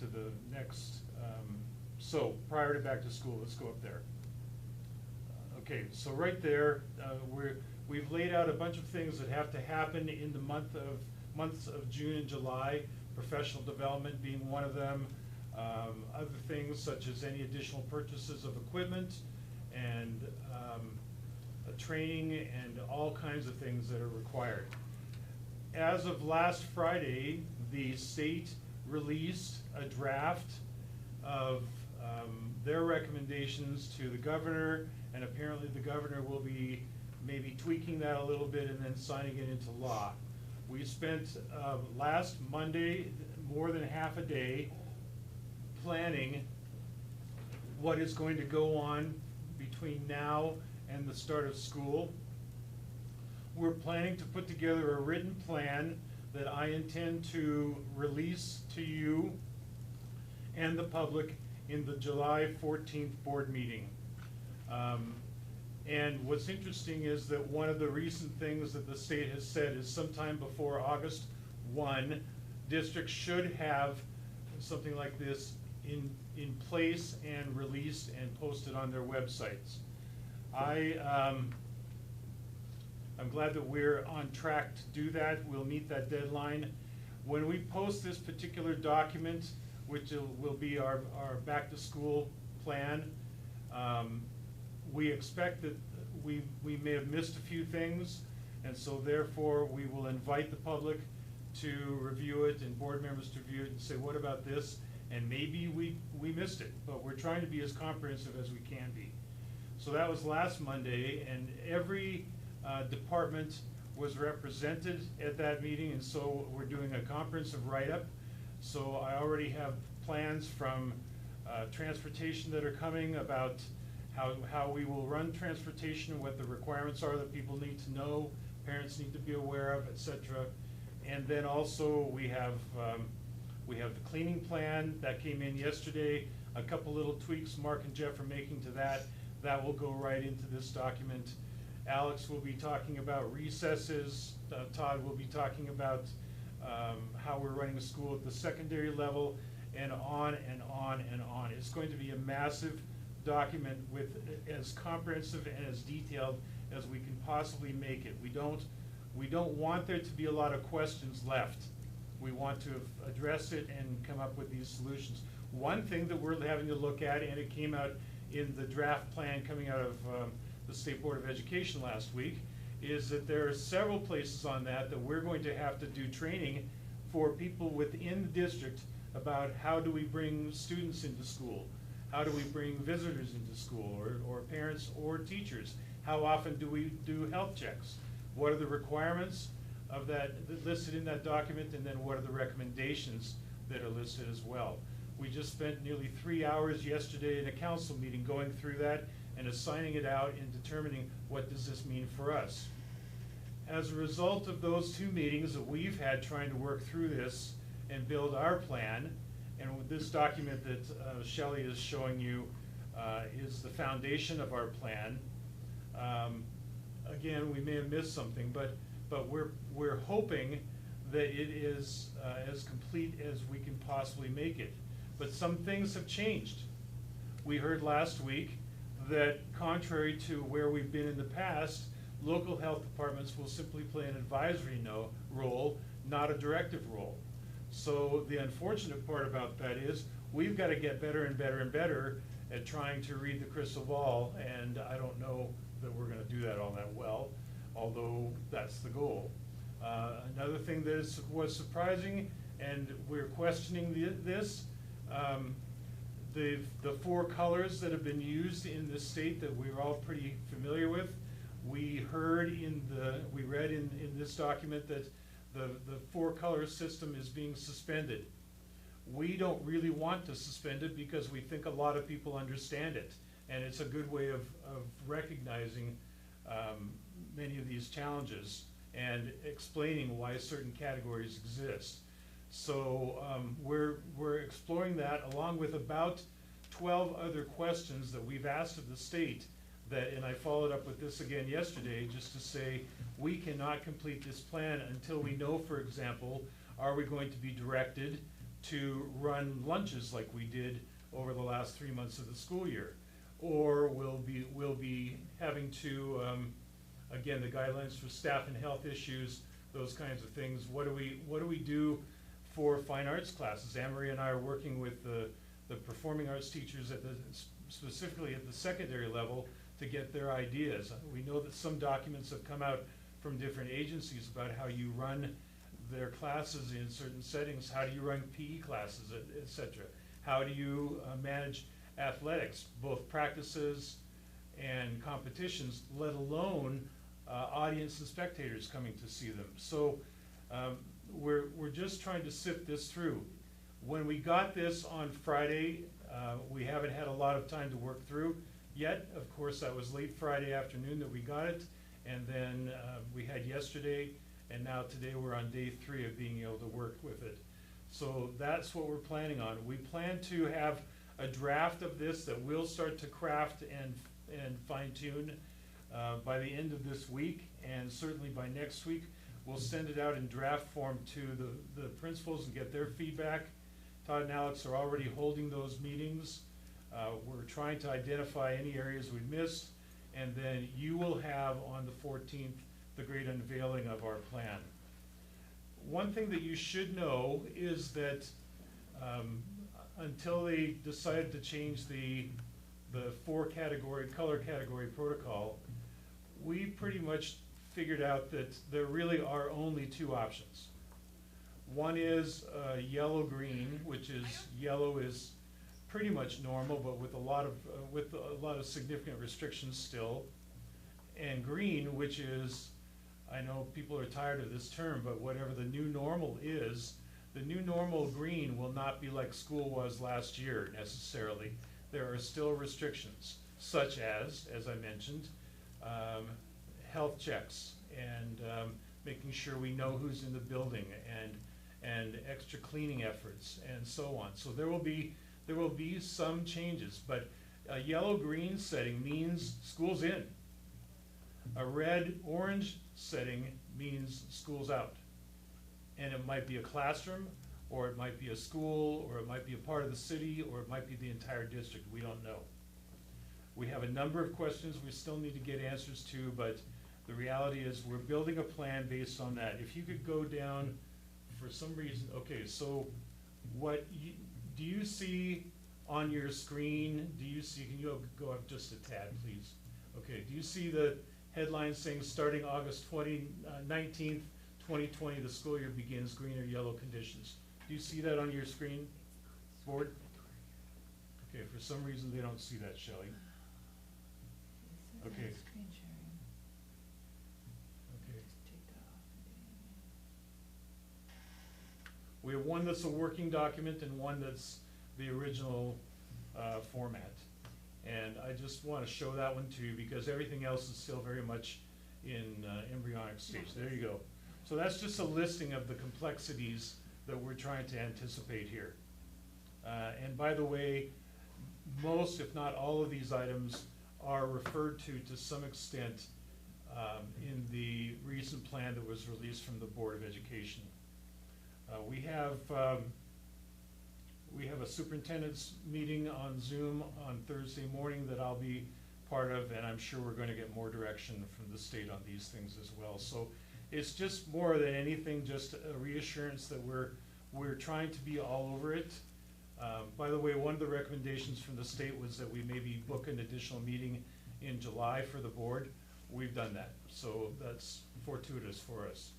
the next, so prior to back to school, let's go up there. Okay, so right there, we've laid out a bunch of things that have to happen in the months of June and July, professional development being one of them. Other things such as any additional purchases of equipment and training and all kinds of things that are required. As of last Friday, the state released a draft of their recommendations to the governor, and apparently the governor will be maybe tweaking that a little bit and then signing it into law. We spent last Monday more than half a day planning what is going to go on between now and the start of school. We're planning to put together a written plan that I intend to release to you and the public in the July 14th board meeting. And what's interesting is that one of the recent things that the state has said is sometime before August 1, districts should have something like this in place and released and posted on their websites. I'm glad that we're on track to do that. We'll meet that deadline. When we post this particular document, which will be our back to school plan, we expect that we may have missed a few things, and so therefore we will invite the public to review it and board members to review it and say, what about this? And maybe we missed it, but we're trying to be as comprehensive as we can be. So that was last Monday, and every department was represented at that meeting, and so we're doing a comprehensive write-up. So I already have plans from transportation that are coming about how we will run transportation, what the requirements are that people need to know, parents need to be aware of, etc. And then also we have the cleaning plan that came in yesterday. A couple little tweaks Mark and Jeff are making to that. That will go right into this document. Alex will be talking about recesses. Todd will be talking about how we're running a school at the secondary level, and on and on and on. It's going to be a massive document with as comprehensive and as detailed as we can possibly make it. We don't want there to be a lot of questions left. We want to address it and come up with these solutions. One thing that we're having to look at, and it came out in the draft plan coming out of the State Board of Education last week, is that there are several places on that we're going to have to do training for people within the district about how do we bring students into school, how do we bring visitors into school, or parents or teachers, how often do we do health checks, what are the requirements of that listed in that document, and then what are the recommendations that are listed as well. We just spent nearly 3 hours yesterday in a council meeting going through that and assigning it out and determining what does this mean for us. As a result of those 2 meetings that we've had trying to work through this and build our plan, and with this document that Shelley is showing you is the foundation of our plan. Again, we may have missed something, but we're hoping that it is as complete as we can possibly make it. But some things have changed. We heard last week that contrary to where we've been in the past, local health departments will simply play an advisory role, not a directive role. So the unfortunate part about that is we've got to get better and better and better at trying to read the crystal ball, and I don't know that we're going to do that all that well, although that's the goal. Another thing that was surprising, and we're questioning this, the four colors that have been used in this state that we're all pretty familiar with, we read in this document that the four color system is being suspended. We don't really want to suspend it because we think a lot of people understand it, and it's a good way of recognizing many of these challenges and explaining why certain categories exist. So we're exploring that along with about 12 other questions that we've asked of the state that, and I followed up with this again yesterday just to say we cannot complete this plan until we know, for example, are we going to be directed to run lunches like we did over the last 3 months of the school year, or we'll be having to again, the guidelines for staff and health issues, those kinds of things. What do we do for fine arts classes? Anne-Marie and I are working with the performing arts teachers specifically at the secondary level to get their ideas. We know that some documents have come out from different agencies about how you run their classes in certain settings. How do you run PE classes, et cetera? How do you manage athletics, both practices and competitions, let alone audience and spectators coming to see them? So we're just trying to sift this through. When we got this on Friday, we haven't had a lot of time to work through yet. Of course, that was late Friday afternoon that we got it, and then we had yesterday, and now today we're on day 3 of being able to work with it. So that's what we're planning on. We plan to have a draft of this that we'll start to craft and fine-tune by the end of this week, and certainly by next week we'll send it out in draft form to the principals and get their feedback. Todd and Alex are already holding those meetings. We're trying to identify any areas we missed, and then you will have on the 14th the great unveiling of our plan. One thing that you should know is that until they decided to change the 4 color category protocol, we pretty much figured out that there really are only 2 options. One is yellow-green, which is yellow is pretty much normal, but with a lot of significant restrictions still, and green, which is, I know people are tired of this term, but whatever the new normal is, the new normal green will not be like school was last year necessarily. There are still restrictions, such as I mentioned, health checks and making sure we know who's in the building and extra cleaning efforts and so on. So there will be some changes, but a yellow-green setting means school's in. A red-orange setting means school's out. And it might be a classroom, or it might be a school, or it might be a part of the city, or it might be the entire district. We don't know. We have a number of questions we still need to get answers to, but the reality is we're building a plan based on that. If you could go down for some reason, okay, so do you see on your screen, can you go up just a tad, please? Okay, do you see the headline saying starting August 19th, 2020, the school year begins, green or yellow conditions? Do you see that on your screen, board? Okay, for some reason they don't see that, Shelley. Okay. Screen sharing. Okay. Just take that off. We have one that's a working document and one that's the original format. And I just want to show that one to you because everything else is still very much in embryonic stage. There you go. So that's just a listing of the complexities that we're trying to anticipate here. And by the way, most, if not all of these items are referred to some extent in the recent plan that was released from the Board of Education. We have a superintendent's meeting on Zoom on Thursday morning that I'll be part of, and I'm sure we're gonna get more direction from the state on these things as well. So it's just more than anything, just a reassurance that we're trying to be all over it. By the way, one of the recommendations from the state was that we maybe book an additional meeting in July for the board. We've done that, so that's fortuitous for us.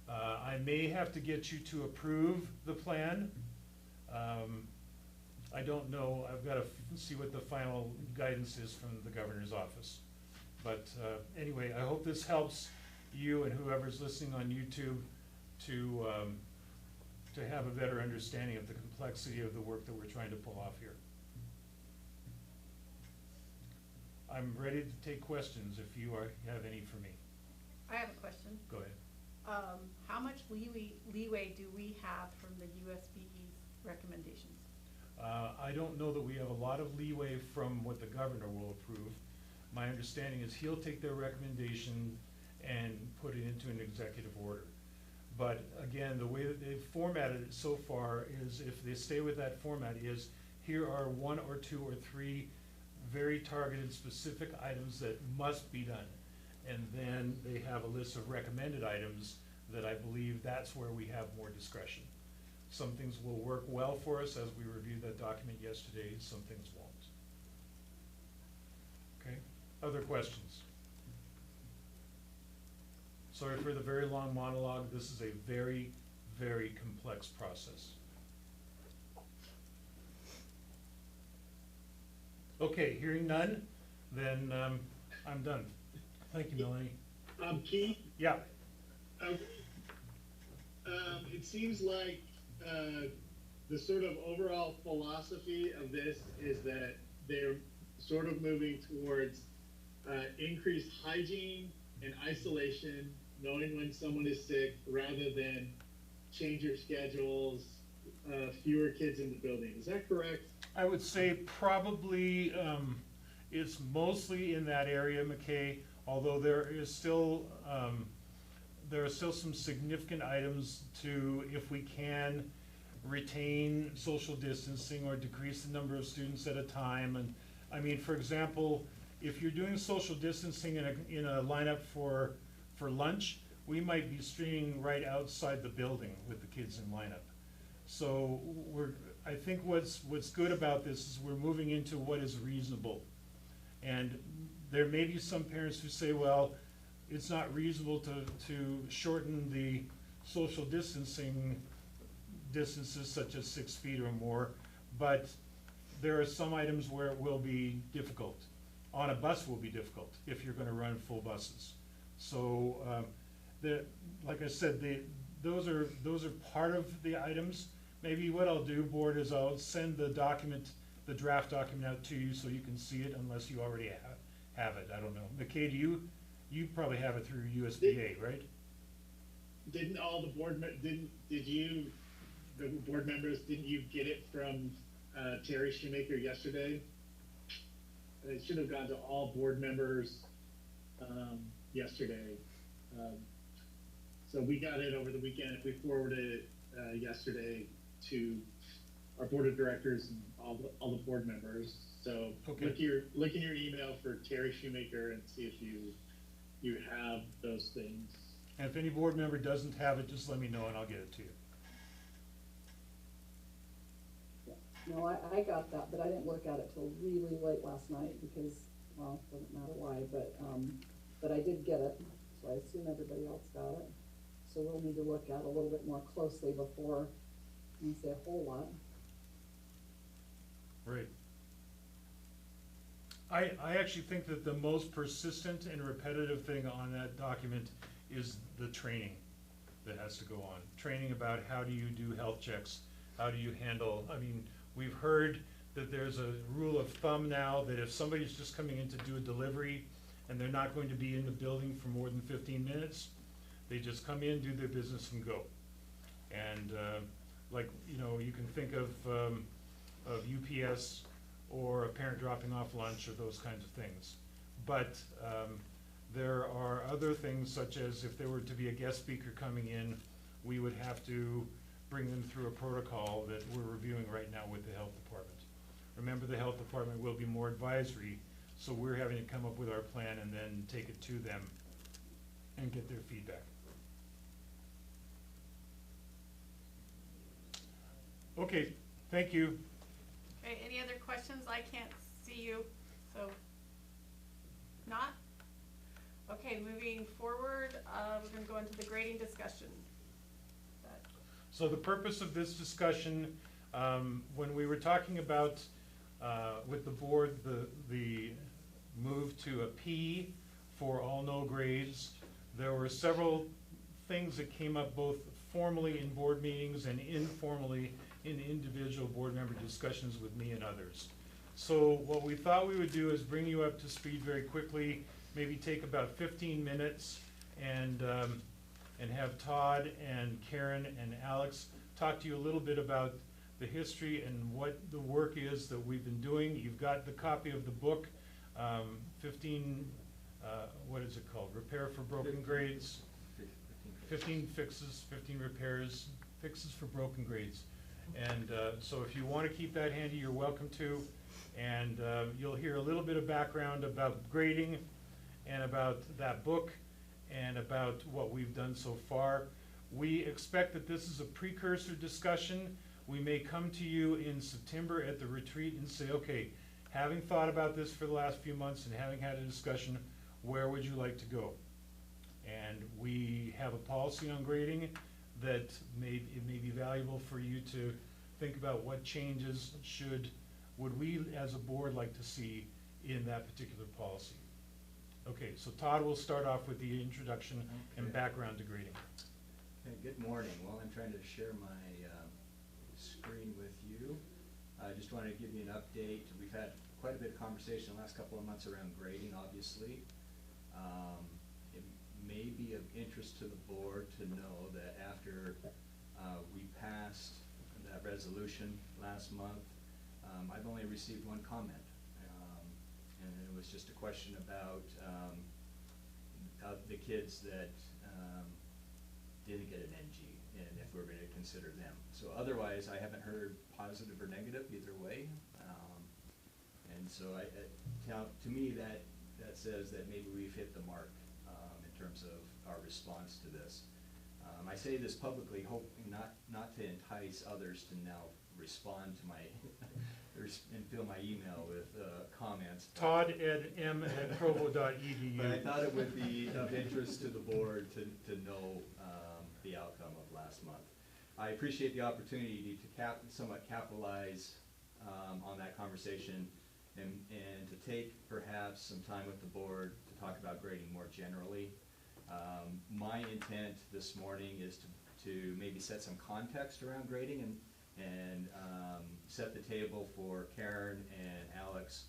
I may have to get you to approve the plan. I don't know, I've got to see what the final guidance is from the governor's office. But anyway, I hope this helps you and whoever's listening on YouTube to have a better understanding of the complexity of the work that we're trying to pull off here. I'm ready to take questions if you have any for me. I have a question. Go ahead. How much leeway do we have from the USBE's recommendations? I don't know that we have a lot of leeway from what the governor will approve. My understanding is he'll take their recommendation and put it into an executive order. But again, the way that they've formatted it so far is, if they stay with that format, is here are 1 or 2 or 3 very targeted specific items that must be done. And then they have a list of recommended items that I believe that's where we have more discretion. Some things will work well for us as we reviewed that document yesterday, some things won't. Okay, other questions? Sorry for the very long monologue. This is a very, very complex process. Okay, hearing none, then I'm done. Thank you, Melanie. Keith? Yeah. It seems like the sort of overall philosophy of this is that they're sort of moving towards increased hygiene and isolation, knowing when someone is sick, rather than change your schedules, fewer kids in the building. Is that correct? I would say probably it's mostly in that area, McKay, although there are still some significant items to, if we can, retain social distancing or decrease the number of students at a time. And I mean, for example, if you're doing social distancing in a lineup for lunch, we might be streaming right outside the building with the kids in lineup. So I think what's good about this is we're moving into what is reasonable. And there may be some parents who say, well, it's not reasonable to shorten the social distancing distances such as 6 feet or more, but there are some items where it will be difficult. On a bus will be difficult if you're going to run full buses. So like I said, those are part of the items. Maybe what I'll do, board, is I'll send the draft document out to you so you can see it, unless you already have it. I don't know. McKay, you probably have it through USBA, right? Didn't all the board the board members, didn't you get it from Terry Shoemaker yesterday? It should have gone to all board members yesterday. So we got it over the weekend. We forwarded it yesterday to our board of directors and all the board members. So okay. Look in your email for Terry Shoemaker and see if you have those things. And if any board member doesn't have it, just let me know and I'll get it to you. No, I got that, but I didn't look at it till really late last night because, well, it doesn't matter why, but I did get it, so I assume everybody else got it. So we'll need to look at it a little bit more closely before we say a whole lot. Right. I actually think that the most persistent and repetitive thing on that document is the training that has to go on. Training about how do you do health checks, how do you handle, I mean, we've heard that there's a rule of thumb now that if somebody's just coming in to do a delivery and they're not going to be in the building for more than 15 minutes, they just come in, do their business and go. And like, you know, you can think of UPS or a parent dropping off lunch or those kinds of things. But there are other things, such as if there were to be a guest speaker coming in, we would have to bring them through a protocol that we're reviewing right now with the health department. Remember, the health department will be more advisory, so we're having to come up with our plan and then take it to them and get their feedback. Okay, thank you. Okay, any other questions? I can't see you, so not? Okay, moving forward, we're gonna go into the grading discussion. So the purpose of this discussion, when we were talking about, with the board, the move to a P for all no grades, there were several things that came up both formally in board meetings and informally in individual board member discussions with me and others. So what we thought we would do is bring you up to speed very quickly, maybe take about 15 minutes and have Todd and Karen and Alex talk to you a little bit about the history and what the work is that we've been doing. You've got the copy of the book, 15, what is it called? Repair for Broken Grades. 15 fixes, 15 repairs, fixes for broken grades. And so if you want to keep that handy, you're welcome to. And you'll hear a little bit of background about grading and about that book and about what we've done so far. We expect that this is a precursor discussion. We may come to you in September at the retreat and say, okay, having thought about this for the last few months and having had a discussion, where would you like to go? And we have a policy on grading that it may be valuable for you to think about what changes would we as a board like to see in that particular policy. Okay, so Todd will start off with the introduction and background to grading. Okay, good morning. Well, I'm trying to share my screen with you. I just wanted to give you an update. We've had quite a bit of conversation the last couple of months around grading, obviously. It may be of interest to the board to know that after we passed that resolution last month, I've only received one comment. And it was just a question about the kids that didn't get an NG and if we're going to consider them. So otherwise, I haven't heard positive or negative either way. And so to me, that says that maybe we've hit the mark in terms of our response to this. I say this publicly, hoping not to entice others to now respond to my and fill my email with comments. Todd at m@provo.edu. But I thought it would be of interest to the board to know the outcome of last month. I appreciate the opportunity to somewhat capitalize on that conversation and to take perhaps some time with the board to talk about grading more generally. My intent this morning is to maybe set some context around grading and set the table for Karen and Alex,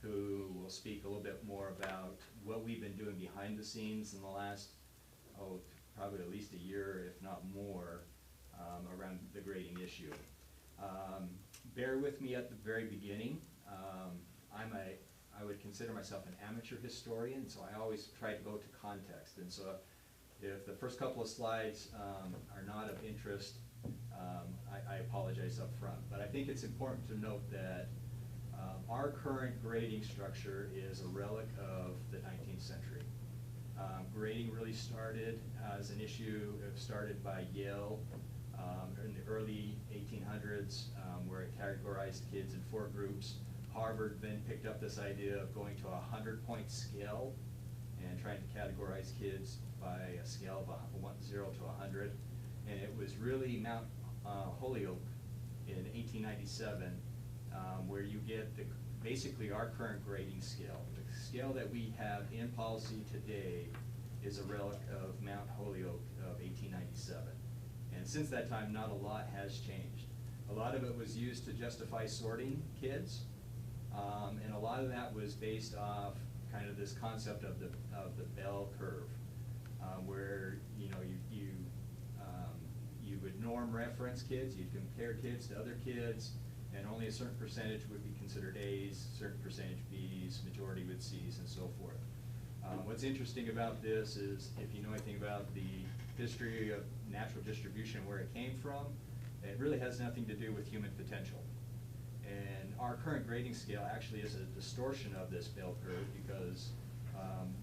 who will speak a little bit more about what we've been doing behind the scenes in the last, probably at least a year, if not more, around the grading issue. Bear with me at the very beginning. I would consider myself an amateur historian, so I always try to go to context. And so if the first couple of slides are not of interest, I apologize up front. But I think it's important to note that our current grading structure is a relic of the 19th century. Grading really started as an issue started by Yale in the early 1800s, where it categorized kids in 4 groups. Harvard then picked up this idea of going to a 100-point scale and trying to categorize kids by a scale of 0 to 100. And it was really Mount Holyoke in 1897 where you get basically our current grading scale. The scale that we have in policy today is a relic of Mount Holyoke of 1897. And since that time, not a lot has changed. A lot of it was used to justify sorting kids, and a lot of that was based off kind of this concept of the bell curve, where you would norm reference kids, you'd compare kids to other kids, and only a certain percentage would be considered A's, certain percentage B's, majority with C's, and so forth. What's interesting about this is, if you know anything about the history of natural distribution, where it came from, It really has nothing to do with human potential. And our current grading scale actually is a distortion of this bell curve because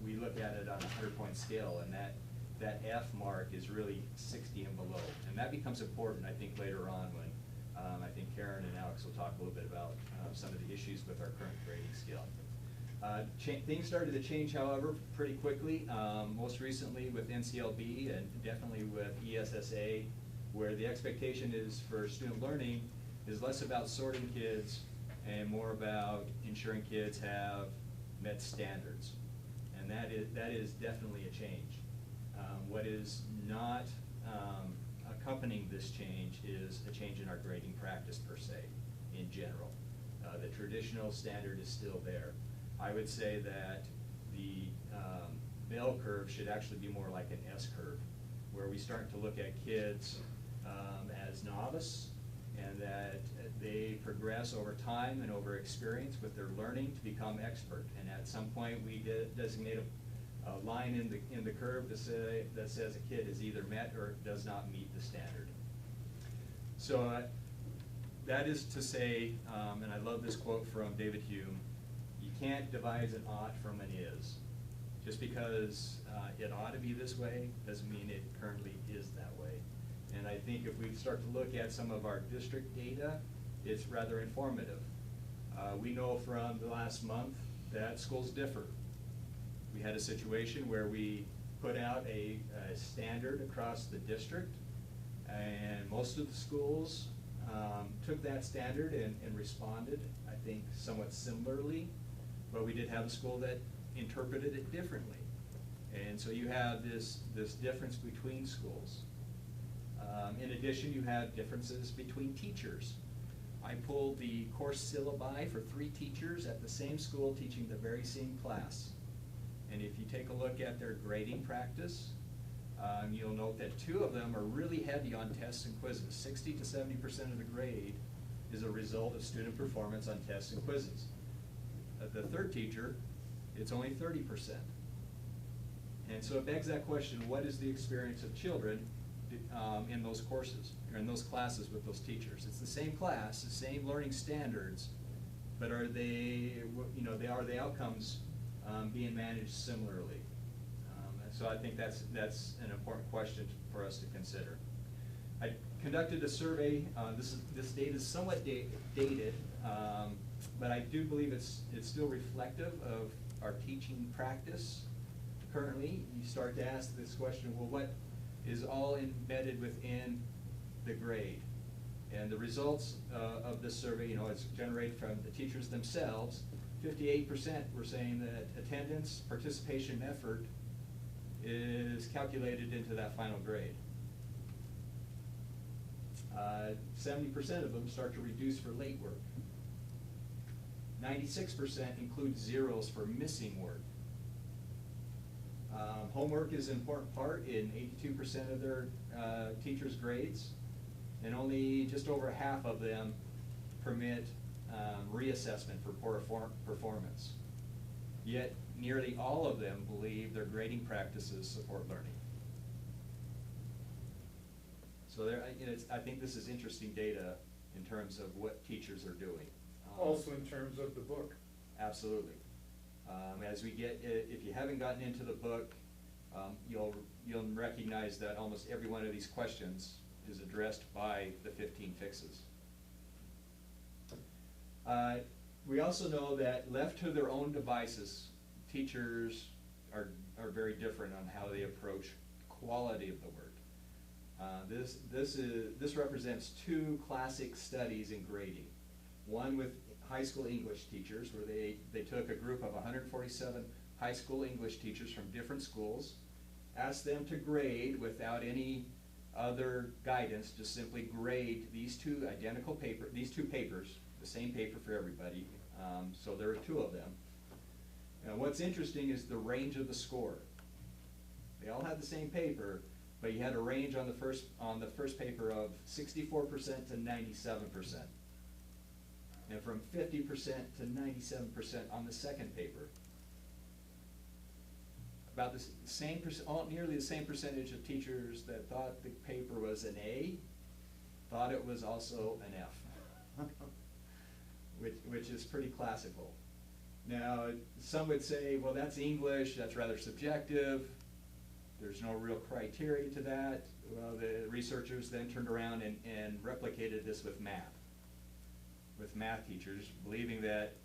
we look at it on a 100-point scale, and that F mark is really 60 and below. And that becomes important, I think, later on when I think Karen and Alex will talk a little bit about some of the issues with our current grading scale. Things started to change, however, pretty quickly, most recently with NCLB and definitely with ESSA, where the expectation is for student learning is less about sorting kids and more about ensuring kids have met standards. And that is definitely a change. What is not accompanying this change is a change in our grading practice per se, in general. The traditional standard is still there. I would say that the bell curve should actually be more like an S curve, where we start to look at kids as novice, and that they progress over time and over experience with their learning to become expert. And at some point, we designate a line in the curve that says a kid is either met or does not meet the standard. So that is to say, and I love this quote from David Hume, you can't devise an ought from an is. Just because it ought to be this way doesn't mean it currently is that way. And I think if we start to look at some of our district data, it's rather informative. We know from the last month that schools differ. We had a situation where we put out a standard across the district, and most of the schools took that standard and responded, I think, somewhat similarly, but we did have a school that interpreted it differently. And so you have this difference between schools. In addition, you have differences between teachers. I pulled the course syllabi for 3 teachers at the same school teaching the very same class. And if you take a look at their grading practice, you'll note that 2 of them are really heavy on tests and quizzes. 60 to 70% of the grade is a result of student performance on tests and quizzes. The 3rd teacher, it's only 30%. And so it begs that question, what is the experience of children in those courses, or in those classes with those teachers? It's the same class, the same learning standards, but are they, are the outcomes being managed similarly? So I think that's an important question for us to consider. I conducted a survey. This data is somewhat dated, but I do believe it's still reflective of our teaching practice. Currently, you start to ask this question, well, what is all embedded within the grade? And the results of this survey, it's generated from the teachers themselves. 58% were saying that attendance, participation, effort is calculated into that final grade. 70% of them start to reduce for late work. 96% include zeros for missing work. Homework is an important part in 82% of their teachers' grades, and only just over half of them permit reassessment for poor performance. Yet nearly all of them believe their grading practices support learning. So I think this is interesting data in terms of what teachers are doing. Also in terms of the book. Absolutely. As we get, if you haven't gotten into the book, you'll recognize that almost every one of these questions is addressed by the 15 fixes. We also know that left to their own devices, teachers are very different on how they approach quality of the work. This represents 2 classic studies in grading. One with high school English teachers, where they took a group of 147 high school English teachers from different schools, asked them to grade without any other guidance, just simply grade these 2 identical these 2 papers, the same paper for everybody. So there are 2 of them. And what's interesting is the range of the score. They all had the same paper, but you had a range on the first paper of 64% to 97%. And from 50% to 97% on the second paper. About the same nearly the same percentage of teachers that thought the paper was an A thought it was also an F, which is pretty classical. Now, some would say, well, that's English, that's rather subjective, there's no real criteria to that. Well, the researchers then turned around and replicated this with math teachers, believing that,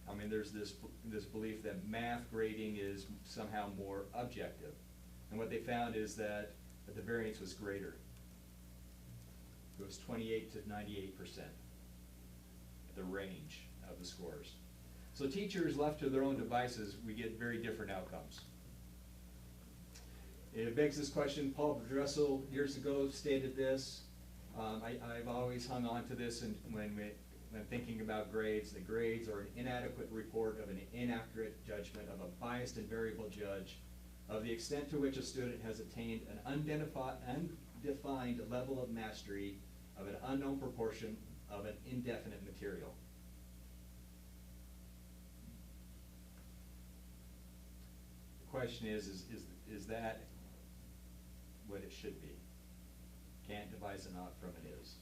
I mean, there's this belief that math grading is somehow more objective. And what they found is that the variance was greater. It was 28 to 98%, the range of the scores. So teachers left to their own devices, we get very different outcomes. It begs this question. Paul Dressel years ago stated this. I've always hung on to this, and when thinking about grades, the grades are an inadequate report of an inaccurate judgment of a biased and variable judge of the extent to which a student has attained an undefined level of mastery of an unknown proportion of an indefinite material. The question is that what it should be? Can't devise a not from it is.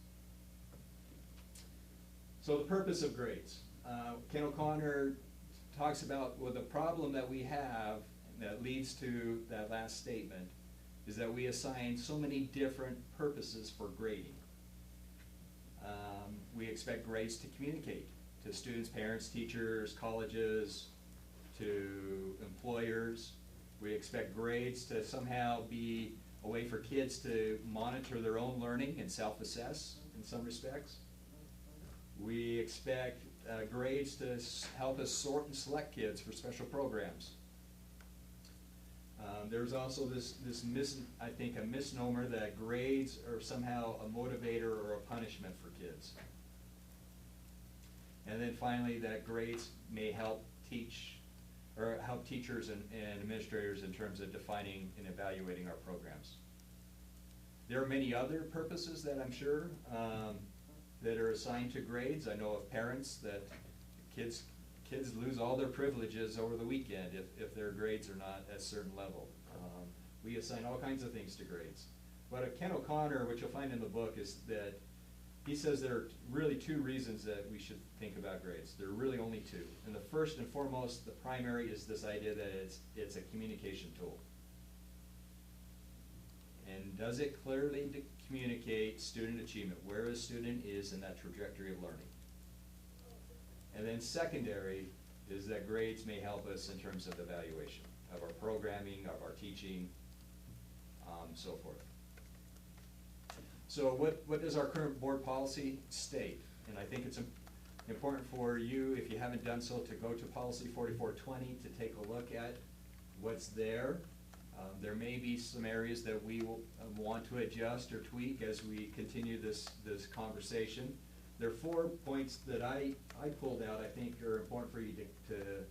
So the purpose of grades. Ken O'Connor talks about, well, the problem that we have that leads to that last statement is that we assign so many different purposes for grading. We expect grades to communicate to students, parents, teachers, colleges, to employers. We expect grades to somehow be a way for kids to monitor their own learning and self-assess in some respects. We expect grades to help us sort and select kids for special programs. There's also I think a misnomer that grades are somehow a motivator or a punishment for kids. And then finally, that grades may help teachers and administrators in terms of defining and evaluating our programs. There are many other purposes that I'm sure that are assigned to grades. I know of parents that kids lose all their privileges over the weekend if their grades are not at a certain level. We assign all kinds of things to grades. But Ken O'Connor, which you'll find in the book, is that he says there are really two reasons that we should think about grades. There are really only two. And the first and foremost, the primary, is this idea that it's a communication tool. And does it clearly communicate student achievement, where a student is in that trajectory of learning? And then secondary is that grades may help us in terms of evaluation of our programming, of our teaching, so forth. So what does our current board policy state? And I think it's important for you, if you haven't done so, to go to policy 4420 to take a look at what's there. There may be some areas that we will want to adjust or tweak as we continue this conversation. There are 4 points that I pulled out I think are important for you to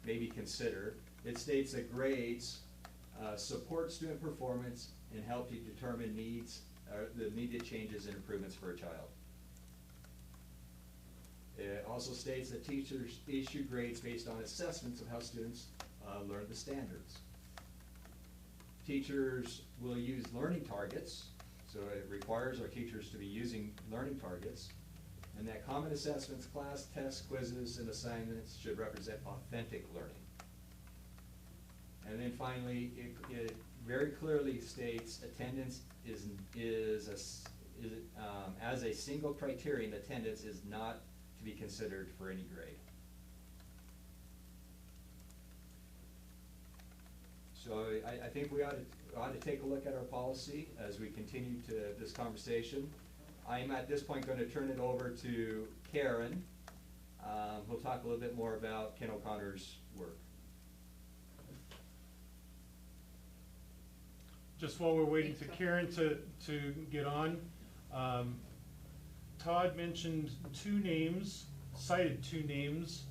maybe consider. It states that grades support student performance and help you determine the needed changes and improvements for a child. It also states that teachers issue grades based on assessments of how students learn the standards. Teachers will use learning targets, so it requires our teachers to be using learning targets, and that common assessments, class tests, quizzes, and assignments should represent authentic learning. And then finally, it very clearly states attendance as a single criterion, attendance is not to be considered for any grade. So I think we ought to take a look at our policy as we continue this conversation. I'm at this point going to turn it over to Karen, who'll talk a little bit more about Ken O'Connor's work. Just while we're waiting for Karen to get on, Todd mentioned cited two names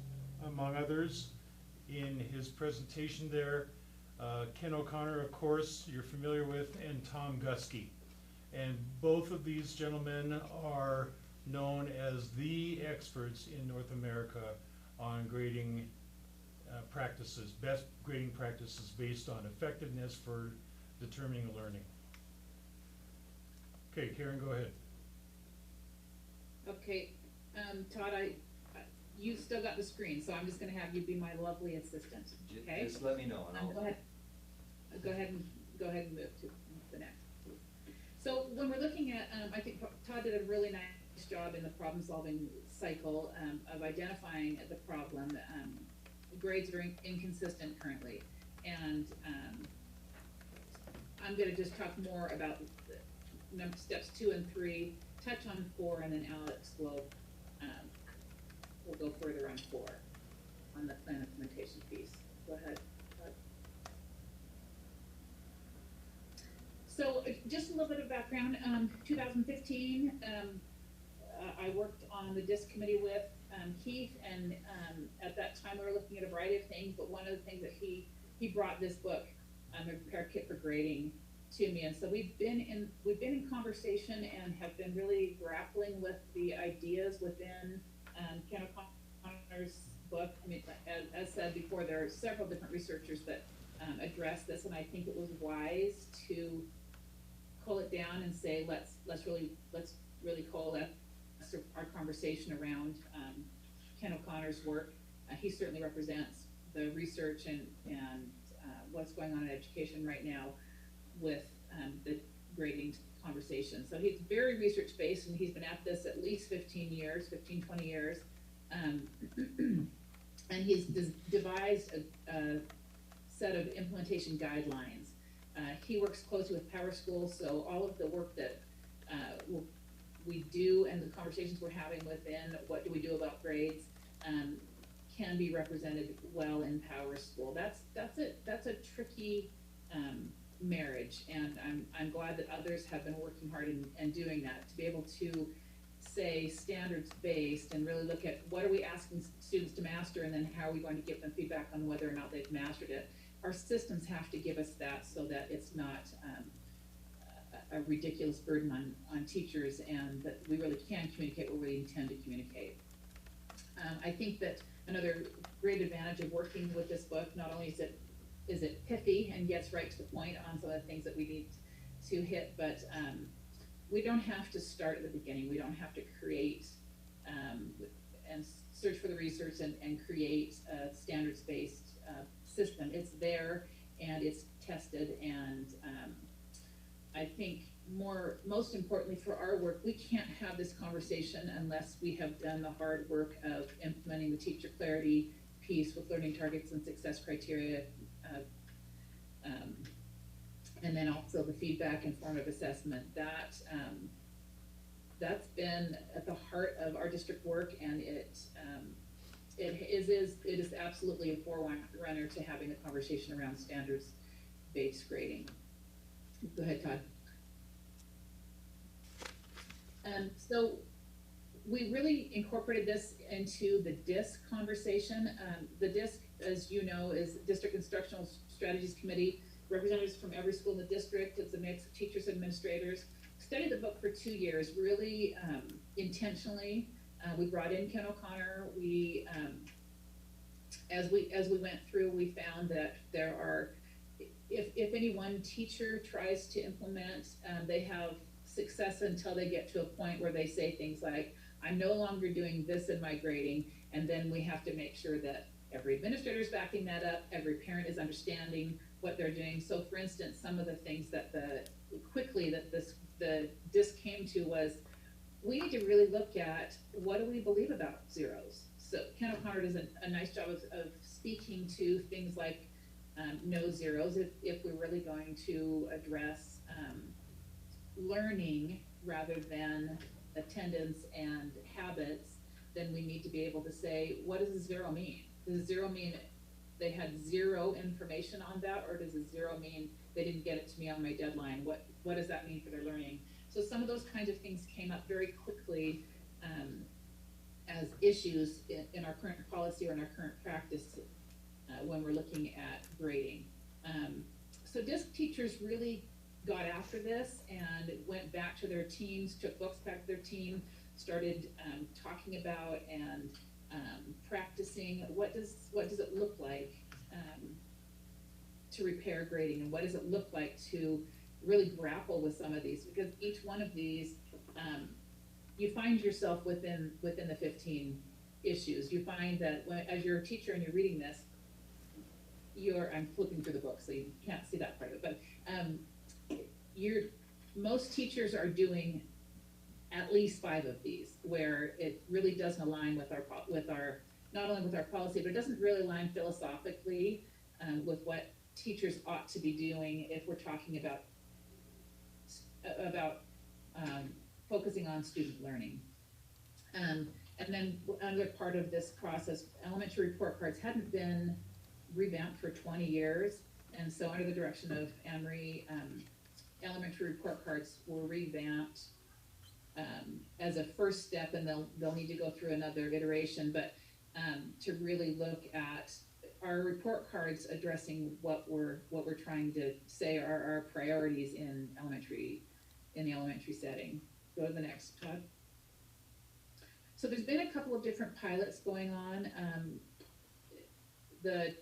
among others in his presentation there. Ken O'Connor, of course, you're familiar with, and Tom Gusky. And both of these gentlemen are known as the experts in North America on grading practices, best grading practices based on effectiveness for determining learning. Okay, Karen, go ahead. Okay, Todd, you still got the screen, so I'm just gonna have you be my lovely assistant, okay? Just let me know and I'll. Go ahead. Go ahead and move to the next. So when we're looking at, I think Todd did a really nice job in the problem-solving cycle of identifying the problem. Grades are inconsistent currently, and I'm going to just talk more about steps 2 and 3, touch on 4, and then Alex will go further on 4 on the plan implementation piece. Go ahead. So just a little bit of background. 2015, I worked on the DISC committee with Keith, and at that time we were looking at a variety of things, but one of the things that he brought this book, a repair kit for grading, to me. And so we've been in conversation and have been really grappling with the ideas within Ken O'Connor's book. I mean, as said before, there are several different researchers that address this, and I think it was wise to pull it down and say let's really coalesce our conversation around Ken O'Connor's work. He certainly represents the research and what's going on in education right now with the grading conversation. So he's very research based, and he's been at this at least 20 years. And he's devised a set of implementation guidelines. He works closely with Power Schools, so all of the work that we do and the conversations we're having within what do we do about grades can be represented well in Power School. That's a tricky marriage, and I'm glad that others have been working hard and doing that, to be able to say standards based and really look at what are we asking students to master, and then how are we going to give them feedback on whether or not they've mastered it. Our systems have to give us that so that it's not a ridiculous burden on teachers, and that we really can communicate what we intend to communicate. I think that another great advantage of working with this book, not only is it pithy and gets right to the point on some of the things that we need to hit, but we don't have to start at the beginning. We don't have to create and search for the research and create a standards-based system. It's there and it's tested, and I think most importantly for our work, we can't have this conversation unless we have done the hard work of implementing the teacher clarity piece with learning targets and success criteria, and then also the feedback and formative assessment. That's been at the heart of our district work, and it is absolutely a forerunner to having a conversation around standards-based grading. Go ahead, Todd. So we really incorporated this into the DISC conversation. The DISC, as you know, is District Instructional Strategies Committee, representatives from every school in the district. It's a mix of teachers and administrators. Studied the book for 2 years, really intentionally. We brought in Ken O'Connor. We, as we went through, we found that there are, if any one teacher tries to implement, they have success until they get to a point where they say things like, I'm no longer doing this in my grading, and then we have to make sure that every administrator is backing that up, every parent is understanding what they're doing. So for instance, some of the things that the DISC came to was, we need to really look at what do we believe about zeros. So Ken O'Connor does a nice job of speaking to things like no zeros. If we're really going to address learning rather than attendance and habits, then we need to be able to say, what does a zero mean? Does a zero mean they had zero information on that, or does a zero mean they didn't get it to me on my deadline? What does that mean for their learning? So some of those kinds of things came up very quickly as issues in our current policy or in our current practice when we're looking at grading. So DISC teachers really got after this and went back to their teams, took books back to their team, started talking about and practicing what does it look like to repair grading, and what does it look like to really grapple with some of these, because each one of these you find yourself within the 15 issues. You find that as you're a teacher and you're reading this, I'm flipping through the book, so you can't see that part of it, but most teachers are doing at least 5 of these, where it really doesn't align with our not only with our policy, but it doesn't really align philosophically with what teachers ought to be doing if we're talking about focusing on student learning. And then another part of this process, elementary report cards hadn't been revamped for 20 years, and so under the direction of Anne-Marie, elementary report cards were revamped as a first step, and they'll need to go through another iteration, but to really look at our report cards addressing what we're trying to say are our priorities in the elementary setting. Go to the next, Todd. So there's been a couple of different pilots going on. The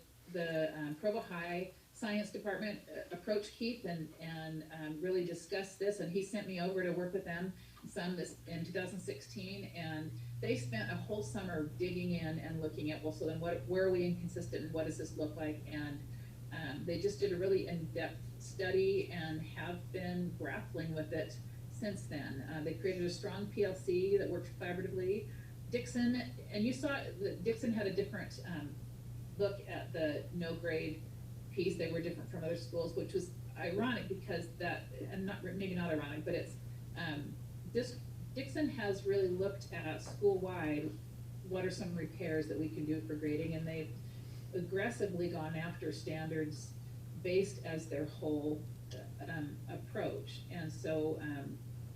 Provo High Science Department approached Keith and really discussed this, and he sent me over to work with them in 2016, and they spent a whole summer digging in and looking at, well, so then where are we inconsistent and what does this look like? And they just did a really in-depth study and have been grappling with it since then. They created a strong PLC that works collaboratively. Dixon, and you saw that Dixon had a different look at the no grade piece. They were different from other schools, which was ironic because maybe not ironic, but it's Dixon has really looked at school-wide what are some repairs that we can do for grading, and they've aggressively gone after standards based as their whole approach. And so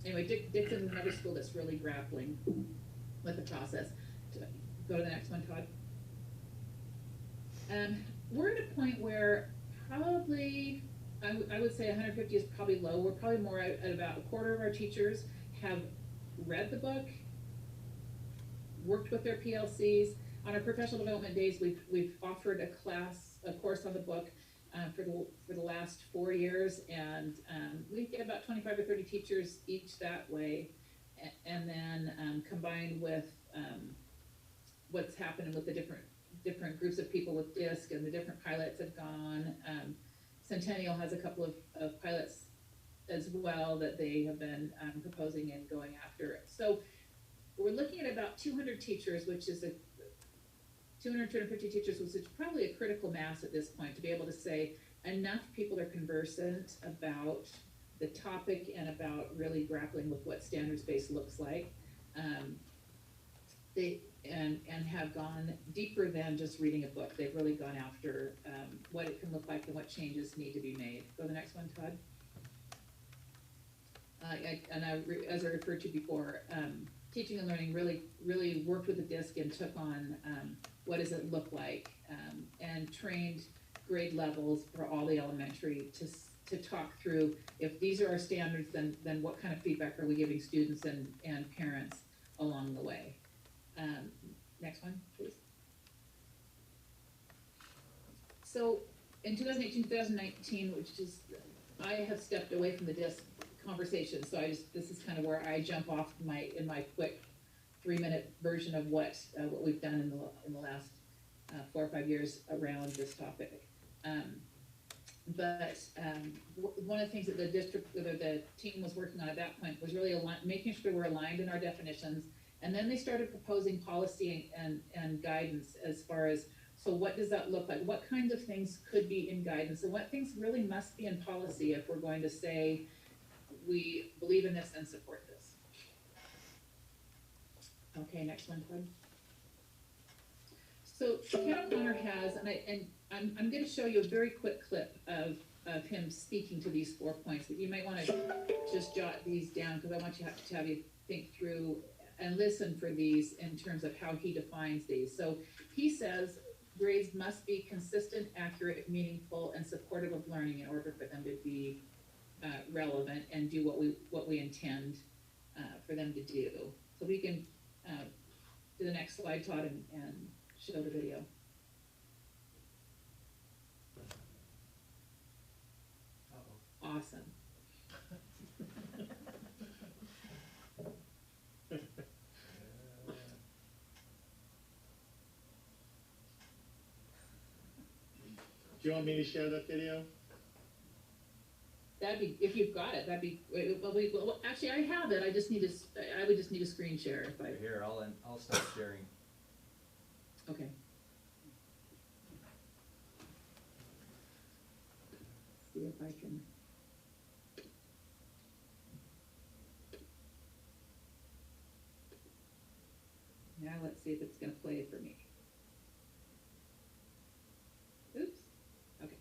anyway, Dixon is another school that's really grappling with the process. Go to the next one, Todd. We're at a point where probably, I would say 150 is probably low. We're probably more at about a quarter of our teachers have read the book, worked with their PLCs. On our professional development days, we've offered a course on the book for the last 4 years, and we get about 25 or 30 teachers each that way. And then combined with what's happening with the different groups of people with DISC and the different pilots have gone. Centennial has a couple of pilots as well that they have been proposing and going after. So we're looking at about 200 teachers, which is 250 teachers, which is probably a critical mass at this point to be able to say enough people are conversant about the topic and about really grappling with what standards-based looks like. And have gone deeper than just reading a book. They've really gone after what it can look like and what changes need to be made. Go to the next one, Todd. As I referred to before, teaching and learning really worked with the DISC and took on what does it look like, and trained grade levels for all the elementary to talk through if these are our standards, then what kind of feedback are we giving students and parents along the way. Next one, please. So in 2018-2019, which is, I have stepped away from the DISC conversation, so this is kind of where I jump off in my quick 3-minute version of what we've done in the last 4 or 5 years around this topic. But one of the things that the team was working on at that point was really making sure we're aligned in our definitions. And then they started proposing policy and guidance as far as, so what does that look like? What kinds of things could be in guidance, and what things really must be in policy if we're going to say we believe in this and support this? Okay, next one, Todd. So Ken O'Connor has, and I'm going to show you a very quick clip of him speaking to these 4 points, but you might want to just jot these down because I want you to have you think through and listen for these in terms of how he defines these. So he says grades must be consistent, accurate, meaningful, and supportive of learning in order for them to be relevant and do what we intend for them to do. So we can do the next slide, Todd, and show the video. Awesome. Do you want me to share that video? That'd be, if you've got it, that'd be, well, actually, I have it, I just need I would just need a screen share if I, Here, I'll start sharing. okay. See if I can. Now let's see if it's gonna play for me. Oops, okay.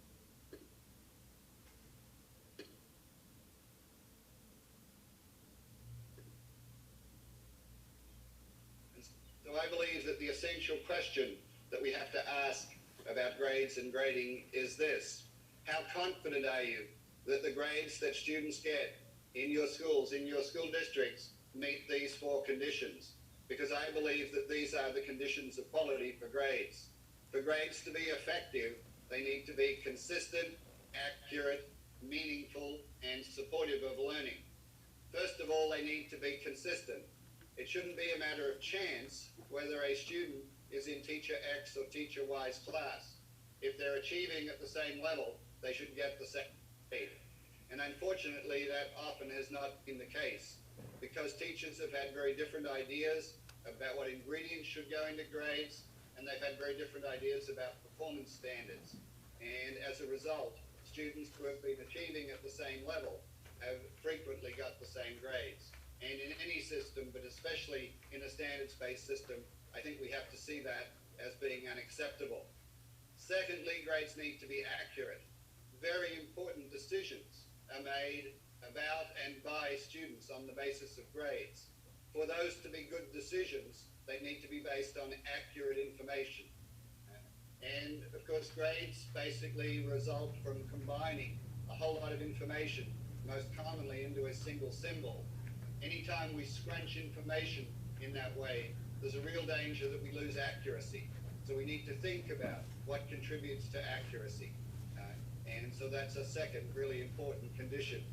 So I believe that the essential question that we have to ask about grades and grading is this: how confident are you that the grades that students get in your schools, in your school districts, meet these 4 conditions? Because I believe that these are the conditions of quality for grades. For grades to be effective, they need to be consistent, accurate, meaningful, and supportive of learning. First of all, they need to be consistent. It shouldn't be a matter of chance whether a student is in teacher X or teacher Y's class. If they're achieving at the same level, they should get the same grade. And unfortunately, that often has not been the case, because teachers have had very different ideas about what ingredients should go into grades, and they've had very different ideas about performance standards. And as a result, students who have been achieving at the same level have frequently got the same grades. And in any system, but especially in a standards-based system, I think we have to see that as being unacceptable. Secondly, grades need to be accurate. Very important decisions are made about and by students on the basis of grades. For those to be good decisions, they need to be based on accurate information. And of course, grades basically result from combining a whole lot of information, most commonly into a single symbol. Anytime we scrunch information in that way, there's a real danger that we lose accuracy. So we need to think about what contributes to accuracy. And so that's a second really important condition.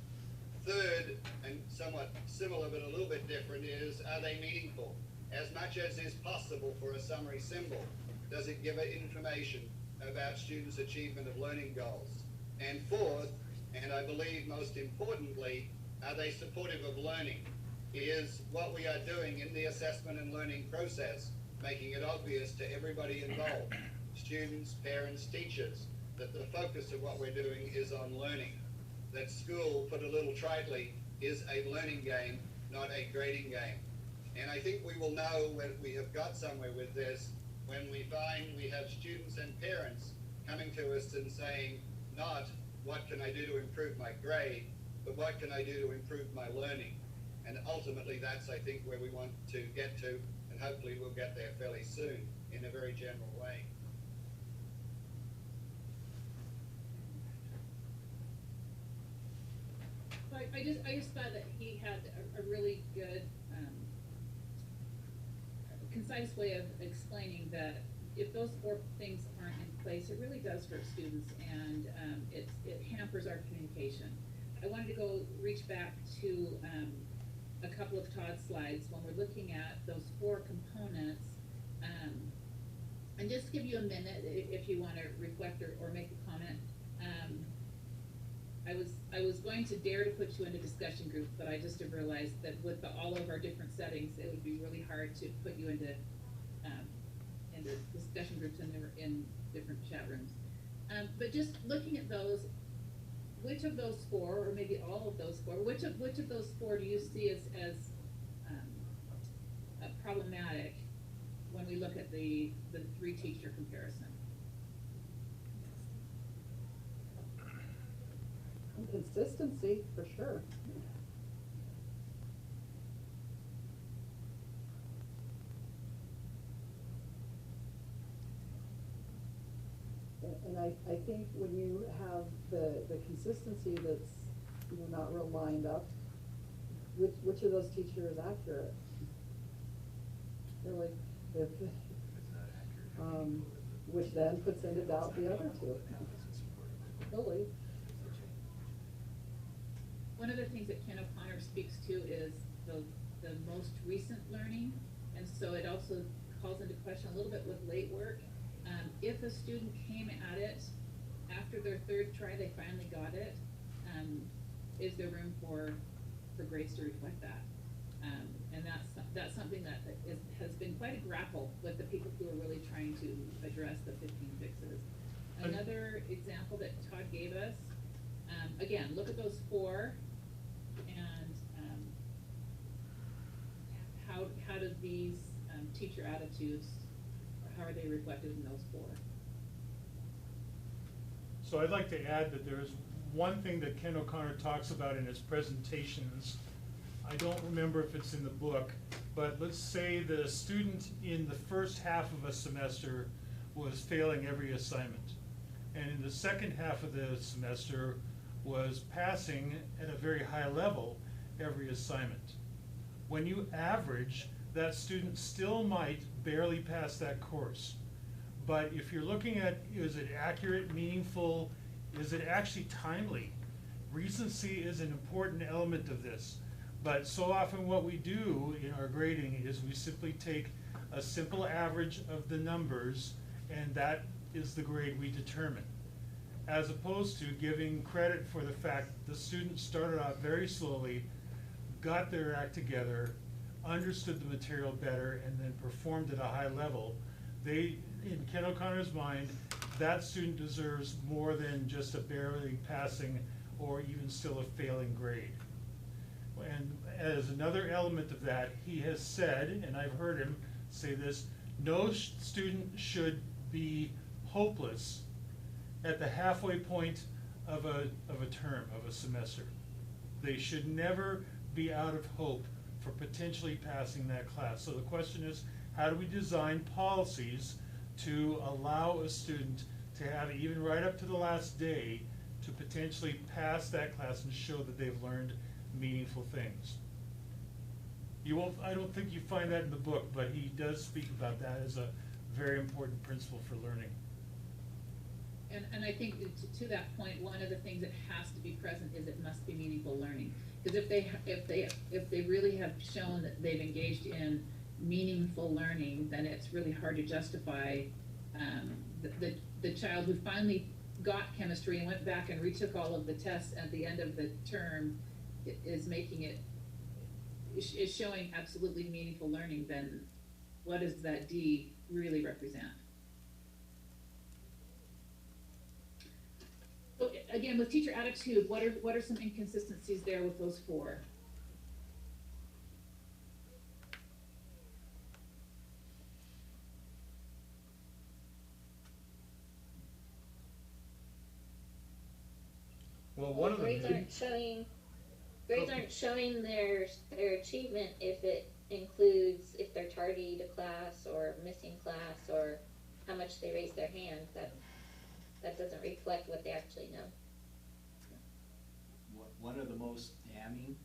Third, and somewhat similar but a little bit different, is are they meaningful? As much as is possible for a summary symbol, does it give information about students' achievement of learning goals? And fourth, and I believe most importantly, are they supportive of learning? Is what we are doing in the assessment and learning process making it obvious to everybody involved, students, parents, teachers, that the focus of what we're doing is on learning? That school, put a little tritely, is a learning game, not a grading game. And I think we will know when we have got somewhere with this, when we find we have students and parents coming to us and saying, not what can I do to improve my grade, but what can I do to improve my learning? And ultimately, that's, I think, where we want to get to, and hopefully we'll get there fairly soon in a very general way. I just thought that he had a really good, concise way of explaining that if those 4 things aren't in place, it really does hurt students, and it hampers our communication. I wanted to reach back to a couple of Todd's slides when we're looking at those 4 components, and just give you a minute if you want to reflect or make a comment. I was going to dare to put you into discussion groups, but I just have realized that with all of our different settings, it would be really hard to put you into discussion groups in different chat rooms. But just looking at those, which of those 4, or maybe all of those 4, which of those 4 do you see as problematic when we look at the 3 teacher comparison? Consistency, for sure. And I think when you have the consistency that's, not real lined up, which of those teachers is accurate? Really, if, which then puts into doubt the other 2. Really. One of the things that Ken O'Connor speaks to is the most recent learning, and so it also calls into question a little bit with late work. If a student came at it after their third try, they finally got it, is there room for grades to reflect that? And that's something that has been quite a grapple with the people who are really trying to address the 15 fixes. Another example that Todd gave us, again, look at those 4, and how do these teacher attitudes, how are they reflected in those 4? So I'd like to add that there's one thing that Ken O'Connor talks about in his presentations. I don't remember if it's in the book, but let's say the student in the first half of a semester was failing every assignment, and in the second half of the semester was passing at a very high level every assignment. When you average, that student still might barely pass that course. But if you're looking at, is it accurate, meaningful, is it actually timely? Recency is an important element of this. But so often what we do in our grading is we simply take a simple average of the numbers, and that is the grade we determine. As opposed to giving credit for the fact that the student started out very slowly, got their act together, understood the material better, and then performed at a high level. In Ken O'Connor's mind, that student deserves more than just a barely passing or even still a failing grade. And as another element of that, he has said, and I've heard him say this, no student should be hopeless at the halfway point of a term, of a semester. They should never be out of hope for potentially passing that class. So the question is, how do we design policies to allow a student to have, even right up to the last day, to potentially pass that class and show that they've learned meaningful things? I don't think you find that in the book, but he does speak about that as a very important principle for learning. And I think to that point, one of the things that has to be present is it must be meaningful learning. Because if they really have shown that they've engaged in meaningful learning, then it's really hard to justify the child who finally got chemistry and went back and retook all of the tests at the end of the term is showing absolutely meaningful learning. Then what does that D really represent? So again, with teacher attitude, what are some inconsistencies there with those 4? Well, one of grades them. aren't showing their achievement if it includes if they're tardy to class or missing class or how much they raise their hand. That doesn't reflect what they actually know. One of the most damning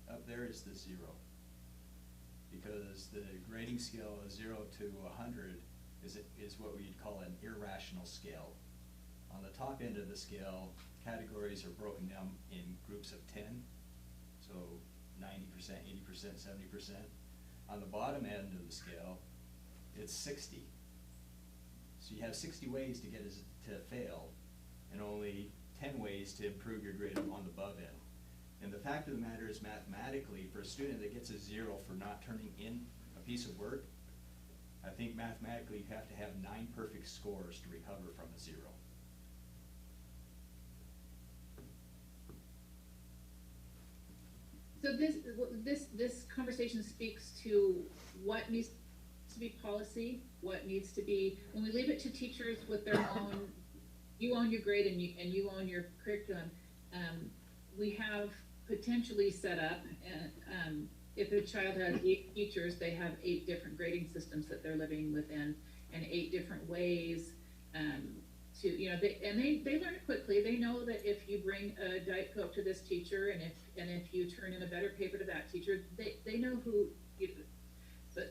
up there is the 0. Because the grading scale of 0 to 100 is what we'd call an irrational scale. On the top end of the scale, categories are broken down in groups of 10, so 90%, 80%, 70%. On the bottom end of the scale, it's 60. So you have 60 ways to get to fail, and only 10 ways to improve your grade on the above end. And the fact of the matter is, mathematically, for a student that gets a 0 for not turning in a piece of work, I think mathematically you have to have 9 perfect scores to recover from a 0. So this conversation speaks to what needs to be policy, what needs to be, when we leave it to teachers with their own, you own your grade and you own your curriculum, we have potentially set up, if a child has 8 teachers, they have 8 different grading systems that they're living within, and 8 different ways to, they learn it quickly. They know that if you bring a Diet Coke to this teacher, and if you turn in a better paper to that teacher, they know who.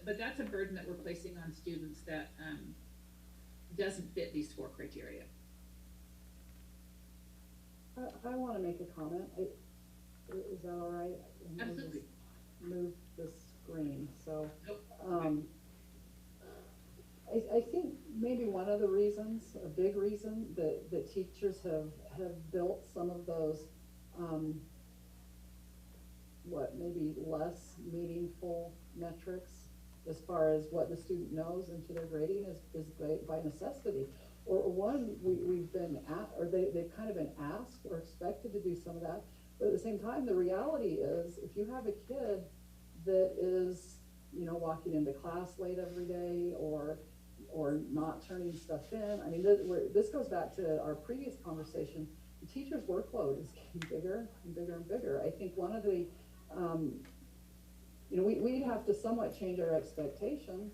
But that's a burden that we're placing on students that doesn't fit these 4 criteria. I want to make a comment. Is that all right? Absolutely. Move the screen. So, I think maybe maybe one of the reasons, a big reason that teachers have built some of those, maybe less meaningful metrics as far as what the student knows into their grading is by necessity. Or one, we've been or they've kind of been asked or expected to do some of that. But at the same time, the reality is, if you have a kid that is, walking into class late every day or not turning stuff in, I mean, this goes back to our previous conversation. The teacher's workload is getting bigger and bigger and bigger. I think one of the, we'd have to somewhat change our expectations.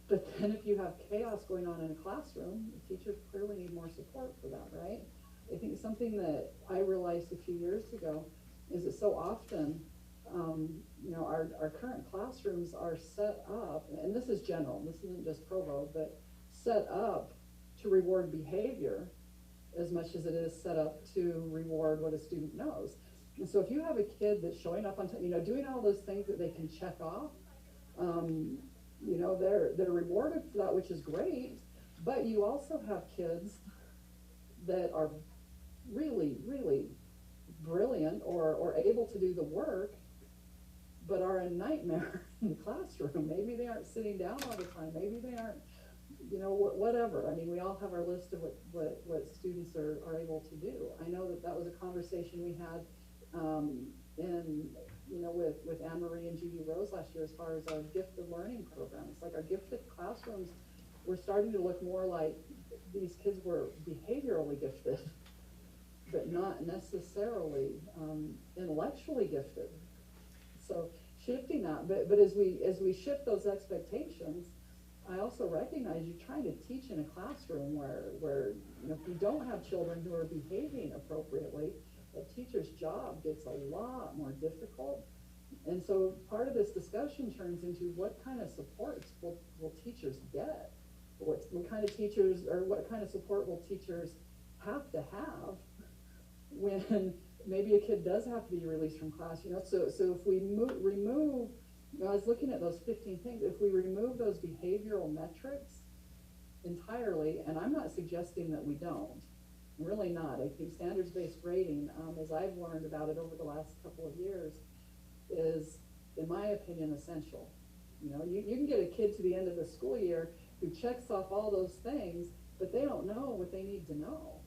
But then if you have chaos going on in a classroom, the teachers clearly need more support for that, right? I think something that I realized a few years ago is that so often, our current classrooms are set up, and this is general, this isn't just Provo, but set up to reward behavior as much as it is set up to reward what a student knows. And so if you have a kid that's showing up on time, doing all those things that they can check off, they're rewarded for that, which is great. But you also have kids that are really, really brilliant or able to do the work, but are a nightmare in the classroom. Maybe they aren't sitting down all the time. Maybe they aren't, whatever. I mean, we all have our list of what students are able to do. I know that was a conversation we had with Anne-Marie and Judy Rose last year as far as our gifted learning programs. Like our gifted classrooms were starting to look more like these kids were behaviorally gifted, but not necessarily intellectually gifted. So shifting that, but as we shift those expectations, I also recognize you're trying to teach in a classroom where if you don't have children who are behaving appropriately, a teacher's job gets a lot more difficult. And so part of this discussion turns into what kind of supports will teachers get? What kind of teachers, or what kind of support will teachers have to have when maybe a kid does have to be released from class? So if we remove, I was looking at those 15 things, if we remove those behavioral metrics entirely, and I'm not suggesting that we don't, I'm really not. I think standards-based grading, as I've learned about it over the last couple of years, is, in my opinion, essential. You can get a kid to the end of the school year who checks off all those things, but they don't know what they need to know.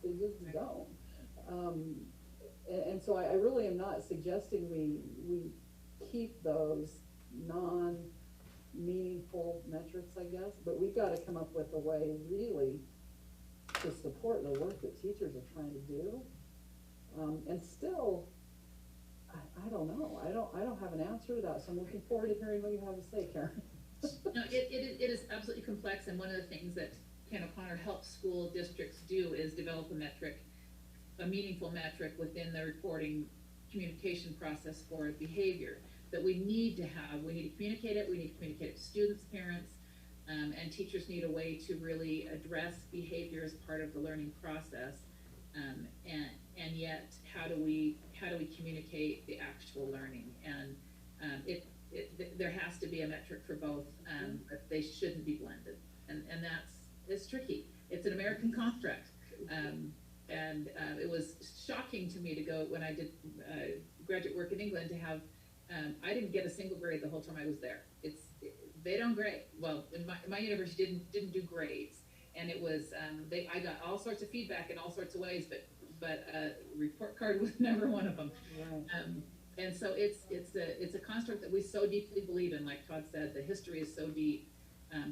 They just don't. And so I really am not suggesting we keep those non-meaningful metrics, I guess, but we've got to come up with a way really to support the work that teachers are trying to do. And still, I don't know. I don't have an answer to that, so I'm looking forward to hearing what you have to say, Karen. No, it is absolutely complex, and one of the things that Ken O'Connor helps school districts do is develop a meaningful metric within the reporting communication process for behavior that we need to have. We need to communicate it. We need to communicate it to students, parents, and teachers need a way to really address behavior as part of the learning process. And yet, how do we communicate the actual learning? And there has to be a metric for both, but they shouldn't be blended. And it's tricky. It's an American construct. And it was shocking to me to go, when I did graduate work in England, to have, I didn't get a single grade the whole time I was there. They don't grade. Well, in my university didn't do grades. And it was, I got all sorts of feedback in all sorts of ways, but a report card was never one of them. Right. And so it's a construct that we so deeply believe in. Like Todd said, the history is so deep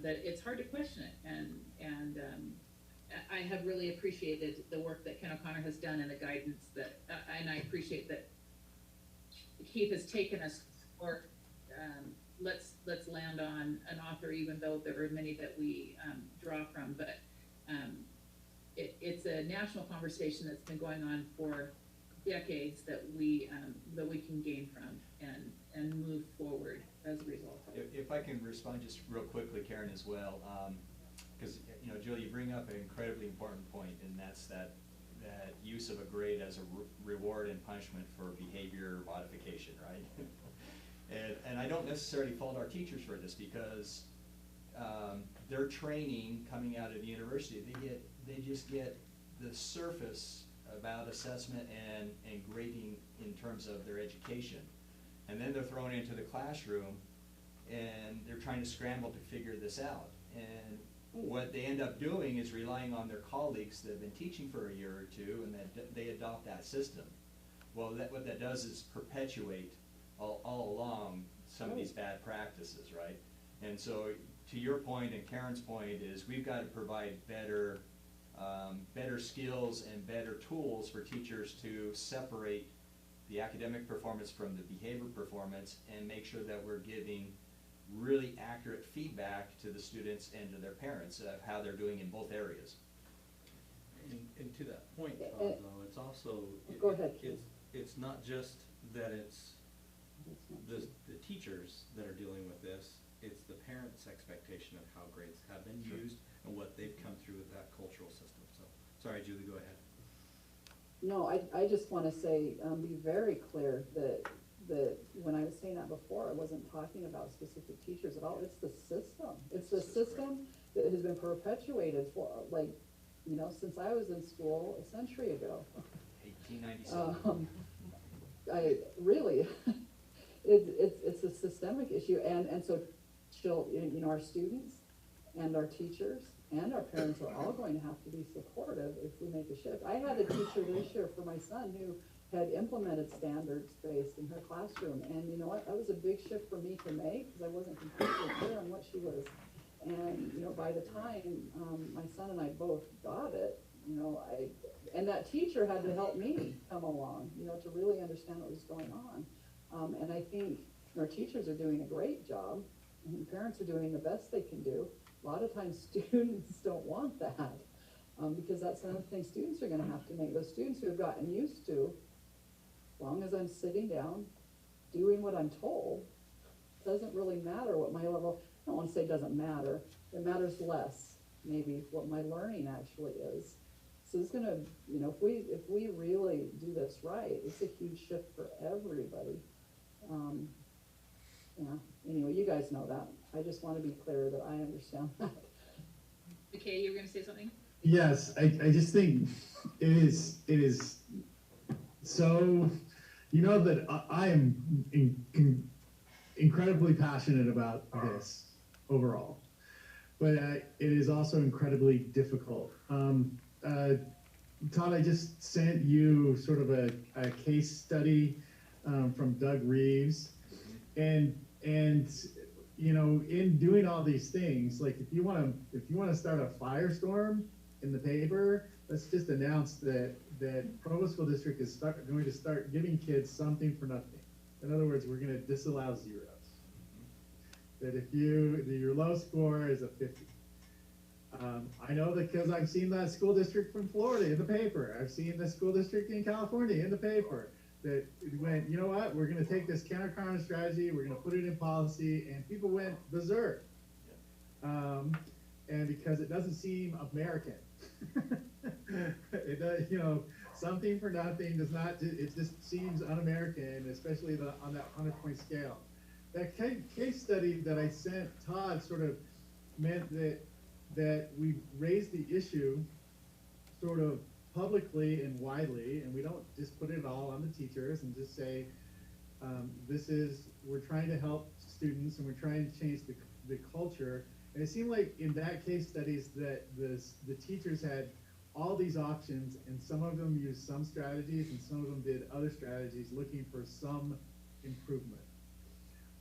that it's hard to question it. And I have really appreciated the work that Ken O'Connor has done and the guidance that, and I appreciate that Keith has taken us for, let's land on an author, even though there are many that we draw from, but it's a national conversation that's been going on for decades that we can gain from and move forward as a result of it. If I can respond just real quickly, Karen, as well, because Jill, you bring up an incredibly important point, and that's that use of a grade as a reward and punishment for behavior modification, right? and I don't necessarily fault our teachers for this, because their training coming out of university, they just get the surface about assessment and grading in terms of their education. And then they're thrown into the classroom and they're trying to scramble to figure this out. And what they end up doing is relying on their colleagues that have been teaching for a year or two, and that they adopt that system. Well, what that does is perpetuate all along some of these bad practices, right? And so, to your point and Karen's point, is we've got to provide better skills and better tools for teachers to separate the academic performance from the behavior performance, and make sure that we're giving really accurate feedback to the students and to their parents of how they're doing in both areas. And to that point, Todd, though, it's also, Go ahead, it's not just that it's the teachers that are dealing with this, it's the parents' expectation of how grades have been used and what they've come through with that cultural system. So, sorry, Julie, go ahead. No, I just want to say, be very clear that when I was saying that before, I wasn't talking about specific teachers at all. It's the system. It's the system that has been perpetuated for, like, you know, since I was in school a century ago. 1897. I really, it's a systemic issue, and so, you know, our students and our teachers and our parents are all going to have to be supportive if we make a shift. I had a teacher this year for my son who had implemented standards-based in her classroom, and you know what, that was a big shift for me to make, because I wasn't completely clear on what she was. And you know, by the time my son and I both got it, you know, and that teacher had to help me come along, you know, to really understand what was going on. And I think our teachers are doing a great job, and parents are doing the best they can do. A lot of times students don't want that, because that's another thing students are going to have to make. Those students who have gotten used to, as long as I'm sitting down, doing what I'm told, doesn't really matter what my level, I don't want to say doesn't matter, it matters less, maybe, what my learning actually is. So it's going to, you know, if we really do this right, it's a huge shift for everybody. Yeah, anyway, you guys know that. I just want to be clear that I understand that. Okay, you were going to say something? Yes, I just think it is so, you know, that I am incredibly passionate about this overall, but it is also incredibly difficult. Todd, I just sent you sort of a case study from Doug Reeves, and you know, in doing all these things, like if you want to start a firestorm in the paper, let's just announce that Provo School District is going to start giving kids something for nothing. In other words, we're going to disallow zeros. That if your low score is a 50. I know that because I've seen that school district from Florida in the paper. I've seen the school district in California in the paper. That went, you know what, we're going to take this counter strategy, we're going to put it in policy, and people went berserk. And because it doesn't seem American. It does, you know, something for nothing does not, it just seems un-American, especially on that 100-point scale. That case study that I sent Todd sort of meant that we raised the issue sort of publicly and widely, and we don't just put it all on the teachers and just say, we're trying to help students and we're trying to change the culture. And it seemed like in that case studies that the teachers had all these options, and some of them used some strategies and some of them did other strategies looking for some improvement.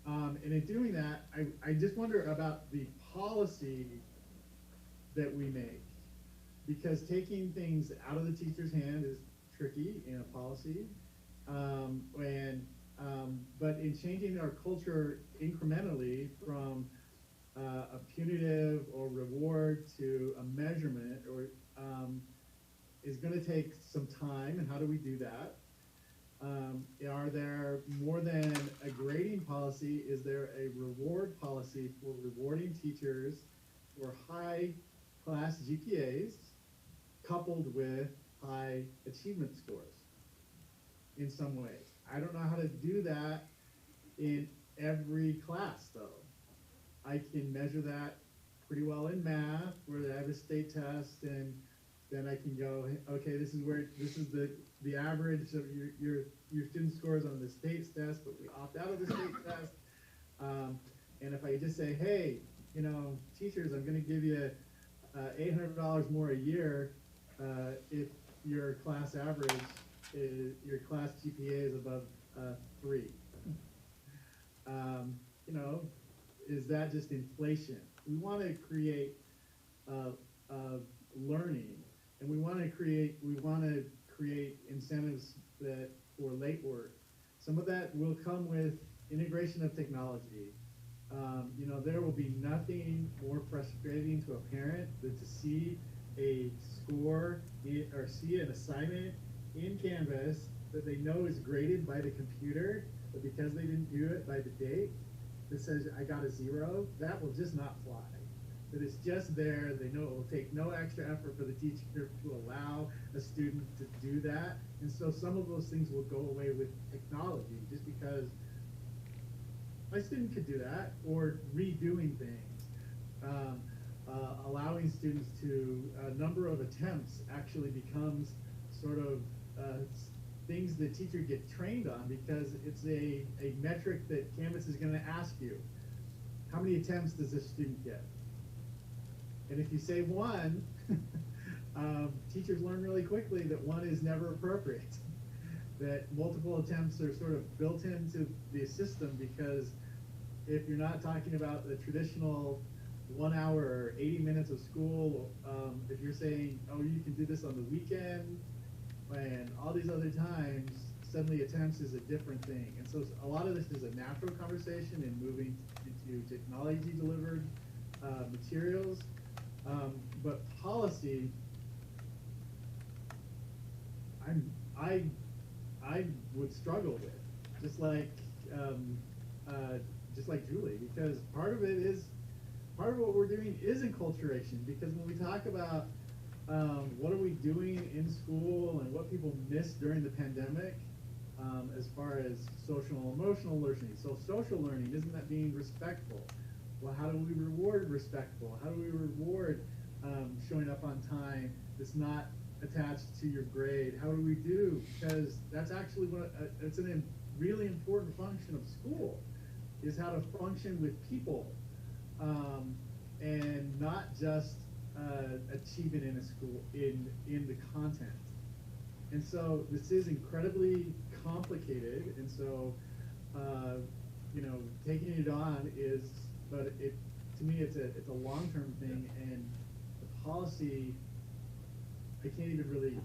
And in doing that, I just wonder about the policy that we make. Because taking things out of the teacher's hand is tricky in a policy, but in changing our culture incrementally from a punitive or reward to a measurement, or is going to take some time. And how do we do that? Are there more than a grading policy? Is there a reward policy for rewarding teachers for high class GPAs coupled with high achievement scores in some ways? I don't know how to do that in every class, though. I can measure that pretty well in math, where I have a state test, and then I can go, okay, this is the average of your student scores on the state's test, but we opt out of the state test. And if I just say, hey, teachers, I'm going to give you $800 more a year if your class average your class GPA is above 3. Is that just inflation? We want to create learning, and we want to create incentives for late work. Some of that will come with integration of technology. There will be nothing more frustrating to a parent than to see a score or see an assignment in Canvas that they know is graded by the computer, but because they didn't do it by the date, that says I got a 0, that will just not fly. That it's just there. They know it will take no extra effort for the teacher to allow a student to do that. And so some of those things will go away with technology, just because my student could do that, or redoing things. Allowing students to, a number of attempts actually becomes sort of things the teacher get trained on, because it's a metric that Canvas is going to ask you. How many attempts does this student get? And if you say 1, teachers learn really quickly that 1 is never appropriate. That multiple attempts are sort of built into the system, because if you're not talking about the traditional 1 hour or 80 minutes of school, if you're saying, oh, you can do this on the weekend and all these other times, suddenly attempts is a different thing. And so a lot of this is a natural conversation in moving into technology delivered materials. But policy, I would struggle with, just like Julie, because part of what we're doing is enculturation. Because when we talk about what are we doing in school and what people missed during the pandemic, as far as social and emotional learning. So social learning, isn't that being respectful? Well, how do we reward respectful? How do we reward showing up on time that's not attached to your grade? How do we do? Because that's actually it's a really important function of school, is how to function with people, and not just achieving in a school in the content. And so this is incredibly complicated, and so taking it on is, but to me it's a long-term thing, and the policy, I can't even really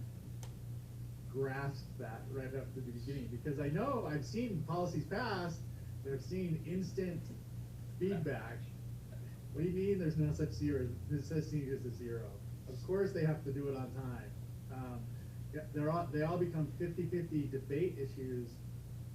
grasp that right after the beginning, because I know I've seen policies passed that have seen instant feedback. What do you mean there's no such zero? Necessity is a 0. Of course they have to do it on time. They all become 50-50 debate issues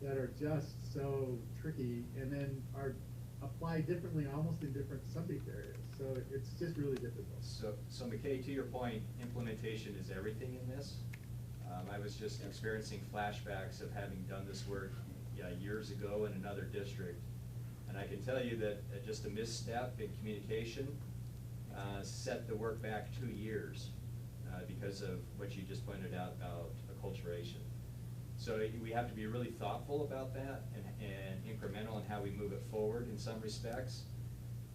that are just so tricky, and then are applied differently almost in different subject areas. So it's just really difficult. So McKay, to your point, implementation is everything in this. I was just experiencing flashbacks of having done this work years ago in another district. And I can tell you that just a misstep in communication set the work back 2 years because of what you just pointed out about acculturation. So we have to be really thoughtful about that and incremental in how we move it forward in some respects.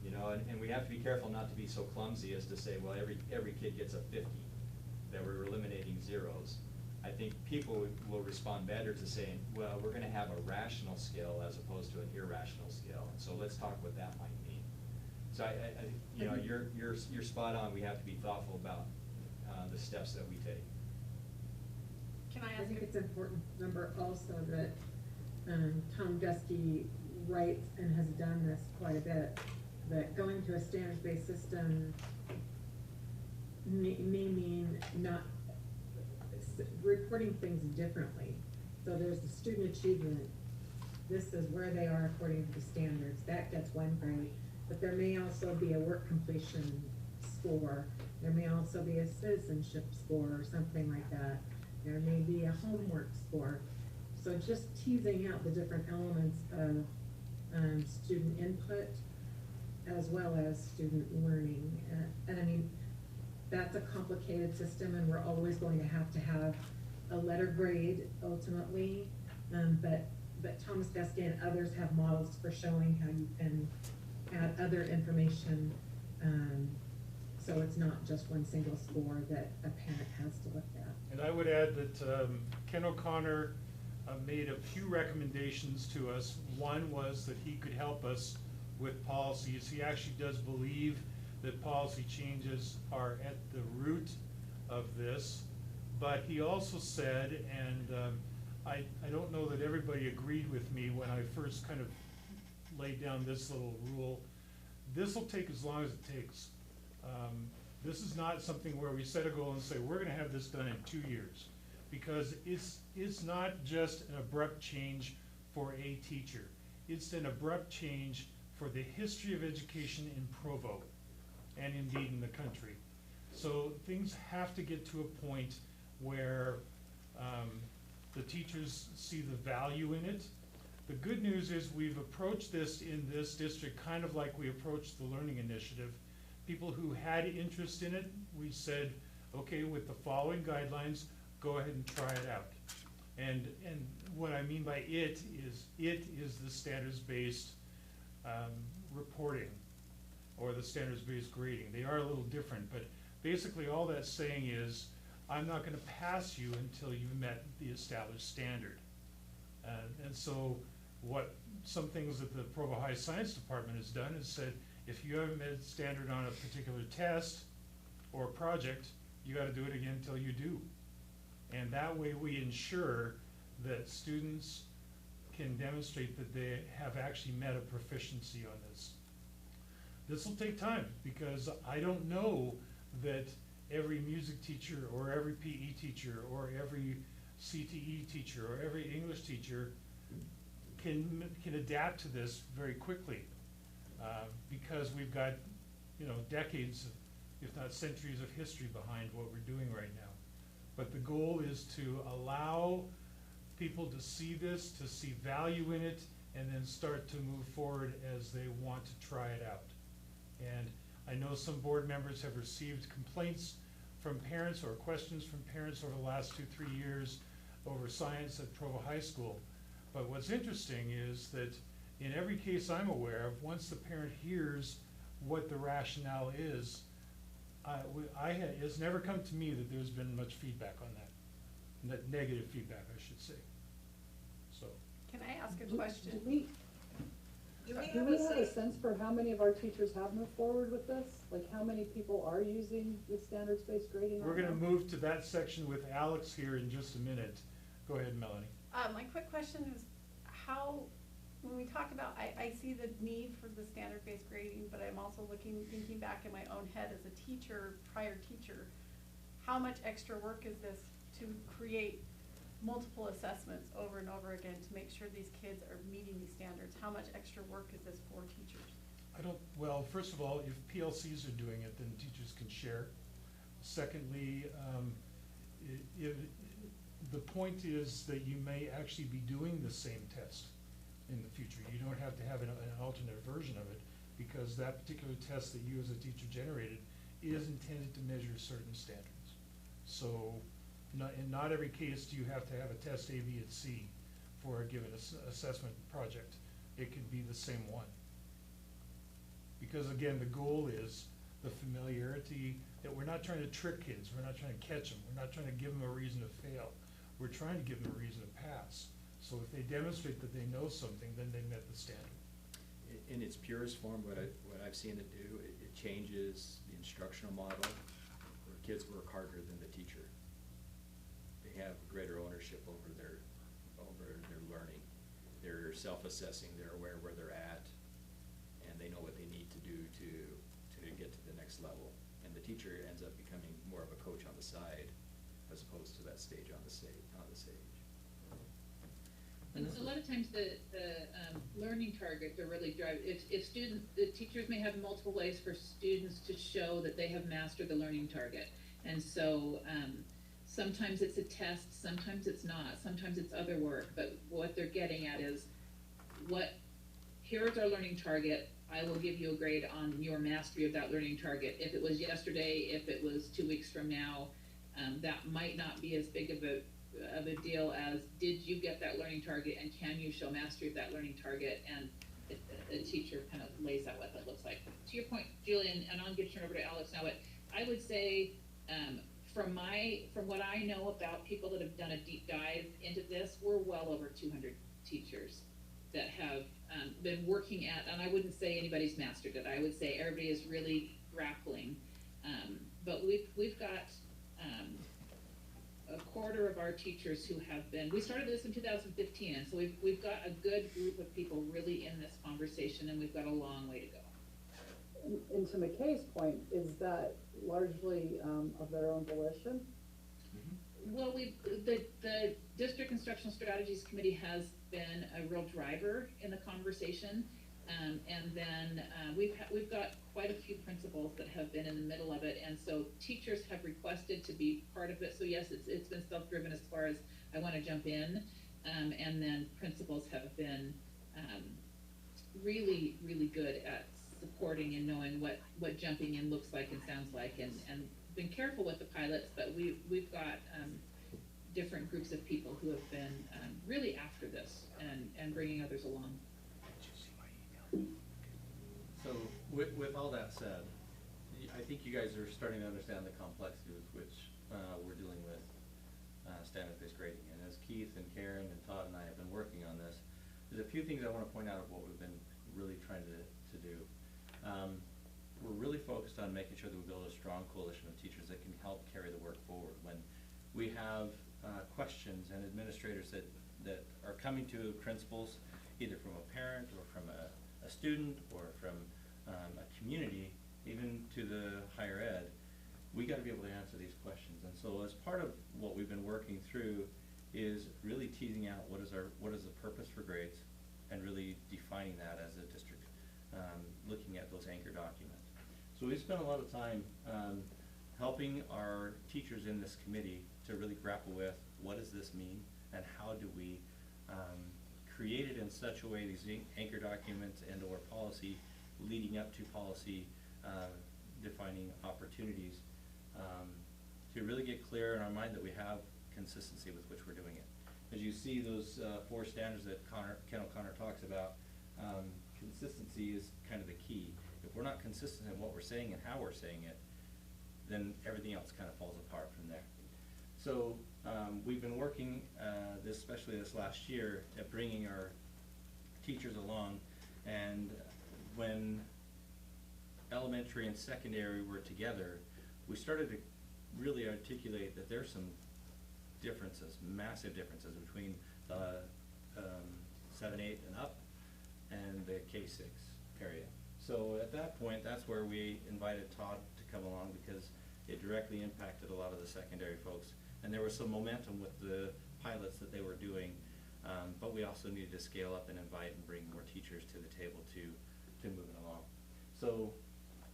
And we have to be careful not to be so clumsy as to say, well, every kid gets a 50, that we're eliminating zeros. I think people will respond better to saying, well, we're going to have a rational scale as opposed to an irrational scale. And so let's talk what that might mean. So you're spot on. We have to be thoughtful about the steps that we take. Can I ask? I think it's important, remember also that Tom Dusky writes and has done this quite a bit, that going to a standards-based system may mean not reporting things differently. So there's the student achievement. This is where they are according to the standards. That gets 1 grade. But there may also be a work completion score. There may also be a citizenship score or something like that. There may be a homework score. So just teasing out the different elements of student input as well as student learning. And I mean, that's a complicated system, and we're always going to have a letter grade ultimately. But Thomas Guskey and others have models for showing how you can add other information. So it's not just one single score that a parent has to look at. And I would add that Ken O'Connor made a few recommendations to us. One was that he could help us with policies. He actually does believe that policy changes are at the root of this. But he also said, and I don't know that everybody agreed with me when I first kind of laid down this little rule, this will take as long as it takes. This is not something where we set a goal and say, we're gonna have this done in 2 years. Because it's not just an abrupt change for a teacher. It's an abrupt change for the history of education in Provo, and indeed in the country. So things have to get to a point where the teachers see the value in it. The good news is we've approached this in this district kind of like we approached the Learning Initiative. People who had interest in it, we said, okay, with the following guidelines, go ahead and try it out. And what I mean by it is the standards-based reporting or the standards-based grading. They are a little different, but basically all that's saying is, I'm not gonna pass you until you've met the established standard. And so what some things that the Provo High Science Department has done is said, if you haven't met standard on a particular test or project, you gotta do it again until you do. And that way we ensure that students can demonstrate that they have actually met a proficiency on this. This will take time, because I don't know that every music teacher or every PE teacher or every CTE teacher or every English teacher can adapt to this very quickly, because we've got, you know, decades, if not centuries of history behind what we're doing right now. But the goal is to allow people to see this, to see value in it, and then start to move forward as they want to try it out. And I know some board members have received complaints from parents or questions from parents over the last 2-3 years over science at Provo High School. But what's interesting is that in every case I'm aware of, once the parent hears what the rationale is, it's never come to me that there's been much feedback on that negative feedback, I should say. So. Can I ask a question? Do we have a sense for how many of our teachers have moved forward with this? Like how many people are using the standards-based grading? We're gonna move to that section with Alex here in just a minute. Go ahead, Melanie. My quick question is how, when we talk about, I see the need for the standard-based grading, but I'm also thinking back in my own head as a teacher, prior teacher, how much extra work is this to create multiple assessments over and over again to make sure these kids are meeting these standards? How much extra work is this for teachers? Well, first of all, if PLCs are doing it, then teachers can share. Secondly, the point is that you may actually be doing the same test in the future. You don't have to have an alternate version of it, because that particular test that you as a teacher generated is intended to measure certain standards. So in not every case do you have to have a test A, B, and C for a given assessment project. It could be the same one. Because again, the goal is the familiarity, that we're not trying to trick kids, we're not trying to catch them, we're not trying to give them a reason to fail. We're trying to give them a reason to pass. So if they demonstrate that they know something, then they met the standard. In its purest form, what I've seen it do, it changes the instructional model where kids work harder than the teacher. They have greater ownership over their learning. They're self-assessing, they're aware where they're at, and they know what they need to do to get to the next level. And the teacher ends up becoming more of a coach on the side as opposed to that stage on the stage. And a lot of times the learning targets are really driving. If students, the teachers may have multiple ways for students to show that they have mastered the learning target. And so sometimes it's a test, sometimes it's not, sometimes it's other work. But what they're getting at is what here's our learning target. I will give you a grade on your mastery of that learning target. If it was yesterday, if it was 2 weeks from now, that might not be as big of a deal as, did you get that learning target and can you show mastery of that learning target? And a teacher kind of lays out what that looks like. To your point, Julian, and I'm going to turn over to Alex now, but I would say, from what I know about people that have done a deep dive into this, we're well over 200 teachers that have been working at, and I wouldn't say anybody's mastered it. I would say everybody is really grappling. But we've got a quarter of our teachers who have been, we started this in 2015, and so we've got a good group of people really in this conversation, and we've got a long way to go. And to McKay's point, is that largely of their own volition? Well, the District Instructional Strategies Committee has been a real driver in the conversation, and then we've got quite a few principals that have been in the middle of it, and so teachers have requested to be part of it. So yes, it's been self-driven as far as I want to jump in, and then principals have been really, really good at supporting and knowing what jumping in looks like and sounds like, and been careful with the pilots, but we've got different groups of people who have been really after this and bringing others along. So with all that said, I think you guys are starting to understand the complexity with which we're dealing with standard-based grading. And as Keith and Karen and Todd and I have been working on this, there's a few things I want to point out of what we've been really trying to do. We're really focused on making sure that we build a strong coalition of teachers that can help carry the work forward. When we have questions and administrators that are coming to principals, either from a parent or from a student or from a community, even to the higher ed, we got to be able to answer these questions. And so as part of what we've been working through is really teasing out what is the purpose for grades, and really defining that as a district, looking at those anchor documents. So we spent a lot of time helping our teachers in this committee to really grapple with what does this mean, and how do we create it in such a way, these anchor documents and or policy leading up to policy defining opportunities, to really get clear in our mind that we have consistency with which we're doing it. As you see those 4 standards that Ken O'Connor talks about, consistency is kind of the key. If we're not consistent in what we're saying and how we're saying it, then everything else kind of falls apart from there. So we've been working, especially this last year, at bringing our teachers along, and when elementary and secondary were together, we started to really articulate that there's some differences, massive differences between the 7, 8 and up and the K-6 area. So at that point, that's where we invited Todd to come along, because it directly impacted a lot of the secondary folks. And there was some momentum with the pilots that they were doing, but we also needed to scale up and invite and bring more teachers to the table to move it along. So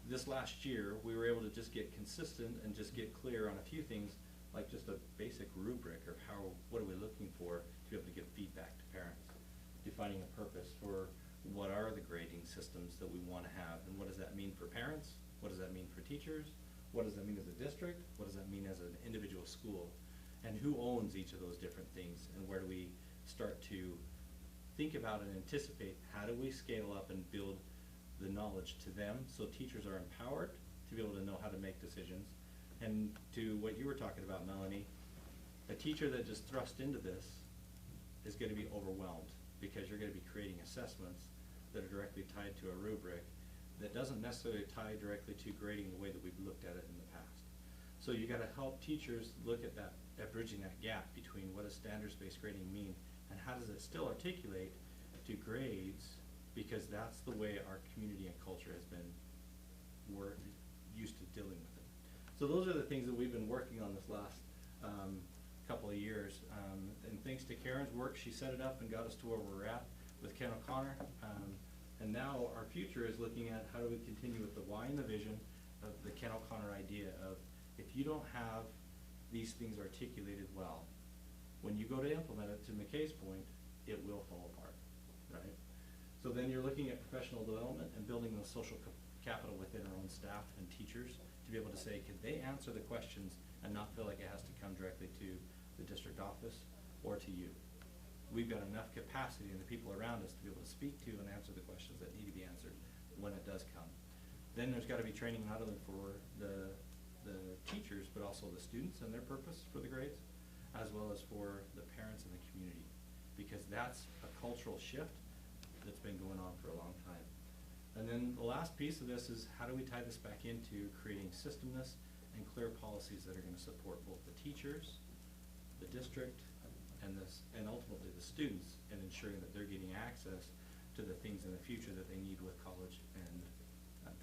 this last year, we were able to just get consistent and just get clear on a few things, like just a basic rubric of what are we looking for to be able to give feedback to parents, defining a purpose for what are the grading systems that we want to have, and what does that mean for parents, what does that mean for teachers, what does that mean as a district, what does that mean as an individual school, and who owns each of those different things, and where do we start to think about and anticipate how do we scale up and build the knowledge to them so teachers are empowered to be able to know how to make decisions. And to what you were talking about, Melanie, a teacher that just thrust into this is going to be overwhelmed, because you're going to be creating assessments that are directly tied to a rubric that doesn't necessarily tie directly to grading the way that we've looked at it in the past. So you got to help teachers look at that, at bridging that gap between what does standards-based grading mean and how does it still articulate to grades, because that's the way our community and culture has been, we're used to dealing with it. So those are the things that we've been working on this last couple of years. And thanks to Karen's work, she set it up and got us to where we're at with Ken O'Connor. And now our future is looking at how do we continue with the why and the vision of the Ken O'Connor idea of, if you don't have these things articulated well, when you go to implement it, to McKay's point, it will fall apart, right? So then you're looking at professional development and building the social capital within our own staff and teachers to be able to say, can they answer the questions and not feel like it has to come directly to the district office or to you? We've got enough capacity in the people around us to be able to speak to and answer the questions that need to be answered when it does come. Then there's got to be training not only for the teachers, but also the students and their purpose for the grades, as well as for the parents and the community, because that's a cultural shift that's been going on for a long time. And then the last piece of this is, how do we tie this back into creating systemness and clear policies that are going to support both the teachers, the district, and ultimately the students, and ensuring that they're getting access to the things in the future that they need with college and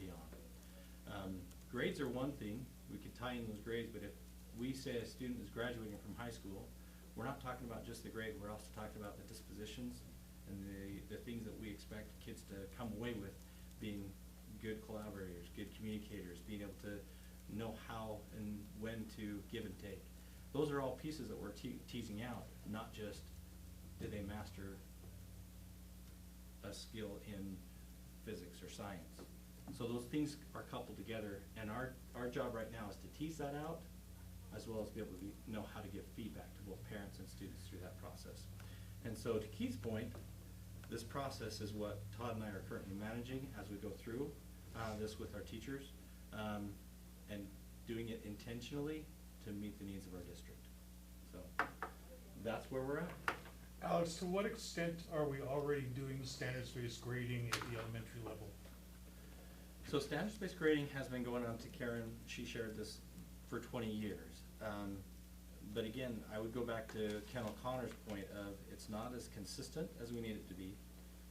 beyond. Grades are one thing. We could tie in those grades, but if we say a student is graduating from high school, we're not talking about just the grade, we're also talking about the dispositions and the things that we expect kids to come away with, being good collaborators, good communicators, being able to know how and when to give and take. Those are all pieces that we're teasing out, not just did they master a skill in physics or science. So those things are coupled together, and our job right now is to tease that out, as well as be able to know how to give feedback to both parents and students through that process. And so to Keith's point, this process is what Todd and I are currently managing as we go through this with our teachers, and doing it intentionally to meet the needs of our district. So that's where we're at. Alex, to what extent are we already doing standards-based grading at the elementary level? So standards-based grading has been going on to Karen. She shared this for 20 years. But again, I would go back to Ken O'Connor's point of it's not as consistent as we need it to be.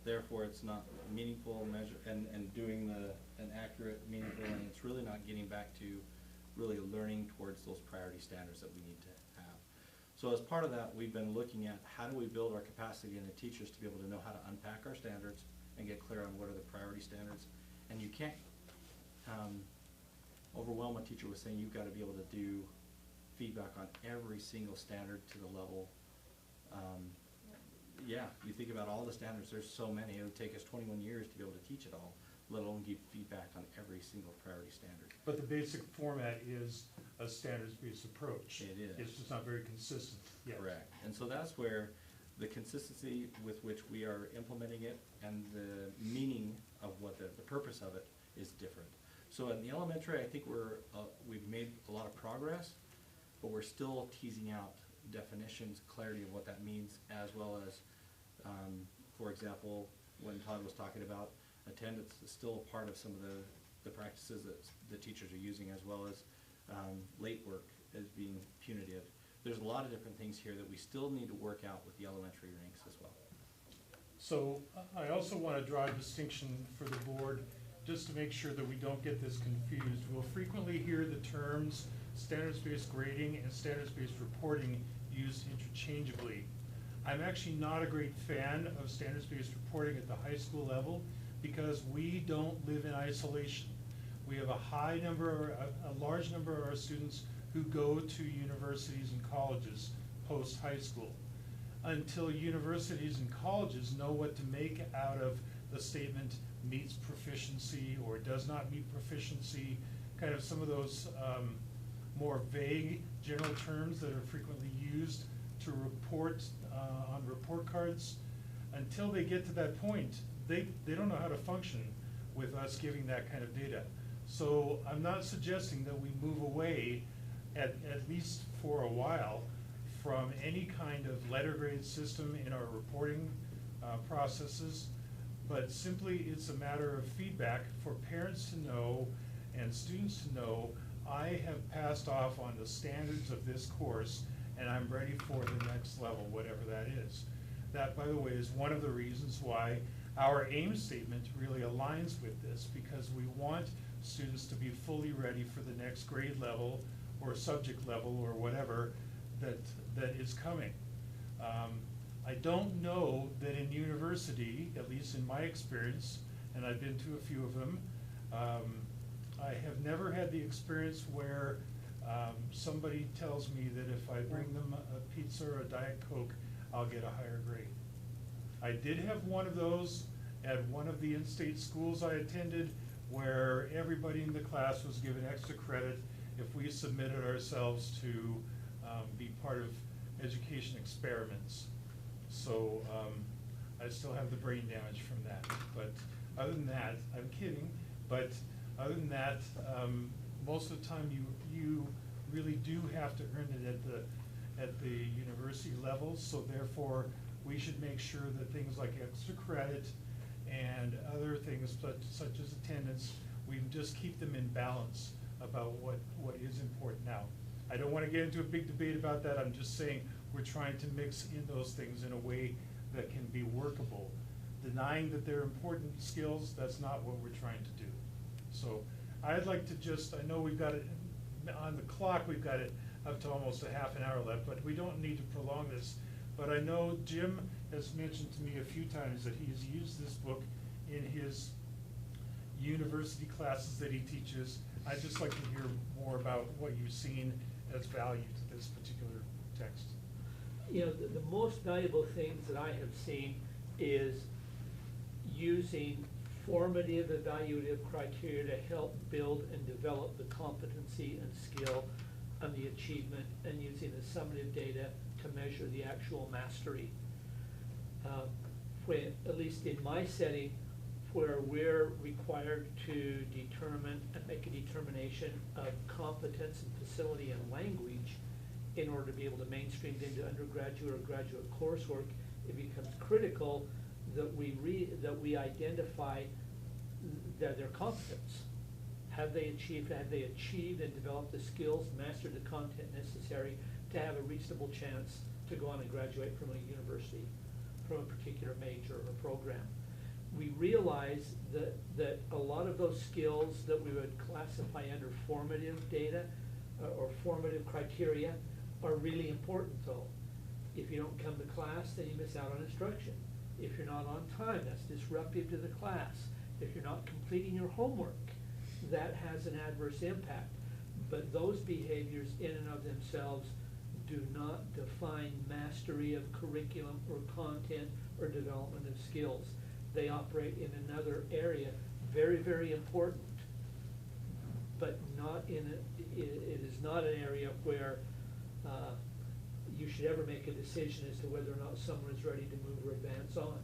Therefore, it's not meaningful measure and doing an accurate, meaningful, and it's really not getting back to really learning towards those priority standards that we need to have. So as part of that, we've been looking at how do we build our capacity in the teachers to be able to know how to unpack our standards and get clear on what are the priority standards. And you can't overwhelm a teacher with saying you've got to be able to do feedback on every single standard to the level. Yeah, you think about all the standards, there's so many. It would take us 21 years to be able to teach it all, let alone give feedback on every single priority standard. But the basic format is a standards-based approach. It is. It's just not very consistent yet. Correct. And so that's where the consistency with which we are implementing it and the meaning of what the purpose of it is different. So in the elementary, I think we've made a lot of progress, but we're still teasing out definitions, clarity of what that means, as well as, for example, when Todd was talking about attendance is still a part of some of the practices that the teachers are using, as well as late work as being punitive. There's a lot of different things here that we still need to work out with the elementary ranks as well. So I also want to draw a distinction for the board, just to make sure that we don't get this confused. We'll frequently hear the terms standards-based grading and standards-based reporting used interchangeably. I'm actually not a great fan of standards-based reporting at the high school level because we don't live in isolation. We have a large number of our students who go to universities and colleges post-high school. Until universities and colleges know what to make out of the statement meets proficiency or does not meet proficiency, kind of some of those more vague general terms that are frequently used to report on report cards. Until they get to that point, they don't know how to function with us giving that kind of data. So I'm not suggesting that we move away, at least for a while, from any kind of letter grade system in our reporting processes, but simply it's a matter of feedback for parents to know and students to know, I have passed off on the standards of this course and I'm ready for the next level, whatever that is. That, by the way, is one of the reasons why our AIM statement really aligns with this, because we want students to be fully ready for the next grade level or subject level or whatever that is coming. I don't know that in university, at least in my experience, and I've been to a few of them, I have never had the experience where somebody tells me that if I bring them a pizza or a Diet Coke, I'll get a higher grade. I did have one of those at one of the in-state schools I attended, where everybody in the class was given extra credit if we submitted ourselves to be part of education experiments. So I still have the brain damage from that. But other than that, I'm kidding, but other than that, most of the time you really do have to earn it at the university level. So therefore, we should make sure that things like extra credit and other things such as attendance, we just keep them in balance about what is important now. I don't want to get into a big debate about that. I'm just saying we're trying to mix in those things in a way that can be workable. Denying that they're important skills, that's not what we're trying to do. So I'd like to just, I know we've got it on the clock, we've got it up to almost a half an hour left, but we don't need to prolong this. But I know Jim has mentioned to me a few times that he's used this book in his university classes that he teaches. I'd just like to hear more about what you've seen as value to this particular text. You know, the most valuable things that I have seen is using formative evaluative criteria to help build and develop the competency and skill and the achievement, and using the summative data to measure the actual mastery. When, at least in my setting, where we're required to determine and make a determination of competence and facility and language in order to be able to mainstream it into undergraduate or graduate coursework, it becomes critical that we identify their competence. Have they achieved and developed the skills, mastered the content necessary to have a reasonable chance to go on and graduate from a university, from a particular major or program? We realize that a lot of those skills that we would classify under formative data or formative criteria are really important though. If you don't come to class, then you miss out on instruction. If you're not on time, that's disruptive to the class. If you're not completing your homework, that has an adverse impact. But those behaviors in and of themselves do not define mastery of curriculum or content or development of skills. They operate in another area, very, very important, but not in it is not an area where you should ever make a decision as to whether or not someone is ready to move or advance on.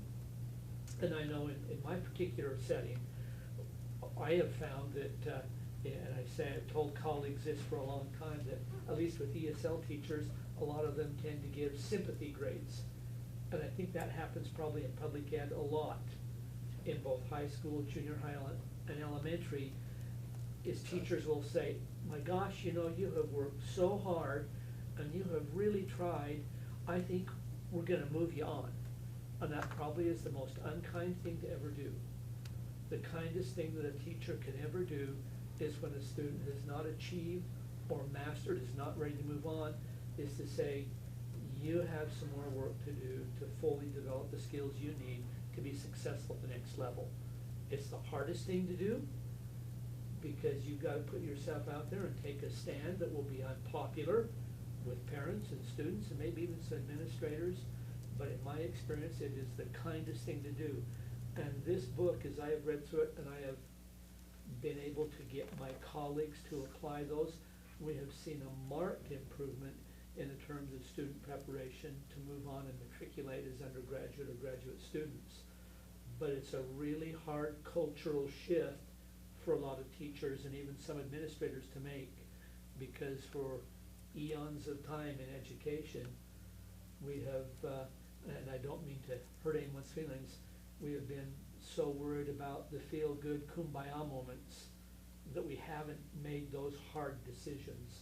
And I know in my particular setting, I have found that, and I've told colleagues this for a long time, that at least with ESL teachers, a lot of them tend to give sympathy grades. And I think that happens probably in public ed a lot, in both high school, junior high, and elementary, is teachers will say, my gosh, you know, you have worked so hard and you have really tried, I think we're gonna move you on. And that probably is the most unkind thing to ever do. The kindest thing that a teacher can ever do is when a student has not achieved or mastered, is not ready to move on, is to say, you have some more work to do to fully develop the skills you need to be successful at the next level. It's the hardest thing to do because you've got to put yourself out there and take a stand that will be unpopular with parents and students and maybe even some administrators. But in my experience, it is the kindest thing to do. And this book, as I have read through it and I have been able to get my colleagues to apply those, we have seen a marked improvement in the terms of student preparation to move on and matriculate as undergraduate or graduate students. But it's a really hard cultural shift for a lot of teachers and even some administrators to make, because for eons of time in education, we have, and I don't mean to hurt anyone's feelings, we have been so worried about the feel-good kumbaya moments that we haven't made those hard decisions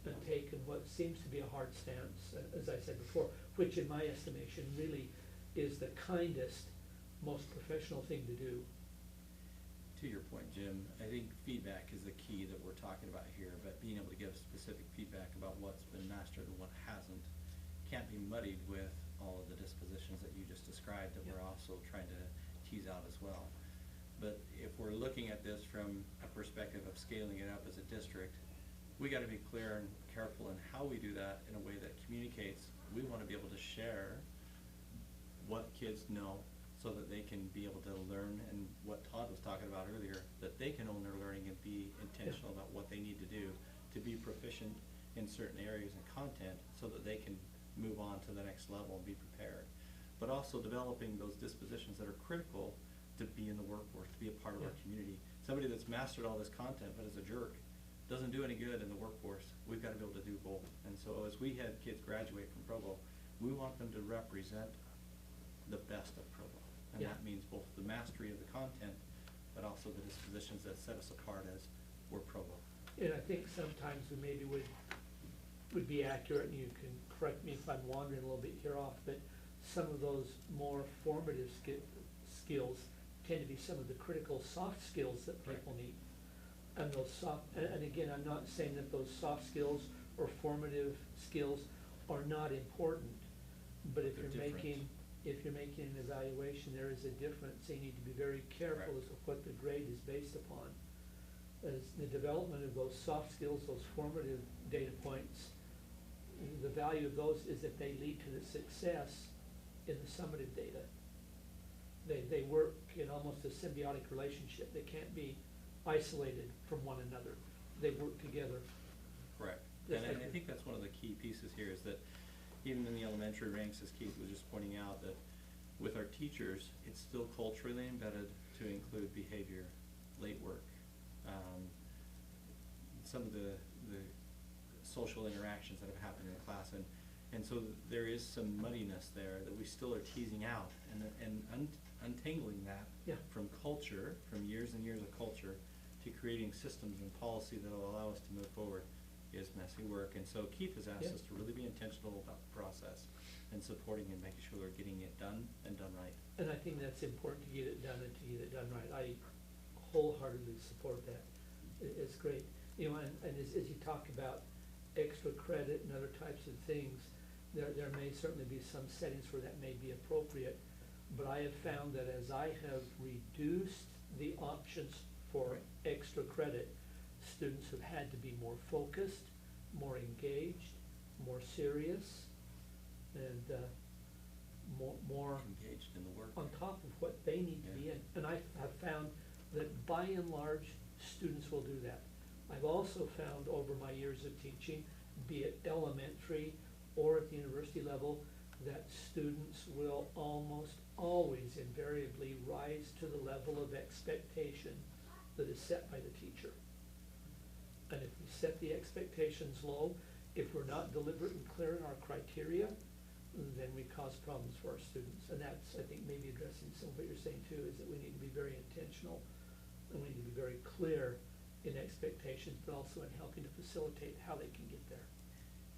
and taken what seems to be a hard stance, as I said before, which in my estimation really is the kindest, most professional thing to do. To your point, Jim, I think feedback is the key that we're talking about here, but being able to give specific feedback about what's been mastered and what hasn't can't be muddied with all of the dispositions that you just described that we're also trying to tease out as well. But if we're looking at this from a perspective of scaling it up as a district, we got to be clear and careful in how we do that in a way that communicates. We want to be able to share what kids know so that they can be able to learn, and what Todd was talking about earlier, that they can own their learning and be intentional about what they need to do to be proficient in certain areas and content, so that they can move on to the next level and be prepared. But also developing those dispositions that are critical to be in the workforce, to be a part of our community. Somebody that's mastered all this content but is a jerk doesn't do any good in the workforce. We've got to be able to do both. And so as we have kids graduate from Provo, we want them to represent the best of Provo. And that means both the mastery of the content, but also the dispositions that set us apart as we're Provo. And I think sometimes we maybe would be accurate, and you can correct me if I'm wandering a little bit here off, but some of those more formative skills tend to be some of the critical soft skills that people need. And those and again, I'm not saying that those soft skills or formative skills are not important, but if you're making an evaluation, there is a difference. You need to be very careful as to what the grade is based upon. As the development of those soft skills, those formative data points, the value of those is that they lead to the success in the summative data. They work in almost a symbiotic relationship. They can't be isolated from one another. They work together. Correct. And I think that's one of the key pieces here, is that even in the elementary ranks, as Keith was just pointing out, that with our teachers, it's still culturally embedded to include behavior, late work, some of the social interactions that have happened in the class, and so there is some muddiness there that we still are teasing out, and untangling that from culture, from years and years of culture, to creating systems and policy that will allow us to move forward is messy work. And so Keith has asked us to really be intentional about the process and supporting and making sure we're getting it done and done right. And I think that's important, to get it done and to get it done right. I wholeheartedly support that. It's great. You know, and as you talk about extra credit and other types of things, there may certainly be some settings where that may be appropriate, but I have found that as I have reduced the options for extra credit, students have had to be more focused, more engaged, more serious, and more engaged in the work, on top of what they need to be in. And I have found that by and large, students will do that. I've also found over my years of teaching, be it elementary or at the university level, that students will almost always invariably rise to the level of expectation that is set by the teacher. And if we set the expectations low, if we're not deliberate and clear in our criteria, then we cause problems for our students. And that's, I think, maybe addressing some of what you're saying too, is that we need to be very intentional, and we need to be very clear in expectations, but also in helping to facilitate how they can get there.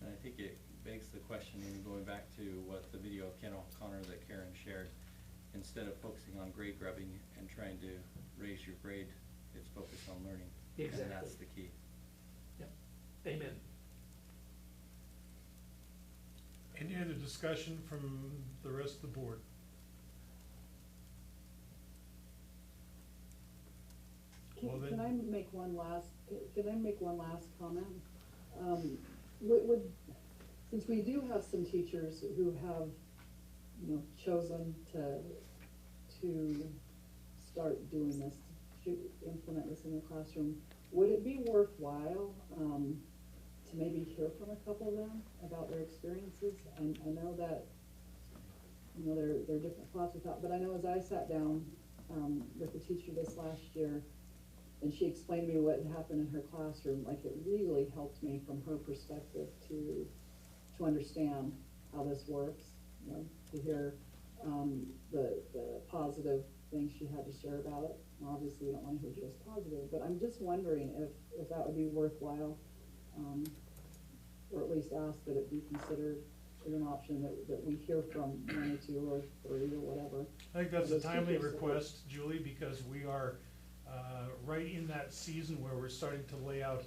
And I think it begs the question, and going back to what the video of Ken O'Connor that Karen shared, instead of focusing on grade grubbing and trying to raise your grade, it's focused on learning. Exactly. And that's the key. Yep. Amen. Any other discussion from the rest of the board? Can I make one last comment? Since we do have some teachers who have, chosen to start doing this, to implement this in the classroom, would it be worthwhile to maybe hear from a couple of them about their experiences? And I know that, there are different thoughts with that, but I know as I sat down with the teacher this last year, and she explained to me what had happened in her classroom, like it really helped me from her perspective to understand how this works, to hear the positive things she had to share about it. And obviously we don't want to hear just positive, but I'm just wondering if that would be worthwhile, or at least ask that it be considered as an option that we hear from one or two or three or whatever. I think that's a timely request, Julie, because we are right in that season where we're starting to lay out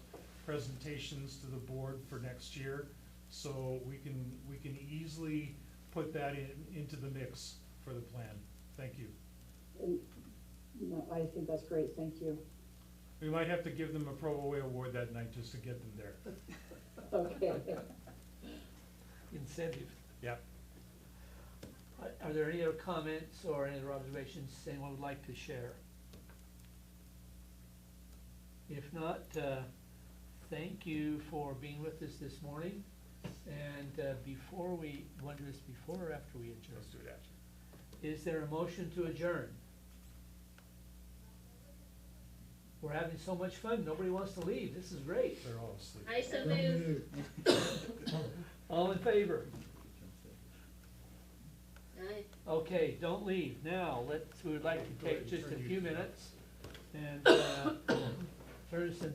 presentations to the board for next year. So we can easily put that into the mix for the plan. Thank you. I think that's great. Thank you. We might have to give them a Provo Way Award that night just to get them there. Okay. Incentive. Yeah. Are there any other comments or any other observations anyone would like to share? If not, thank you for being with us this morning. And before we, want to do this before or after we adjourn? Let's do it after. Is there a motion to adjourn? We're having so much fun, nobody wants to leave, this is great. They're all asleep. I so move. All in favor? Aye. Okay, don't leave. Now, we would like to take just a few minutes and turn this into